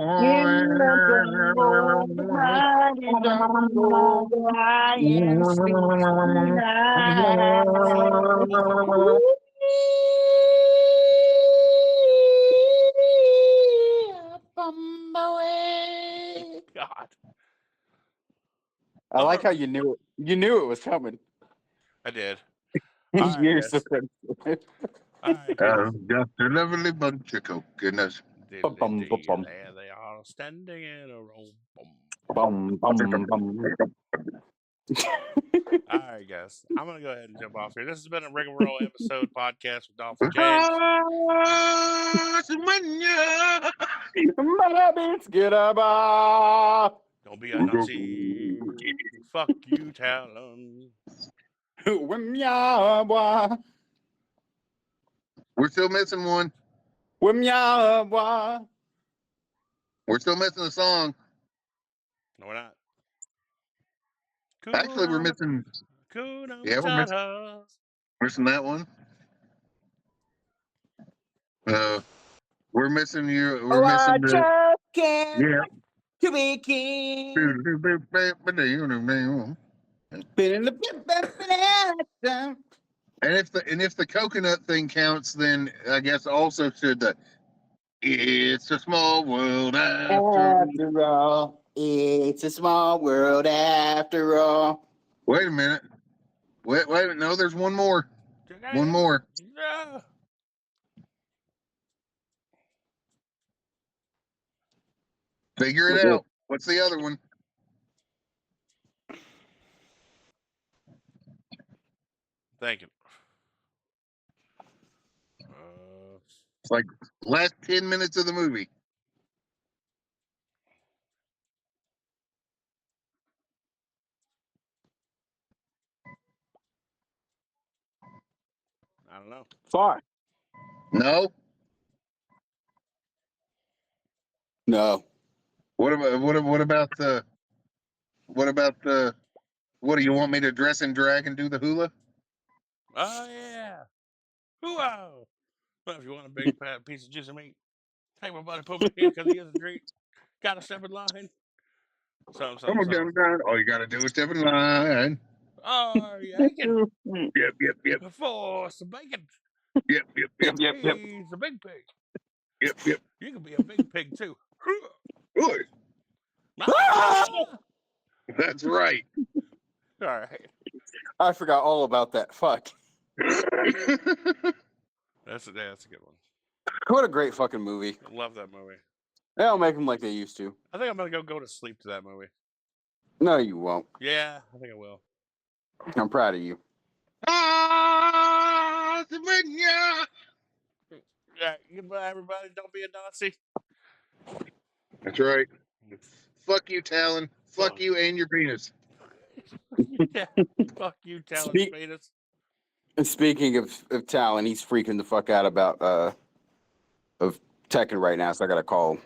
the mighty jungle, the lion sleeps tonight. God. I like how you knew it. You knew it was coming. I did. All right, You're guys. so sensitive. All right, guys. Just a lovely bunch of coconuts. Bum, bum, bum, bum. There they are, standing in a row. Bum, bum, bum. All right, guys. I'm gonna go ahead and jump off here. This has been a Rigamarole episode podcast with Dolph and James. Don't be a Nazi. Fuck you, Talon. We're still missing one. We're still missing a song. No, we're not. Actually, we're missing. Yeah, we're missing that one. We're missing you. We're missing the. Yeah. To be king. And if the coconut thing counts, then I guess also should the. It's a small world After all, it's a small world after all. Wait a minute. Wait a minute. No, there's one more. One more. Yeah. Figure it out. What's the other one? Thank you. It's like last 10 minutes of the movie. I don't know. Far. No. No. What about the? What do you want me to dress in drag and do the hula? Oh yeah. Whoa. Well, if you want a big fat piece of juicy meat, hey, my buddy, put me in because he is a treat. Got to step in line. Something. All you gotta do is step in line. Oh, yanking Yep. for some bacon. Yep. He's a big pig. Yep. You can be a big pig too. Boy, Ah! that's right. All right. I forgot all about that. Fuck. That's a good one. What a great fucking movie. I love that movie. They don't make them like they used to. I think I'm gonna go to sleep to that movie. No, you won't. Yeah, I think I will. I'm proud of you. Yeah, goodbye, everybody. Don't be a Nazi. That's right. Fuck you, Talon. Fuck you and your penis. Yeah, fuck you, Talon penis. And speaking of Talon, he's freaking the fuck out about of Tekken right now, so I gotta call him.